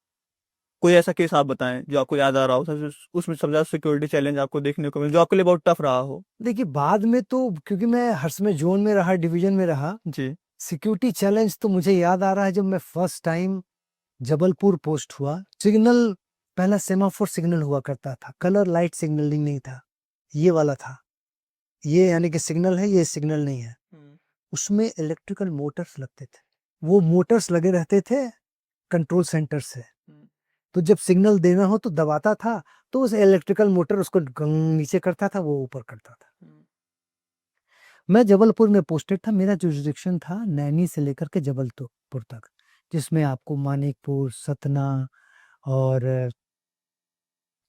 Speaker 1: कोई ऐसा केस आप बताएं जो आपको याद आ रहा हो, सबसे उसमें सबसे ज्यादा सिक्योरिटी चैलेंज आपको देखने को मिले जो आपके लिए बहुत टफ रहा हो?
Speaker 2: देखिए बाद में तो क्योंकि मैं हर्ष में जोन में रहा, डिवीजन में रहा,
Speaker 1: जी।
Speaker 2: सिक्योरिटी चैलेंज तो मुझे याद आ रहा है जब मैं फर्स्ट टाइम जबलपुर पोस्ट हुआ। सिग्नल, पहला सेमाफोर सिग्नल हुआ करता था, कलर लाइट सिग्नलिंग नहीं था, ये वाला था। ये यानी कि सिग्नल है, ये सिग्नल नहीं है। उसमें इलेक्ट्रिकल मोटर्स लगते थे, वो मोटर्स लगे रहते थे कंट्रोल सेंटर से। तो जब सिग्नल देना हो तो दबाता था, तो उस इलेक्ट्रिकल मोटर उसको नीचे करता था, वो ऊपर करता था। मैं जबलपुर में पोस्टेड था। मेरा जुरिसडिक्शन था नैनी से लेकर के जबलपुर तक, जिसमें आपको मानिकपुर, सतना और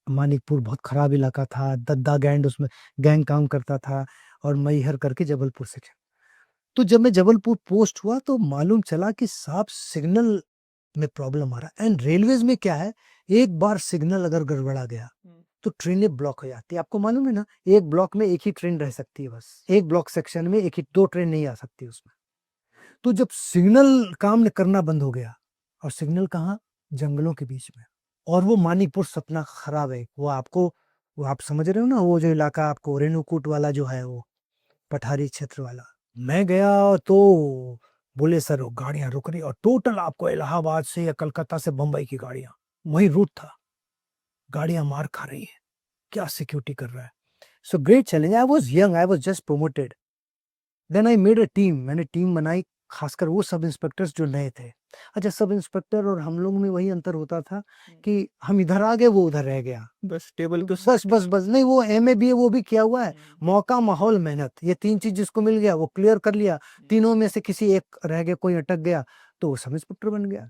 Speaker 2: मानिकपुर बहुत खराब इलाका था, दद्दा गैंग उसमें गैंग काम करता था, और मैहर करके जबलपुर सेक्शन। तो जब मैं जबलपुर पोस्ट हुआ तो मालूम चला कि साहब सिग्नल में प्रॉब्लम आ रहा है। एंड रेलवेज में क्या है, एक बार सिग्नल अगर गड़बड़ा गया तो ट्रेनें ब्लॉक हो जाती है। आपको मालूम है ना, एक ब्लॉक में एक ही ट्रेन रह सकती है, बस एक ब्लॉक सेक्शन में एक ही, 2 ट्रेन नहीं आ सकती उसमें। तो जब सिग्नल काम करना बंद हो गया, और सिग्नल कहाँ, जंगलों के बीच में, और वो मानिकपुर सतना खराब है, वो आपको, वो आप समझ रहे हो ना, वो जो इलाका आपको रेणुकूट वाला जो है, वो पठारी क्षेत्र वाला। मैं गया तो बोले सर गाड़ियां रुक रही, और टोटल आपको इलाहाबाद से या कलकत्ता से बंबई की गाड़ियां, वही रूट था, गाड़ियां मार खा रही है, क्या सिक्योरिटी कर रहा है। So great challenge. I was young, I was just promoted, then I made a team. मैंने टीम बनाई, खासकर वो सब इंस्पेक्टर्स जो नए थे। अच्छा, सब इंस्पेक्टर और हम लोग में वही अंतर होता था कि हम इधर आ गए, वो उधर रह गया,
Speaker 1: बस टेबल के
Speaker 2: बस बस बस नहीं, वो एमए बीए वो भी किया हुआ है। मौका, माहौल, मेहनत, ये 3 चीज जिसको मिल गया वो क्लियर कर लिया। तीनों में से किसी एक रह गया, कोई अटक गया, तो वो सब इंस्पेक्टर बन गया।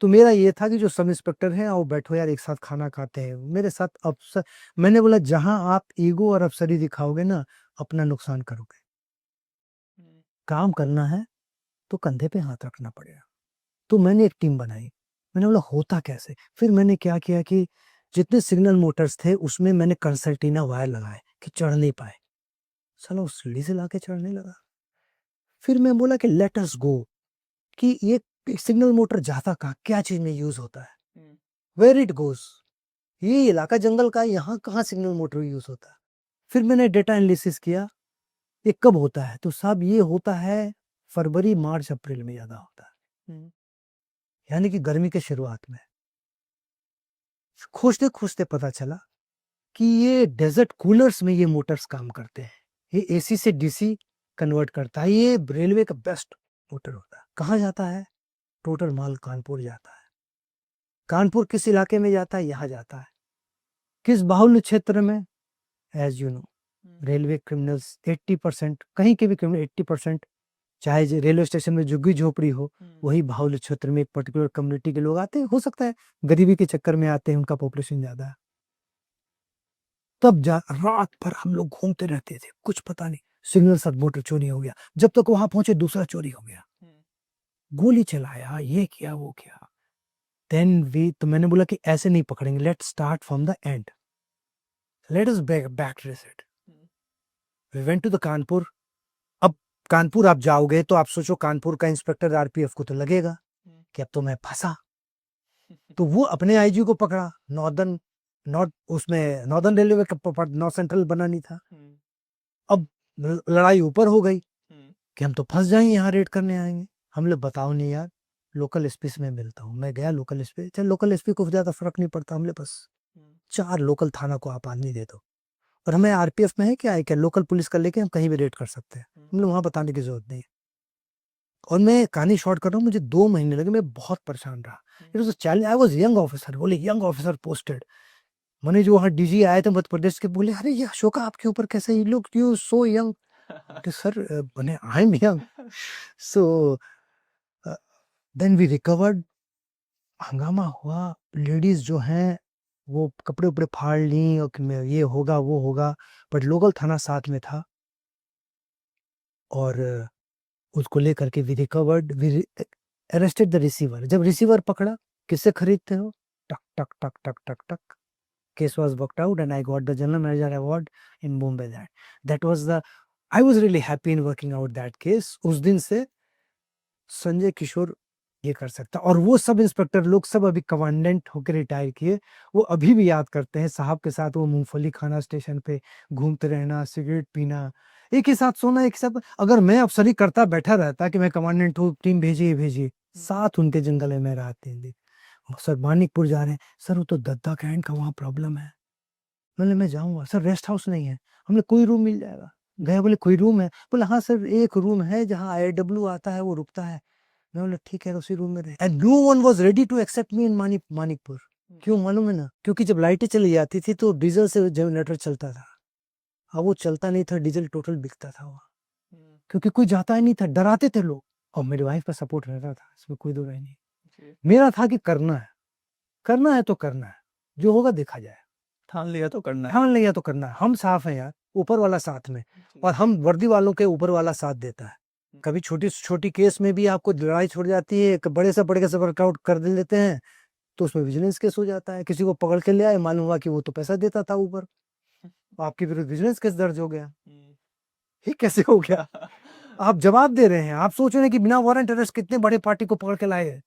Speaker 2: तो मेरा ये था कि जो सब इंस्पेक्टर हैं आओ बैठो यार, एक साथ खाना खाते हैं मेरे साथ अफसर। मैंने बोला जहां आप ईगो और अफसरी दिखाओगे ना, अपना नुकसान करोगे। काम करना है तो कंधे पे हाथ रखना पड़ेगा। तो मैंने एक टीम बनाई। मैंने बोला होता कैसे? फिर मैंने क्या किया कि जितने सिग्नल मोटर्स थे उसमें मैंने कंसर्टीना वायर लगाए कि चढ़ नहीं पाए। साला वो सीढ़ी से लाके चढ़ने लगा। फिर मैं बोला कि लेट अस गो, कि ये सिग्नल मोटर जाता कहाँ, क्या चीज में यूज होता है, वेयर इट गोज, ये इलाका जंगल का है, यहाँ कहाँ सिग्नल मोटर यूज होता है। फिर मैंने डेटा एनालिसिस किया, ये कब होता है, तो साहब ये होता है फरवरी मार्च अप्रैल में ज्यादा होता है, यानी कि गर्मी के शुरुआत में। खोजते खोजते पता चला कि ये डेजर्ट कूलर्स में ये मोटर्स काम करते हैं। ये एसी से डीसी कन्वर्ट करता है। ये रेलवे का बेस्ट मोटर होता है। कहाँ जाता है? टोटल माल कानपुर जाता है। कानपुर किस इलाके में जाता है? यहाँ जाता है। किस बाहुल्य क्षेत्र में? As you know, railway criminals 80%, कहीं के भी क्रिमिनल 80%, चाहे रेलवे स्टेशन में झुग्गी झोपड़ी हो, वही बाहुल्य क्षेत्र में एक पर्टिकुलर कम्युनिटी के लोग आते हैं। हो सकता है गरीबी के चक्कर में आते हैं, उनका पॉपुलेशन ज्यादा है। तब रात भर हम लोग घूमते रहते थे, कुछ पता नहीं। सिग्नल सब मोटर चोरी हो गया, जब तक वहां पहुंचे दूसरा चोरी हो गया, गोली चलाया, ये किया वो किया। तो मैंने बोला कि ऐसे नहीं पकड़ेंगे, let start from the end, let us back trace it. We went to the Kanpur. अब कानपुर आप जाओगे तो आप सोचो कानपुर का इंस्पेक्टर आरपीएफ को तो लगेगा कि अब तो मैं फंसा। तो वो अपने आईजी को पकड़ा, उसमें नॉर्दर्न रेलवे का नॉर्थ सेंट्रल बना नहीं था। अब लड़ाई ऊपर हो गई कि हम तो फंस जाएंगे, यहाँ रेड करने आएंगे। हम लोग बताओ नहीं यार, लोकल एसपी से मैं मिलता हूँ। मैं गया लोकल एसपी, चल लोकल एसपी को ज्यादा फर्क नहीं पड़ता, हमले बस 4 लोकल थाना को आप आदमी दे दो, और हमें आरपीएफ में है क्या है, क्या लोकल पुलिस का लेके हम कहीं भी रेड कर सकते हैं, हम लोग वहां बताने की जरूरत नहीं है। और मैं कहानी शॉर्ट कर रहा हूँ, मुझे 2 महीने लगे, मैं बहुत परेशान रहा। It was a challenge. I was young officer, बोले यंग ऑफिसर पोस्टेड। मैंने जो वहाँ डीजी आए थे मध्य प्रदेश के, बोले अरे ये अशोका आपके ऊपर कैसे, you look you so young. Sir बने I am young. So then we recovered. हंगामा हुआ, लेडीज जो हैं वो कपड़े उपड़े फाड़ ली, और कि ये होगा वो होगा, बट लोकल थाना साथ में था। और उसको लेकर के we recovered, we arrested the receiver. जब रिसीवर पकड़ा, किससे खरीदते हो, टक टक टक टक टक टक, case was worked out and I got the general manager award in Bombay. That was the, I was really happy in working out that case. उस दिन से संजय किशोर ये कर सकता। और वो सब इंस्पेक्टर लोग सब अभी कमांडेंट होकर रिटायर किए, वो अभी भी याद करते हैं साहब के साथ वो मूंगफली खाना, स्टेशन पे घूमते रहना, सिगरेट पीना, एक ही साथ सोना, एक साथ। अगर मैं अफसरी करता बैठा रहता कि मैं कमांडेंट हूँ, टीम भेजिए भेजिए, साथ उनके जंगल में रहा 3 दिन। सर मानिकपुर जा रहे हैं, सर वो तो दद्दा कैंट का वहाँ प्रॉब्लम है। मैंने मैं जाऊंगा सर, रेस्ट हाउस नहीं है। हमने कोई रूम मिल जाएगा। गए, बोले कोई रूम है, बोले हाँ सर एक रूम है जहाँ आईडब्ल्यू आता है वो रुकता है। मैं बोला ठीक है, उसी रूम में रहे। And no one was ready to accept me in Manikpur. क्यों मालूम है ना? क्योंकि जब लाइटें चली जाती थी तो डीजल से जनरेटर चलता था, अब वो चलता नहीं था, डीजल टोटल बिकता था वहाँ, क्योंकि कोई जाता ही नहीं था, डराते थे लोग। और मेरी वाइफ का सपोर्ट रहता था, इसमें कोई दो राय नहीं। मेरा था कि करना है तो करना है, जो होगा देखा जाए।
Speaker 1: ठान लिया तो करना है।
Speaker 2: ठान लिया तो करना है। हम साफ हैं यार, ऊपर वाला साथ में, और हम वर्दी वालों के ऊपर वाला साथ देता है। कभी छोटी छोटी केस में भी आपको लड़ाई छोड़ जाती है, बड़े से वर्कआउट कर लेते हैं, तो उसमें विजिलेंस केस हो जाता है। किसी को पकड़ के ले आए, मालूम हुआ कि वो तो पैसा देता था ऊपर, आपके विरुद्ध विजिलेंस केस दर्ज हो गया। ये कैसे हो गया? आप जवाब दे रहे हैं, आप सोच रहे हैं कि बिना वारंट अरेस्ट कितने बड़े पार्टी को पकड़ के लाए हैं,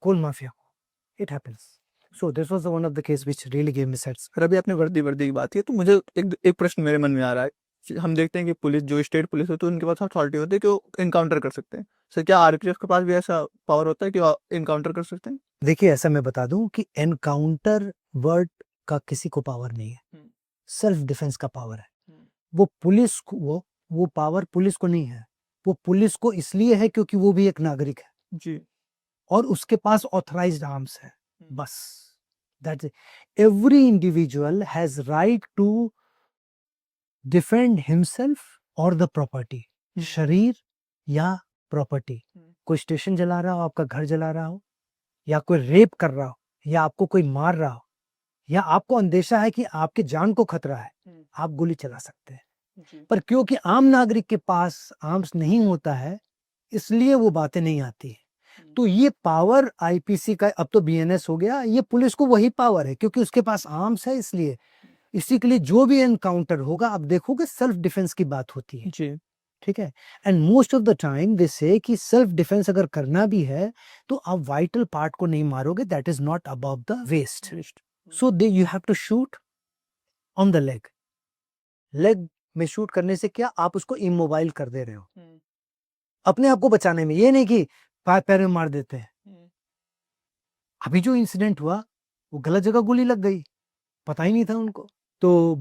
Speaker 2: कोल माफिया को। It happens. So this was one of the case which really gave me sense.
Speaker 1: फिर अभी आपने वर्दी वर्दी की बात की, तो मुझे एक प्रश्न मेरे मन में आ रहा है कि हम देखते हैं कि पुलिस, जो स्टेट पुलिस होती है, उनके पास अथॉरिटी होती है कि वो इनकाउंटर कर सकते हैं। सर क्या आरपीएफ के पास भी ऐसा पावर होता है कि वो इनकाउंटर कर सकते हैं?
Speaker 2: देखिए ऐसा मैं बता दूं कि एनकाउंटर वर्ड का किसी को पावर नहीं है, सेल्फ डिफेंस का पावर है। वो पुलिस को, वो पावर पुलिस को नहीं है, वो पुलिस को इसलिए है क्योंकि वो भी एक नागरिक है
Speaker 1: जी।
Speaker 2: और उसके पास ऑथराइज्ड आर्म्स है, बस। That's it. Every individual has right to defend himself और द प्रॉपर्टी, शरीर या प्रॉपर्टी। कोई स्टेशन जला रहा हो, आपका घर जला रहा हो, या कोई रेप कर रहा हो, या आपको कोई मार रहा हो, या आपको अंदेशा है कि आपके जान को खतरा है, आप गोली चला सकते हैं। पर क्योंकि आम नागरिक के पास आर्म्स नहीं होता है, इसलिए वो बातें नहीं आती है। तो ये पावर आईपीसी का, अब तो बीएनएस हो गया, ये पुलिस को वही पावर है क्योंकि उसके पास आर्म्स है, इसलिए इसी के लिए जो भी एनकाउंटर होगा आप देखोगे सेल्फ डिफेंस की बात होती है।
Speaker 1: जी।
Speaker 2: ठीक है। And most of the time they say कि सेल्फ डिफेंस अगर करना भी है तो आप वाइटल पार्ट को नहीं मारोगे, that is not above the waist. So they you have to shoot on the leg. Leg में शूट करने से क्या, आप उसको इमोबाइल कर दे रहे हो अपने आप को बचाने में, ये नहीं कि पैर में मार देते हैं। अभी जो इंसिडेंट हुआ वो गलत जगह गोली लग गई, पता ही नहीं था उनको। तो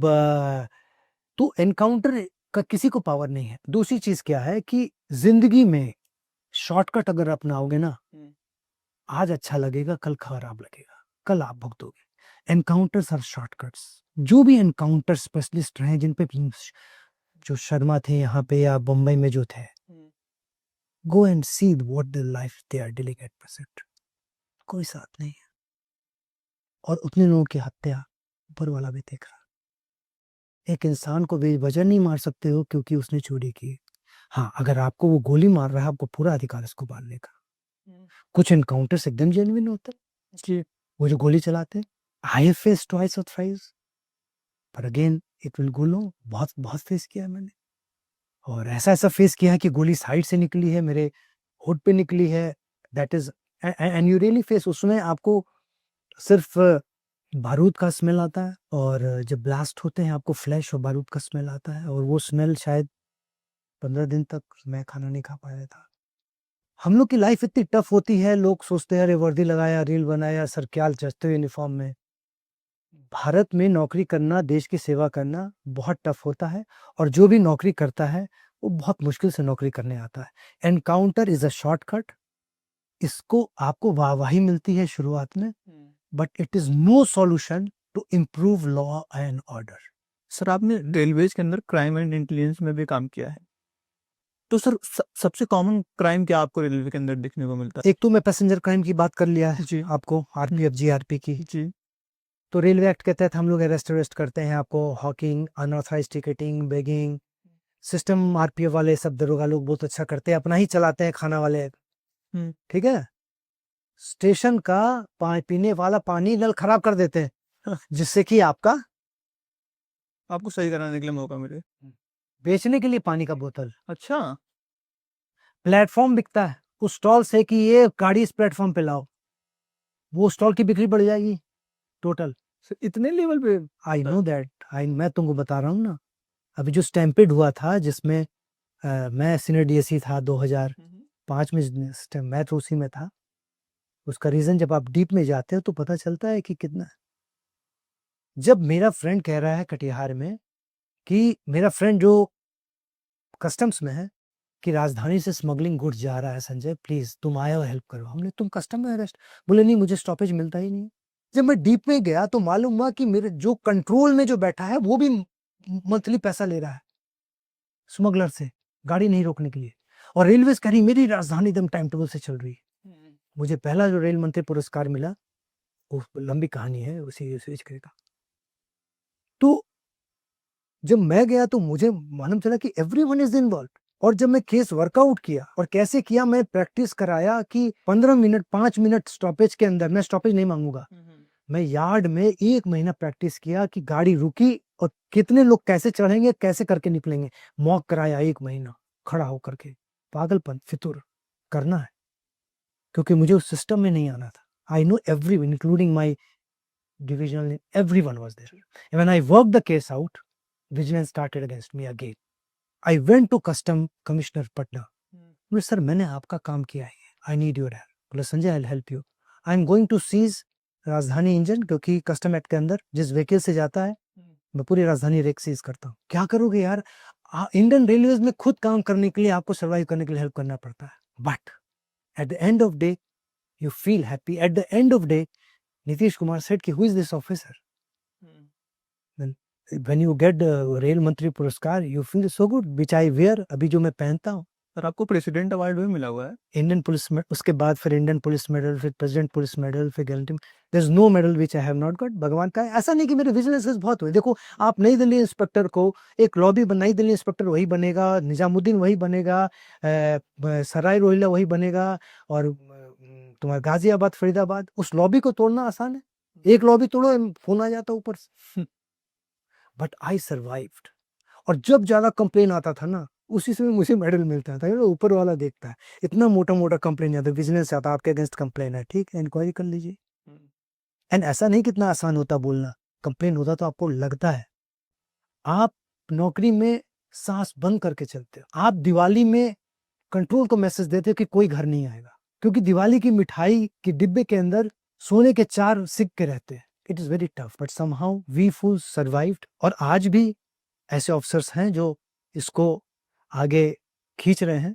Speaker 2: एनकाउंटर का किसी को पावर नहीं है। दूसरी चीज क्या है कि जिंदगी में शॉर्टकट अगर अपनाओगे ना, आज अच्छा लगेगा कल खराब लगेगा, कल आप भुगतोगे। Encounters are shortcuts. जो भी एनकाउंटर स्पेशलिस्ट रहे, जिन पे जो शर्मा थे यहाँ पे या बम्बई में जो थे, go and see what the life they are dealing at present. कोई साथ नहीं है और उतने लोगों की हत्या ऊपर वाला भी देख रहा। एक इंसान को बेवजह नहीं मार सकते हो क्योंकि उसने चोरी की। हाँ, अगर आपको वो गोली मार रहा है, आपको पूरा अधिकार है उसको मारने का। कुछ एनकाउंटर्स एकदम जेन्युइन होते हैं जी, वो जो गोली चलाते हैं। आई हैव फेस ट्वाइस और थ्राइस, पर अगेन इट विल गो लो। बहुत बहुत फेस किया है मैंने, और ऐसा ऐसा फेस किया है कि गोली साइड से निकली है, मेरे होठ पे निकली है। That is and you really face. उसमें आपको सिर्फ बारूद का स्मेल आता है, और जब ब्लास्ट होते हैं आपको फ्लैश और बारूद का स्मेल आता है, और वो स्मेल शायद 15 दिन तक मैं खाना नहीं खा पाया था। हम लोग की लाइफ इतनी टफ होती है, लोग सोचते हैं अरे वर्दी लगाया, रील बनाया, सर क्या जचते हो यूनिफॉर्म में। भारत में नौकरी करना, देश की सेवा करना बहुत टफ होता है, और जो भी नौकरी करता है वो बहुत मुश्किल से नौकरी करने आता है। Encounter is a shortcut. इसको आपको वाहवाही मिलती है शुरुआत में, but it is no solution to improve law and order.
Speaker 1: Sir आपने रेलवेज के अंदर क्राइम एंड इंटेलिजेंस में भी काम किया है, तो सर सबसे कॉमन क्राइम क्या आपको रेलवे के अंदर देखने को मिलता है?
Speaker 2: एक तो मैं पैसेंजर क्राइम की बात कर लिया है
Speaker 1: जी।
Speaker 2: आपको, आरपीएफ जीआरपी की।
Speaker 1: जी।
Speaker 2: तो रेलवे एक्ट के तहत हम लोग अरेस्ट करते हैं आपको, hawking, unauthorised ticketing, begging. System RPF वाले सब दरोगा लोग बहुत अच्छा करते हैं, अपना ही चलाते हैं खाना वाले। ठीक है। स्टेशन का पीने वाला पानी नल खराब कर देते हैं जिससे कि
Speaker 1: आपको सही कराने के लिए मौका मिले।
Speaker 2: बेचने के लिए पानी का बोतल।
Speaker 1: अच्छा।
Speaker 2: प्लेटफॉर्म बिकता है उस स्टॉल से कि ये गाड़ी इस प्लेटफॉर्म पे लाओ, वो स्टॉल की बिक्री बढ़ जाएगी टोटल।
Speaker 1: इतने लेवल पे?
Speaker 2: आई नो दैट, मैं तुमको बता रहा हूँ ना। अभी जो स्टैम्पेड हुआ था जिसमें मैं सीनियर डीएससी था 2005 में, मैं तो उसी में था। उसका रीजन जब आप डीप में जाते हो तो पता चलता है कि कितना। जब मेरा फ्रेंड कह रहा है कटिहार में, कि मेरा फ्रेंड जो कस्टम्स में है, कि राजधानी से स्मगलिंग गुड्स जा रहा है, संजय प्लीज तुम आए हो हेल्प करो। हमने, तुम कस्टम में अरेस्ट? बोले नहीं मुझे स्टॉपेज मिलता ही नहीं। जब मैं डीप में गया तो मालूम हुआ कि मेरे जो कंट्रोल में जो बैठा है वो भी मंथली पैसा ले रहा है स्मगलर से, गाड़ी नहीं रोकने के लिए। और रेलवे कह रही मेरी राजधानी एकदम टाइम टेबल से चल रही है। मुझे पहला जो रेल मंत्री पुरस्कार मिला, वो लंबी कहानी है, उसी का। तो जब मैं गया तो मुझे मालूम चला कि एवरीवन इज इन्वॉल्व। और जब मैं केस वर्कआउट किया, और कैसे किया, मैं प्रैक्टिस कराया कि 15 मिनट 5 मिनट स्टॉपेज के अंदर, मैं स्टॉपेज नहीं मांगूंगा, मैं यार्ड में 1 महीना प्रैक्टिस किया कि गाड़ी रुकी और कितने लोग कैसे चढ़ेंगे, कैसे करके निकलेंगे। मॉक कराया 1 महीना खड़ा होकर के। पागलपन, फितूर करना है, क्योंकि मुझे उस सिस्टम में नहीं आना था। I know everyone including my divisional, everyone was there. And when I worked the case out, vigilance started against me again. I went to custom commissioner Patna. बोले सर मैंने आपका काम किया है, आई नीड योर हेल्प। बोले Sanjay I will help you, I am going to seize Rajdhani engine, क्योंकि custom act के अंदर जिस व्हीकल से जाता है मैं पूरी राजधानी रेक सीज करता हूँ। क्या करोगे यार, इंडियन रेलवेज में खुद काम करने के लिए आपको सर्वाइव करने के लिए हेल्प करना पड़ता है। But at the end of day you feel happy. At the end of day Nitish Kumar said कि who is this officer? When you get rail मंत्री पुरस्कार, you feel so good, which I wear, अभी जो मैं पहनता हूँ,
Speaker 1: और आपको प्रेसिडेंट अवार्ड भी मिला हुआ है।
Speaker 2: इंडियन पुलिस में, उसके बाद फिर इंडियन पुलिस मेडल, फिर प्रेसिडेंट पुलिस मेडल, फिर gallantry. There is no medal which I have not got. भगवान का है। ऐसा नहीं कि मेरे विजिलेंसेस बहुत हुए। देखो, आप नई दिल्ली इंस्पेक्टर को एक लॉबी नई दिल्ली इंस्पेक्टर वही बनेगा, निजामुद्दीन वही बनेगा, सराय रोहिल्ला वही बनेगा, और तुम्हारा गाजियाबाद, फरीदाबाद, उस लॉबी को तोड़ना आसान है। एक लॉबी तोड़ो, फोन आ जाता ऊपर से। But I survived. और जब ज्यादा कंप्लेन आता था ना, उसी समय मुझे मेडल मिलता था। ऊपर वाला देखता है, इतना मोटा मोटा कंप्लेन आता है, विजिलेंस आता है, आपके अगेंस्ट कंप्लेन है, ठीक है, इंक्वायरी कर लीजिए। एंड ऐसा नहीं कितना आसान होता बोलना, कंप्लेन होता तो आपको लगता है। आप नौकरी में सांस बंद करके चलते हो। आप दिवाली में कंट्रोल को मैसेज देते हो कि कोई घर नहीं आएगा, क्योंकि दिवाली की मिठाई के डिब्बे के अंदर सोने के 4 सिक्के रहते हैं। It is very tough, but somehow we full survived. और आज भी ऐसे ऑफिसर्स हैं जो इसको आगे खींच रहे हैं।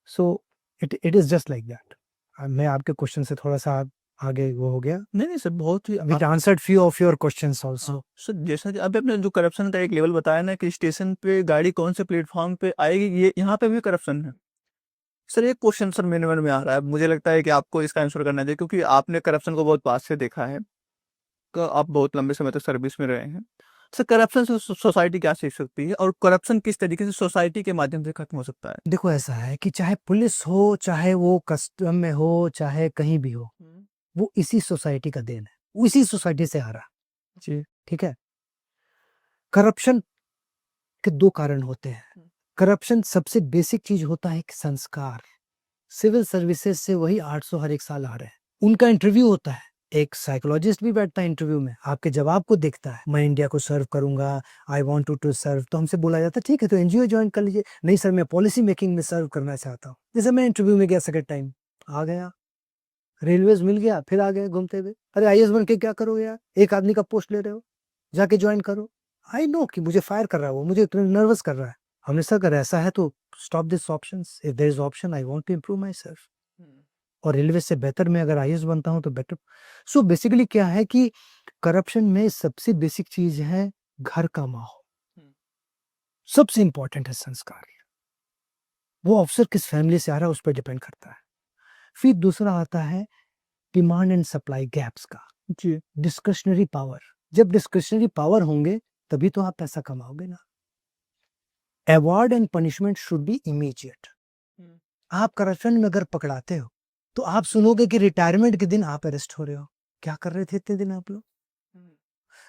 Speaker 2: सो it is just like that. मैं आपके क्वेश्चन से थोड़ा सा आगे वो हो गया।
Speaker 1: नहीं सर, बहुत ही
Speaker 2: which answered few of your questions also.
Speaker 1: Sir जैसा कि अभी आपने जो करप्शन का एक लेवल बताया ना कि स्टेशन पे गाड़ी कौन से प्लेटफॉर्म पे आएगी, ये यहाँ पे भी करप्शन है। सर एक क्वेश्चन सर मेरे मन में आ रहा है, मुझे लगता है कि आपको इसका आंसर करना चाहिए क्योंकि आपने करप्शन को बहुत पास से देखा है, तो आप बहुत लंबे समय तक सर्विस में रहे हैं। सर करप्शन से सोसाइटी क्या सीख सकती है और करप्शन किस तरीके से सोसाइटी के माध्यम से खत्म हो सकता है?
Speaker 2: देखो, ऐसा है कि चाहे पुलिस हो, चाहे वो कस्टम में हो, चाहे कहीं भी हो, वो इसी सोसाइटी का देन है, वो इसी सोसाइटी से आ रहा।
Speaker 1: जी।
Speaker 2: ठीक है। करप्शन के 2 कारण होते हैं। करप्शन सबसे बेसिक चीज होता है कि संस्कार। सिविल सर्विसेज से वही 800 हर एक साल आ रहे हैं। उनका इंटरव्यू होता है, एक साइकोलॉजिस्ट भी बैठता है इंटरव्यू में, आपके जवाब को देखता है। मैं इंडिया को सर्व करूंगा, आई वांट टू सर्व। तो हमसे बोला जाता है ठीक है, तो एनजीओ ज्वाइन कर लीजिए। नहीं सर, मैं पॉलिसी मेकिंग में सर्व करना चाहता हूँ। जैसे मैं इंटरव्यू में गया सेकंड टाइम, आ गया, रेलवेज मिल गया, फिर आ गए घूमते हुए। अरे आईएएस बन के क्या करोगे यार, एक आदमी का पोस्ट ले रहे हो, जाके ज्वाइन करो। आई नो कि मुझे फायर कर रहा है वो, मुझे इतना नर्वस कर रहा है। हमने सर अगर ऐसा है तो stop this options, if there is option I want to improve myself, और रेलवे से बेहतर मैं अगर आईएएस बनता हूं तो बेटर। सो बेसिकली क्या है कि करप्शन में सबसे बेसिक चीज है घर का माहौल। सबसे इंपॉर्टेंट है संस्कार। वो ऑफिसर किस फैमिली से आ रहा है उस पर डिपेंड करता है। फिर दूसरा आता है डिमांड एंड सप्लाई गैप्स का।
Speaker 1: जी।
Speaker 2: Discretionary power. जब डिस्क्रिशनरी पावर होंगे तभी तो आप पैसा कमाओगे ना। Award and punishment should be immediate. आप करप्शन में अगर पकड़ाते हो तो आप सुनोगे कि रिटायरमेंट के दिन आप अरेस्ट हो रहे हो। क्या कर रहे थे इतने दिन आप लोग?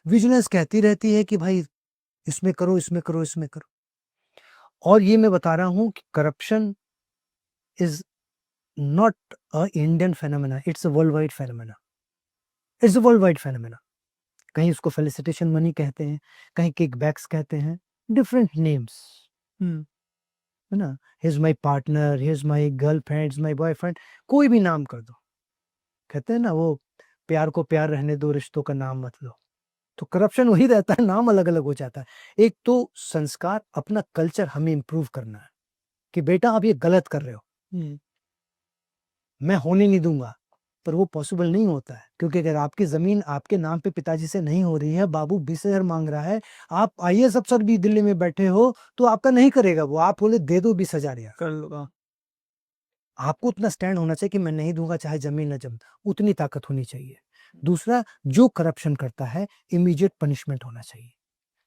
Speaker 2: विजिलेंस कहती रहती है कि भाई इसमें करो, इसमें करो, इसमें करो। और ये मैं बता रहा हूं कि corruption is not a Indian phenomena, it's a world wide phenomena. It's a world wide phenomena. कहीं उसको फेलिसिटेशन मनी कहते हैं, कहीं किकबैक्स कहते हैं, डिफरेंट नेम्स, है ना। He is my partner, he is my girlfriend, my boyfriend, कोई भी नाम कर दो। कहते हैं ना वो, प्यार को प्यार रहने दो, रिश्तों का नाम मत लो। तो करप्शन वही रहता है, नाम अलग अलग हो जाता है। एक तो संस्कार, अपना कल्चर हमें इंप्रूव करना है कि बेटा आप ये गलत कर रहे हो, मैं होने नहीं दूंगा। पर वो पॉसिबल नहीं होता है, क्योंकि अगर आपकी जमीन आपके नाम पे पिताजी से नहीं हो रही है, बाबू 20,000 मांग रहा है, आप आईएएस अफसर भी दिल्ली में बैठे हो, तो आपका नहीं करेगा वो। आप बोले दे दो 20,000 यार,
Speaker 1: कर लो।
Speaker 2: आपको उतना स्टैंड होना चाहिए कि मैं नहीं दूंगा चाहे जमीन न जम, उतनी ताकत होनी चाहिए। दूसरा, जो करप्शन करता है इमीडिएट पनिशमेंट होना चाहिए।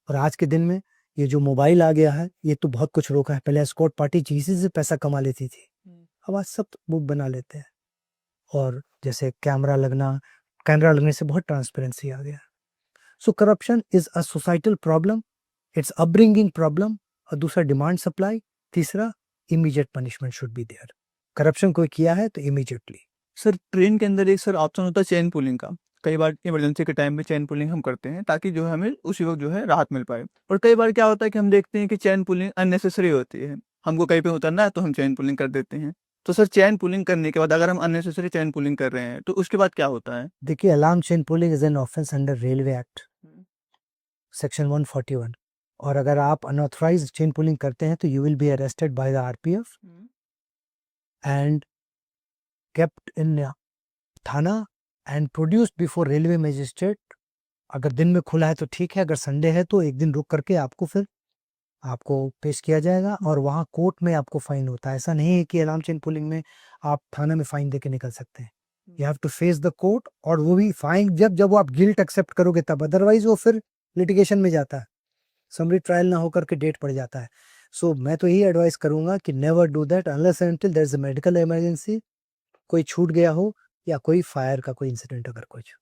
Speaker 2: और आज के दिन में ये जो मोबाइल आ गया है, ये तो बहुत कुछ रोका है। पहले एस्कॉर्ट पार्टी इसी से पैसा कमा लेती थी, अब आज सब वो बना लेते हैं। और जैसे कैमरा लगने से बहुत ट्रांसपेरेंसी आ गया। So corruption is a societal problem, it's upbringing problem. और दूसरा डिमांड सप्लाई, तीसरा immediate punishment should be there. Corruption कोई किया है तो इमीडिएटली।
Speaker 1: सर ट्रेन के अंदर एक सर ऑप्शन होता है चेन पुलिंग का। कई बार इमरजेंसी के टाइम में चेन पुलिंग हम करते हैं ताकि जो है हमें उसी वक्त जो है राहत मिल पाए। और कई बार क्या होता है कि हम देखते हैं कि चेन पुलिंग अननेसेसरी होती है, हमको कहीं पे उतरना है तो हम चेन पुलिंग कर देते हैं। तो सर चेन पुलिंग करने के बाद अगर हम अननेसेसरी चेन पुलिंग कर रहे हैं तो उसके बाद क्या होता है?
Speaker 2: देखिए, alarm chain pulling is an offence under railway act section 141। और अगर आप अनऑथराइज्ड चेन पुलिंग करते हैं तो you will be arrested by the RPF and kept in थाना and produced before railway magistrate. अगर दिन में खुला है तो ठीक है, अगर संडे है तो एक दिन रुक करके आपको फिर आपको पेश किया जाएगा और वहाँ कोर्ट में आपको फाइन होता है। ऐसा नहीं है कि अलार्म चेन पुलिंग में आप थाना में फाइन दे के निकल सकते हैं। You have to face the court, और वो भी फाइन जब जब वो आप गिल्ट एक्सेप्ट करोगे तब, अदरवाइज वो फिर लिटिगेशन में जाता है, समरी ट्रायल ना होकर के डेट पड़ जाता है। सो मैं तो यही एडवाइस करूंगा कि never do that unless and till there is a medical emergency, कोई छूट गया हो या कोई फायर का कोई इंसिडेंट अगर कुछ।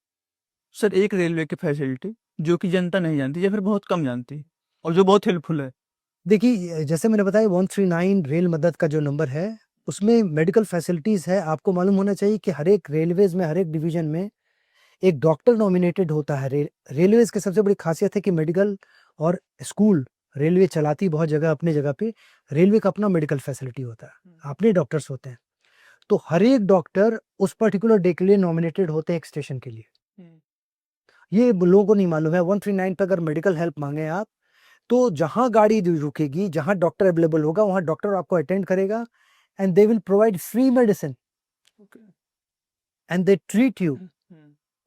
Speaker 1: सर एक रेलवे की फैसिलिटी जो कि जनता नहीं जानती या फिर बहुत कम जानती है और जो बहुत हेल्पफुल है।
Speaker 2: देखिए जैसे मैंने बताया 139 रेल मदद का जो नंबर है उसमें मेडिकल फैसिलिटीज है। आपको मालूम होना चाहिए कि हर एक रेलवेज में, हर एक डिवीजन में एक डॉक्टर नॉमिनेटेड होता है। रेलवेज की सबसे बड़ी खासियत है कि मेडिकल और स्कूल रेलवे चलाती बहुत जगह अपनी जगह पे, रेलवे का अपना मेडिकल फैसिलिटी होता है, अपने डॉक्टर्स होते हैं। तो हर एक डॉक्टर उस पर्टिकुलर डे के लिए नॉमिनेटेड होते हैं एक स्टेशन के लिए। ये लोगों को नहीं मालूम है। 139 पे अगर मेडिकल हेल्प मांगे आप, तो जहां गाड़ी रुकेगी, जहां डॉक्टर अवेलेबल होगा, वहां डॉक्टर आपको अटेंड करेगा and they will provide free medicine and they treat you.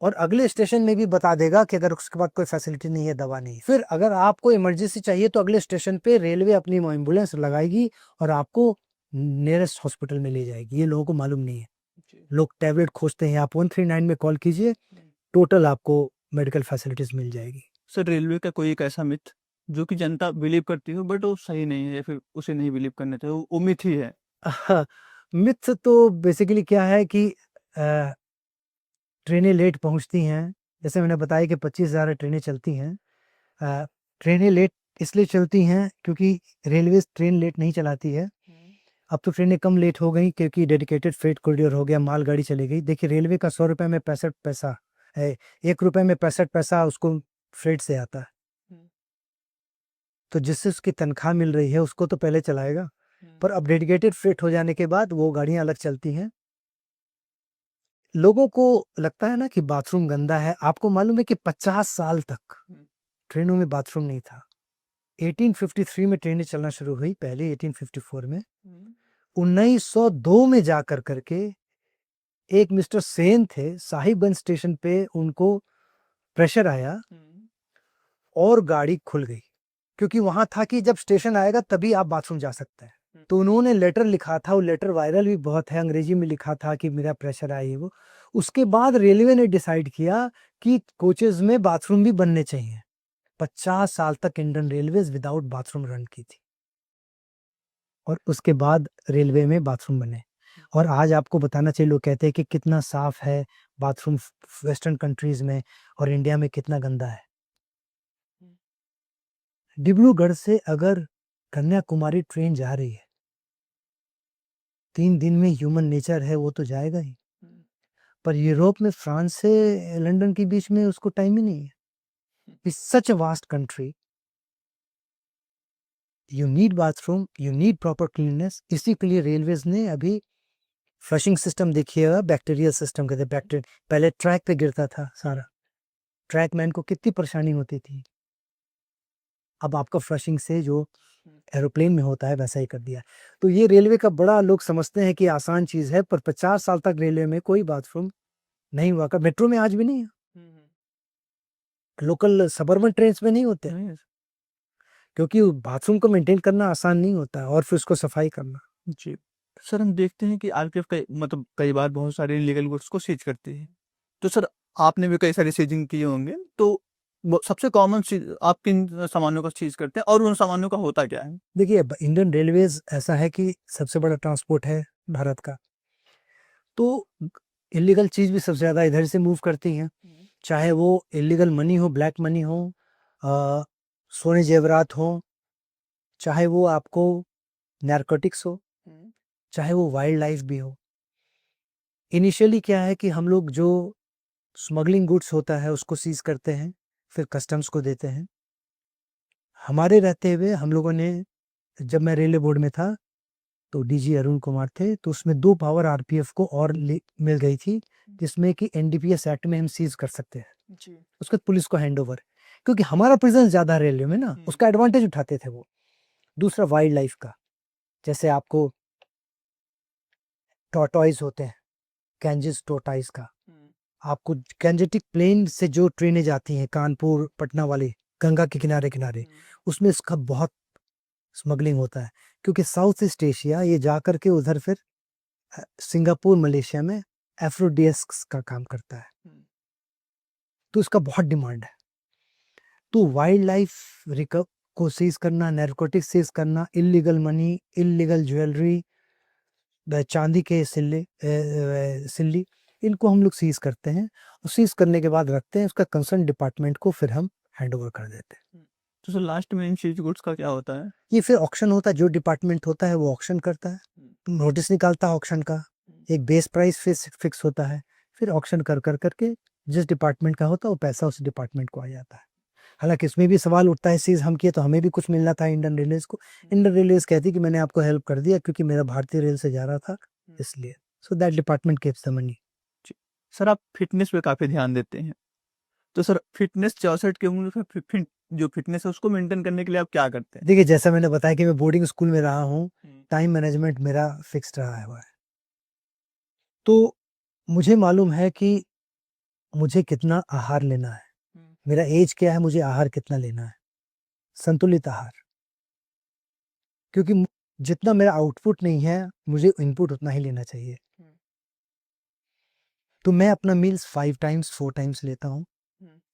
Speaker 2: और अगले स्टेशन में भी बता देगा कि अगर उसके बाद कोई फैसिलिटी नहीं है, दवा नहीं, फिर अगर आपको इमरजेंसी चाहिए तो अगले स्टेशन पे रेलवे अपनी एम्बुलेंस लगाएगी और आपको नियरेस्ट हॉस्पिटल में ले जाएगी। ये लोगों को मालूम नहीं है। लोग टैबलेट खोजते हैं। आप 139 में कॉल कीजिए, टोटल आपको मेडिकल फैसिलिटीज मिल जाएगी।
Speaker 1: सर रेलवे का कोई एक ऐसा मिथ जो कि जनता बिलीव करती हो बट वो सही नहीं है या फिर उसे नहीं बिलीव करना चाहिए, वो मिथ ही है।
Speaker 2: मिथ तो बेसिकली क्या है कि ट्रेनें लेट पहुंचती हैं। जैसे मैंने बताया कि 25,000 ट्रेनें चलती हैं। ट्रेनें लेट इसलिए चलती हैं क्योंकि रेलवे ट्रेन लेट नहीं चलाती है। अब तो ट्रेनें कम लेट हो गई क्योंकि डेडिकेटेड फ्रेट कॉरिडोर हो गया, मालगाड़ी चली गई। देखिए रेलवे का 100 रुपये में 65 पैसा है, 1 रुपये में 65 पैसा उसको फ्रेट से आता है। तो जिससे उसकी तनख्वाह मिल रही है उसको तो पहले चलाएगा, पर अब डेडिकेटेड फ्रेट हो जाने के बाद वो गाड़ियां अलग चलती हैं। लोगों को लगता है ना कि बाथरूम गंदा है। आपको मालूम है कि 50 साल तक ट्रेनों में बाथरूम नहीं था। 1853 में ट्रेनें चलना शुरू हुई, पहले 1854 में। 1902 में जाकर करके एक मिस्टर सेन थे, साहिबगंज स्टेशन पे उनको प्रेशर आया और गाड़ी खुल गई, क्योंकि वहां था कि जब स्टेशन आएगा तभी आप बाथरूम जा सकते हैं। तो उन्होंने लेटर लिखा था, वो लेटर वायरल भी बहुत है, अंग्रेजी में लिखा था कि मेरा प्रेशर आया वो। उसके बाद रेलवे ने डिसाइड किया कि कोचेज में बाथरूम भी बनने चाहिए। 50 साल तक Indian railways without bathroom run की थी और उसके बाद रेलवे में बाथरूम बने। और आज आपको बताना चाहिए, लोग कहते हैं कि कितना साफ है बाथरूम वेस्टर्न कंट्रीज में और इंडिया में कितना गंदा है। डिब्रूगढ़ से अगर कन्याकुमारी ट्रेन जा रही है, 3 दिन में ह्यूमन नेचर है वो तो जाएगा ही, पर यूरोप में फ्रांस से लंदन के बीच में उसको टाइम ही नहीं है। It's such a vast country, you need bathroom, you need proper cleanness. इसी के लिए रेलवेज ने अभी फ्लशिंग सिस्टम देखिएगा, बैक्टीरियल सिस्टम कहते हैं। बैक्टीरिया पहले ट्रैक पे गिरता था सारा, ट्रैक मैन को कितनी परेशानी होती थी। अब आपका फ्लशिंग से जो एरोप्लेन में होता है वैसा ही कर दिया। तो ये रेलवे का बड़ा लोग समझते हैं कि आसान चीज है, पर 50 साल तक रेलवे में कोई बाथरूम नहीं हुआ। मेट्रो में आज भी नहीं है, लोकल सबर्बन ट्रेन में नहीं होते, क्योंकि बाथरूम को मेंटेन करना आसान नहीं होता है और फिर उसको सफाई करना।
Speaker 1: जी सर, हम देखते हैं कि आरपीएफ कई मतलब कई बार बहुत सारे इलीगल गुड्स को सीज करती है। तो सर आपने भी कई सारे सीजिंग किए होंगे, तो सबसे कॉमन आप किन सामानों का सीज करते हैं और उन सामानों का होता क्या है?
Speaker 2: देखिए इंडियन रेलवेज ऐसा है कि सबसे बड़ा ट्रांसपोर्ट है भारत का, तो इलीगल चीज भी सबसे ज्यादा इधर से मूव करती हैं। चाहे वो इलीगल मनी हो, ब्लैक मनी हो, सोने जेवरात हो, चाहे वो आपको नारकोटिक्स हो, चाहे वो वाइल्ड लाइफ भी हो। इनिशियली क्या है कि हम लोग जो स्मगलिंग गुड्स होता है उसको सीज करते हैं, फिर कस्टम्स को देते हैं। हमारे रहते हुए हम लोगों ने, जब मैं रेलवे बोर्ड में था तो डीजी अरुण कुमार थे, तो उसमें 2 पावर आरपीएफ को और मिल गई थी, जिसमें कि एनडीपीएस एक्ट में हम सीज कर सकते हैं। उसके बाद पुलिस को हैंड ओवर, क्योंकि हमारा प्रेजेंस ज्यादा रेलवे में ना, उसका एडवांटेज उठाते थे वो। दूसरा वाइल्ड लाइफ का, जैसे आपको टॉर्टॉइज होते हैं, कैंजिस टोटाइज का, आपको कैंजेटिक प्लेन से जो ट्रेनें जाती हैं कानपुर पटना वाली, गंगा के किनारे किनारे, उसमें इसका बहुत स्मगलिंग होता है, क्योंकि साउथ ईस्ट एशिया ये जा करके उधर फिर सिंगापुर मलेशिया में एफ्रोडियस्क्स का काम करता है, तो इसका बहुत डिमांड है। तो वाइल्ड लाइफ रिकव को सीज करना, नैर्कोटिक्स सीज करना, इलीगल मनी, इलीगल ज्वेलरी, चांदी के सिल्ली, इनको हम लोग सीज करते हैं और सीज करने के बाद रखते हैं, उसका कंसर्न डिपार्टमेंट को फिर हम हैंड ओवर कर देते हैं।
Speaker 1: तो सर लास्ट में इन सीज गुड्स का क्या होता है?
Speaker 2: ये फिर ऑक्शन होता है, जो डिपार्टमेंट होता है वो ऑक्शन करता है, नोटिस निकालता है ऑक्शन का, एक बेस प्राइस फिक्स होता है, फिर ऑक्शन कर करके जिस डिपार्टमेंट का होता है वो पैसा उस डिपार्टमेंट को आ जाता है। हालांकि इसमें भी सवाल उठता है, सीज हम किए तो हमें भी कुछ मिलना था इंडियन रेलवेज को। इंडियन रेलवेज कहती कि मैंने आपको हेल्प कर दिया क्योंकि मेरा भारतीय रेल से जा रहा था, इसलिए so that department keeps the money.
Speaker 1: Sir आप फिटनेस पे काफी ध्यान देते हैं, तो सर फिटनेस 64 की उम्र में जो फिटनेस है उसको मेंटेन करने के लिए आप क्या करते हैं?
Speaker 2: देखिए, जैसा मैंने बताया कि मैं बोर्डिंग स्कूल में रहा हूँ, टाइम मैनेजमेंट मेरा फिक्स रहा हुआ है, तो मुझे मालूम है कि मुझे कितना आहार लेना है, मेरा एज क्या है, मुझे आहार कितना लेना है, संतुलित आहार, क्योंकि जितना मेरा आउटपुट नहीं है मुझे इनपुट उतना ही लेना चाहिए। तो मैं अपना मील्स 5 टाइम्स 4 टाइम्स लेता हूँ,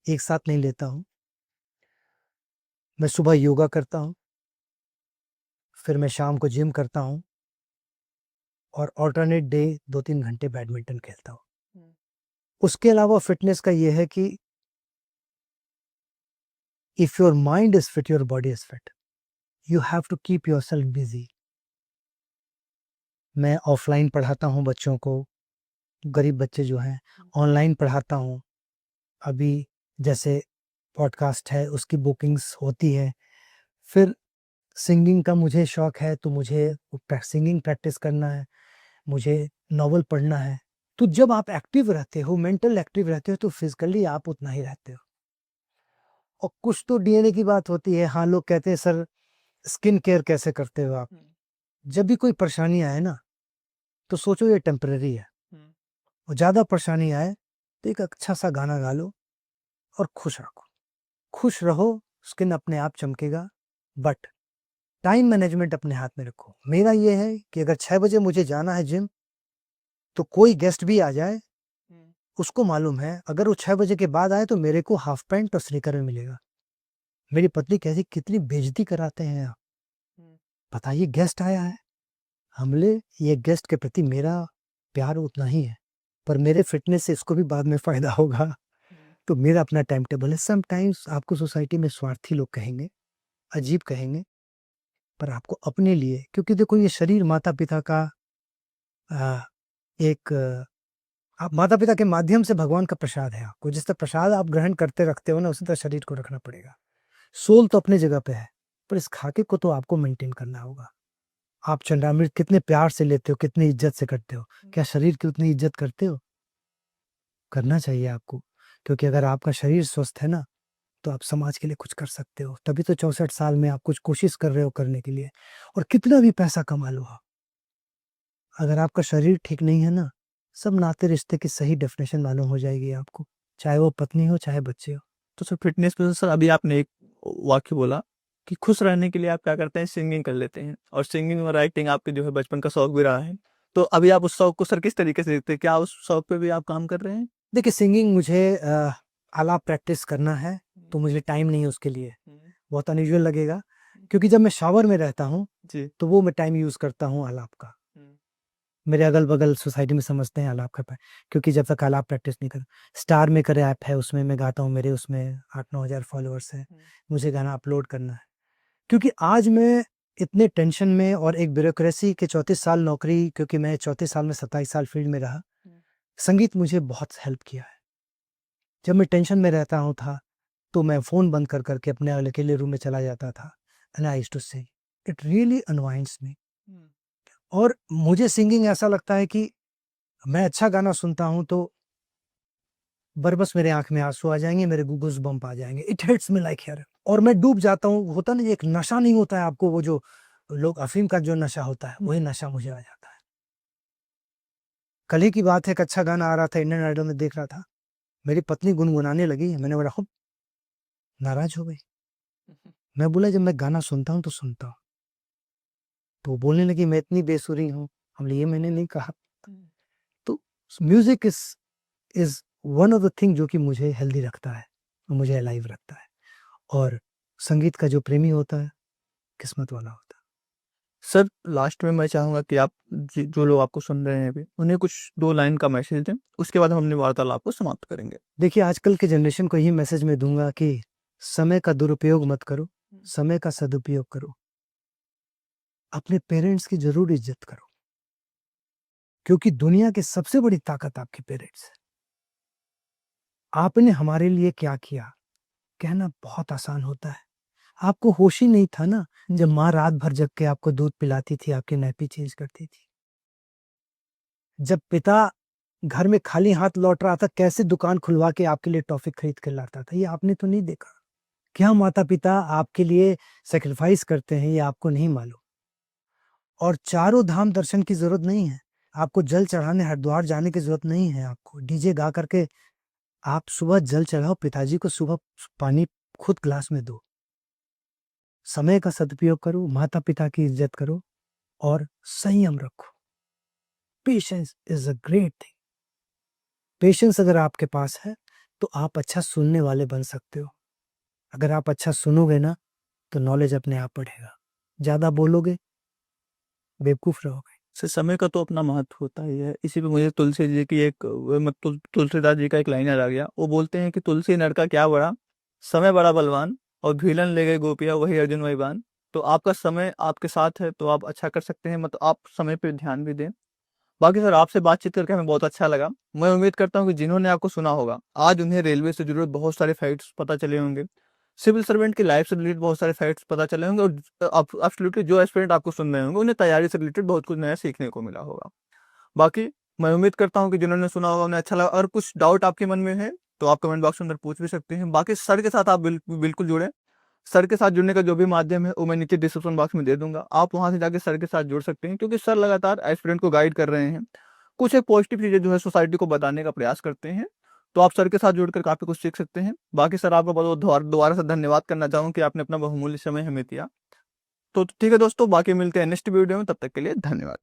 Speaker 2: एक साथ नहीं लेता हूँ। मैं सुबह योगा करता हूँ, फिर मैं शाम को जिम करता हूँ और ऑल्टरनेट डे 2-3 घंटे बैडमिंटन खेलता हूँ। उसके अलावा फिटनेस का ये है कि if your mind is fit your body is fit, you have to keep yourself busy. मैं ऑफलाइन पढ़ाता हूँ बच्चों को, गरीब बच्चे जो हैं, ऑनलाइन पढ़ाता हूँ। अभी जैसे पॉडकास्ट है उसकी बुकिंग्स होती है, फिर सिंगिंग का मुझे शौक है तो मुझे सिंगिंग प्रैक्टिस करना है, मुझे नॉवल पढ़ना है। तो जब आप एक्टिव रहते हो, मेंटल एक्टिव रहते हो, तो फिजिकली आप उतना ही रहते हो। और कुछ तो डीएनए की बात होती है। हाँ, लोग कहते हैं सर स्किन केयर कैसे करते हो आप? जब भी कोई परेशानी आए ना तो सोचो ये टेम्परेरी है, और ज़्यादा परेशानी आए तो एक अच्छा सा गाना गा लो और खुश रखो। खुश रहो, स्किन अपने आप चमकेगा, बट टाइम मैनेजमेंट अपने हाथ में रखो। मेरा ये है कि अगर 6 बजे मुझे जाना है जिम, तो कोई गेस्ट भी आ जाए, उसको मालूम है अगर वो 6 बजे के बाद आए तो मेरे को हाफ पैंट और स्नीकर में मिलेगा। मेरी पत्नी कहती कितनी बेइज्जती कराते हैं आप, बताइए गेस्ट आया है, हमले ये गेस्ट के प्रति मेरा प्यार उतना ही है, पर मेरे फिटनेस से इसको भी बाद में फायदा होगा, तो मेरा अपना टाइम टेबल है। समटाइम्स आपको सोसाइटी में स्वार्थी लोग कहेंगे, अजीब कहेंगे, पर आपको अपने लिए, क्योंकि देखो ये शरीर माता पिता का एक आप माता पिता के माध्यम से भगवान का प्रसाद है आपको, जिस तरह प्रसाद आप ग्रहण करते रखते हो ना, उसी तरह शरीर को रखना पड़ेगा। सोल तो अपनी जगह पे है, पर इस खाके को तो आपको मेंटेन करना होगा। आप चंडामृत कितने प्यार से लेते हो, कितनी इज्जत से करते हो, क्या शरीर की उतनी इज्जत करते हो? करना चाहिए आपको, क्योंकि अगर आपका शरीर स्वस्थ है ना तो आप समाज के लिए कुछ कर सकते हो। तभी तो 64 साल में आप कुछ कोशिश कर रहे हो करने के लिए, और कितना भी पैसा कमा लो आप, अगर आपका शरीर ठीक नहीं है ना, सब नाते रिश्ते की सही डेफिनेशन मालूम हो जाएगी आपको, चाहे वो पत्नी हो चाहे बच्चे हो।
Speaker 1: तो सर फिटनेस पे सर अभी आपने एक वाक्य बोला कि खुश रहने के लिए आप क्या करते हैं, सिंगिंग कर लेते हैं, और सिंगिंग और राइटिंग आपके जो है बचपन का शौक भी रहा है, तो अभी आप उस शौक को सर किस तरीके से देखते हैं, क्या उस शौक पे भी आप काम कर रहे हैं?
Speaker 2: देखिए, सिंगिंग मुझे आलाप प्रैक्टिस करना है, तो मुझे टाइम नहीं है उसके लिए। बहुत अनयूजुअल लगेगा, क्योंकि जब मैं शावर में रहता हूँ
Speaker 1: जी।
Speaker 2: तो वो मैं टाइम यूज़ करता हूँ आलाप का। मेरे अगल-बगल सोसाइटी में समझते हैं आलाप का क्योंकि जब तक आलाप प्रैक्टिस नहीं करूँ, स्टार मेकर ऐप है उसमें मैं गाता हूँ, मेरे उसमें 8-9 हज़ार फॉलोअर्स हैं, मुझे गाना अपलोड करना है। क्योंकि आज मैं इतने टेंशन में, और एक ब्यूरोक्रेसी के 34 साल नौकरी, क्योंकि मैं 34 साल में 27 साल फील्ड में रहा, संगीत मुझे बहुत हेल्प किया है। जब मैं टेंशन में रहता हूँ था, तो मैं फ़ोन बंद कर के अपने अकेले रूम में चला जाता था, and I used to sing, it really unwinds me. और मुझे सिंगिंग ऐसा लगता है कि मैं अच्छा गाना सुनता हूँ तो बस मेरे आँख में आँसू आ जाएँगे, मेरे गूज़बम्प आ जाएँगे, it hits me like here, और मैं डूब जाता हूँ। होता ना, एक नशा नहीं होता है आपको, वो जो लोग अफ़ीम का जो नशा होता है, वही नशा मुझे आ जाता है। कल ही की बात है, एक अच्छा गाना आ रहा था, इंडियन आइडल में देख रहा था, मेरी पत्नी गुनगुनाने लगी, मैंने बोला खूब नाराज़ हो गई। मैं बोला जब मैं गाना सुनता हूँ तो सुनता हूँ, तो वो बोलने लगी मैं इतनी बेसुरी हूँ। हमने ये मैंने नहीं कहा। तो music is one of the thing जो कि मुझे हेल्दी रखता है, मुझे अलाइव रखता है। और संगीत का जो प्रेमी होता है किस्मत वाला होता है।
Speaker 1: सर लास्ट में मैं चाहूँगा कि आप जो लोग आपको सुन रहे हैं अभी, उन्हें कुछ 2 लाइन का मैसेज दें, उसके बाद हम अपनी वार्तालाप को समाप्त करेंगे।
Speaker 2: देखिए आजकल के जनरेशन को यही मैसेज मैं दूंगा कि समय का दुरुपयोग मत करो, समय का सदुपयोग करो। अपने पेरेंट्स की जरूर इज्जत करो, क्योंकि दुनिया की सबसे बड़ी ताकत आपके पेरेंट्स है। आपने हमारे लिए क्या किया कहना बहुत आसान होता है। आपको होश ही नहीं था ना जब माँ रात भर जग के आपको दूध पिलाती थी, आपकी नैपी चेंज करती थी। जब पिता घर में खाली हाथ लौट रहा था, कैसे दुकान खुलवा के आपके लिए टॉफी खरीद कर लाता था, ये आपने तो नहीं देखा। क्या माता पिता आपके लिए सेक्रीफाइस करते हैं ये आपको नहीं मालूम। और चारों धाम दर्शन की जरूरत नहीं है, आपको जल चढ़ाने हरिद्वार जाने की जरूरत नहीं है। आपको डीजे गा करके आप सुबह जल चढ़ाओ, पिताजी को सुबह पानी खुद ग्लास में दो। समय का सदुपयोग करो, माता पिता की इज्जत करो और संयम रखो। Patience is a great thing. Patience अगर आपके पास है तो आप अच्छा सुनने वाले बन सकते हो। अगर आप अच्छा सुनोगे ना तो नॉलेज अपने आप बढ़ेगा। ज्यादा बोलोगे बेवकूफ रहोगे।
Speaker 1: समय का तो अपना महत्व होता ही है। इसी पे मुझे तुलसी जी की एक तुलसीदास जी का एक लाइनर आ गया। वो बोलते हैं कि तुलसी नर का क्या बड़ा, समय बड़ा बलवान, और भीलन ले गए गोपिया वही अर्जुन वही बान। तो आपका समय आपके साथ है तो आप अच्छा कर सकते हैं, मतलब आप समय पे ध्यान भी दें। बाकी सर आपसे बातचीत करके हमें बहुत अच्छा लगा। मैं उम्मीद करता हूँ कि जिन्होंने आपको सुना होगा, आज उन्हें रेलवे से जुड़े बहुत सारे फैक्ट्स पता चले होंगे, सिविल सर्वेंट की लाइफ से रिलेटेड बहुत सारे फैक्ट्स पता चले होंगे, और एब्सोल्युटली जो एस्पिरेंट आपको सुन रहे होंगे उन्हें तैयारी से रिलेटेड बहुत कुछ नया सीखने को मिला होगा। बाकी मैं उम्मीद करता हूँ कि जिन्होंने सुना होगा उन्हें अच्छा लगा। अगर कुछ डाउट आपके मन में है तो आप कमेंट बॉक्स में अंदर पूछ भी सकते हैं। बाकी सर के साथ आप बिल्कुल जुड़े। सर के साथ जुड़ने का जो भी माध्यम है वो मैं नीचे डिस्क्रिप्शन बॉक्स में दे दूंगा, आप वहां से जाके सर के साथ जुड़ सकते हैं, क्योंकि सर लगातार एस्पिरेंट को गाइड कर रहे हैं, कुछ एक पॉजिटिव चीजें जो है सोसाइटी को बताने का प्रयास करते हैं। तो आप सर के साथ जुड़कर काफी कुछ सीख सकते हैं। बाकी सर आपका बहुत बहुत दोबारा से धन्यवाद करना चाहूँ कि आपने अपना बहुमूल्य समय हमें दिया। तो ठीक है दोस्तों, बाकी मिलते हैं नेक्स्ट वीडियो में, तब तक के लिए धन्यवाद।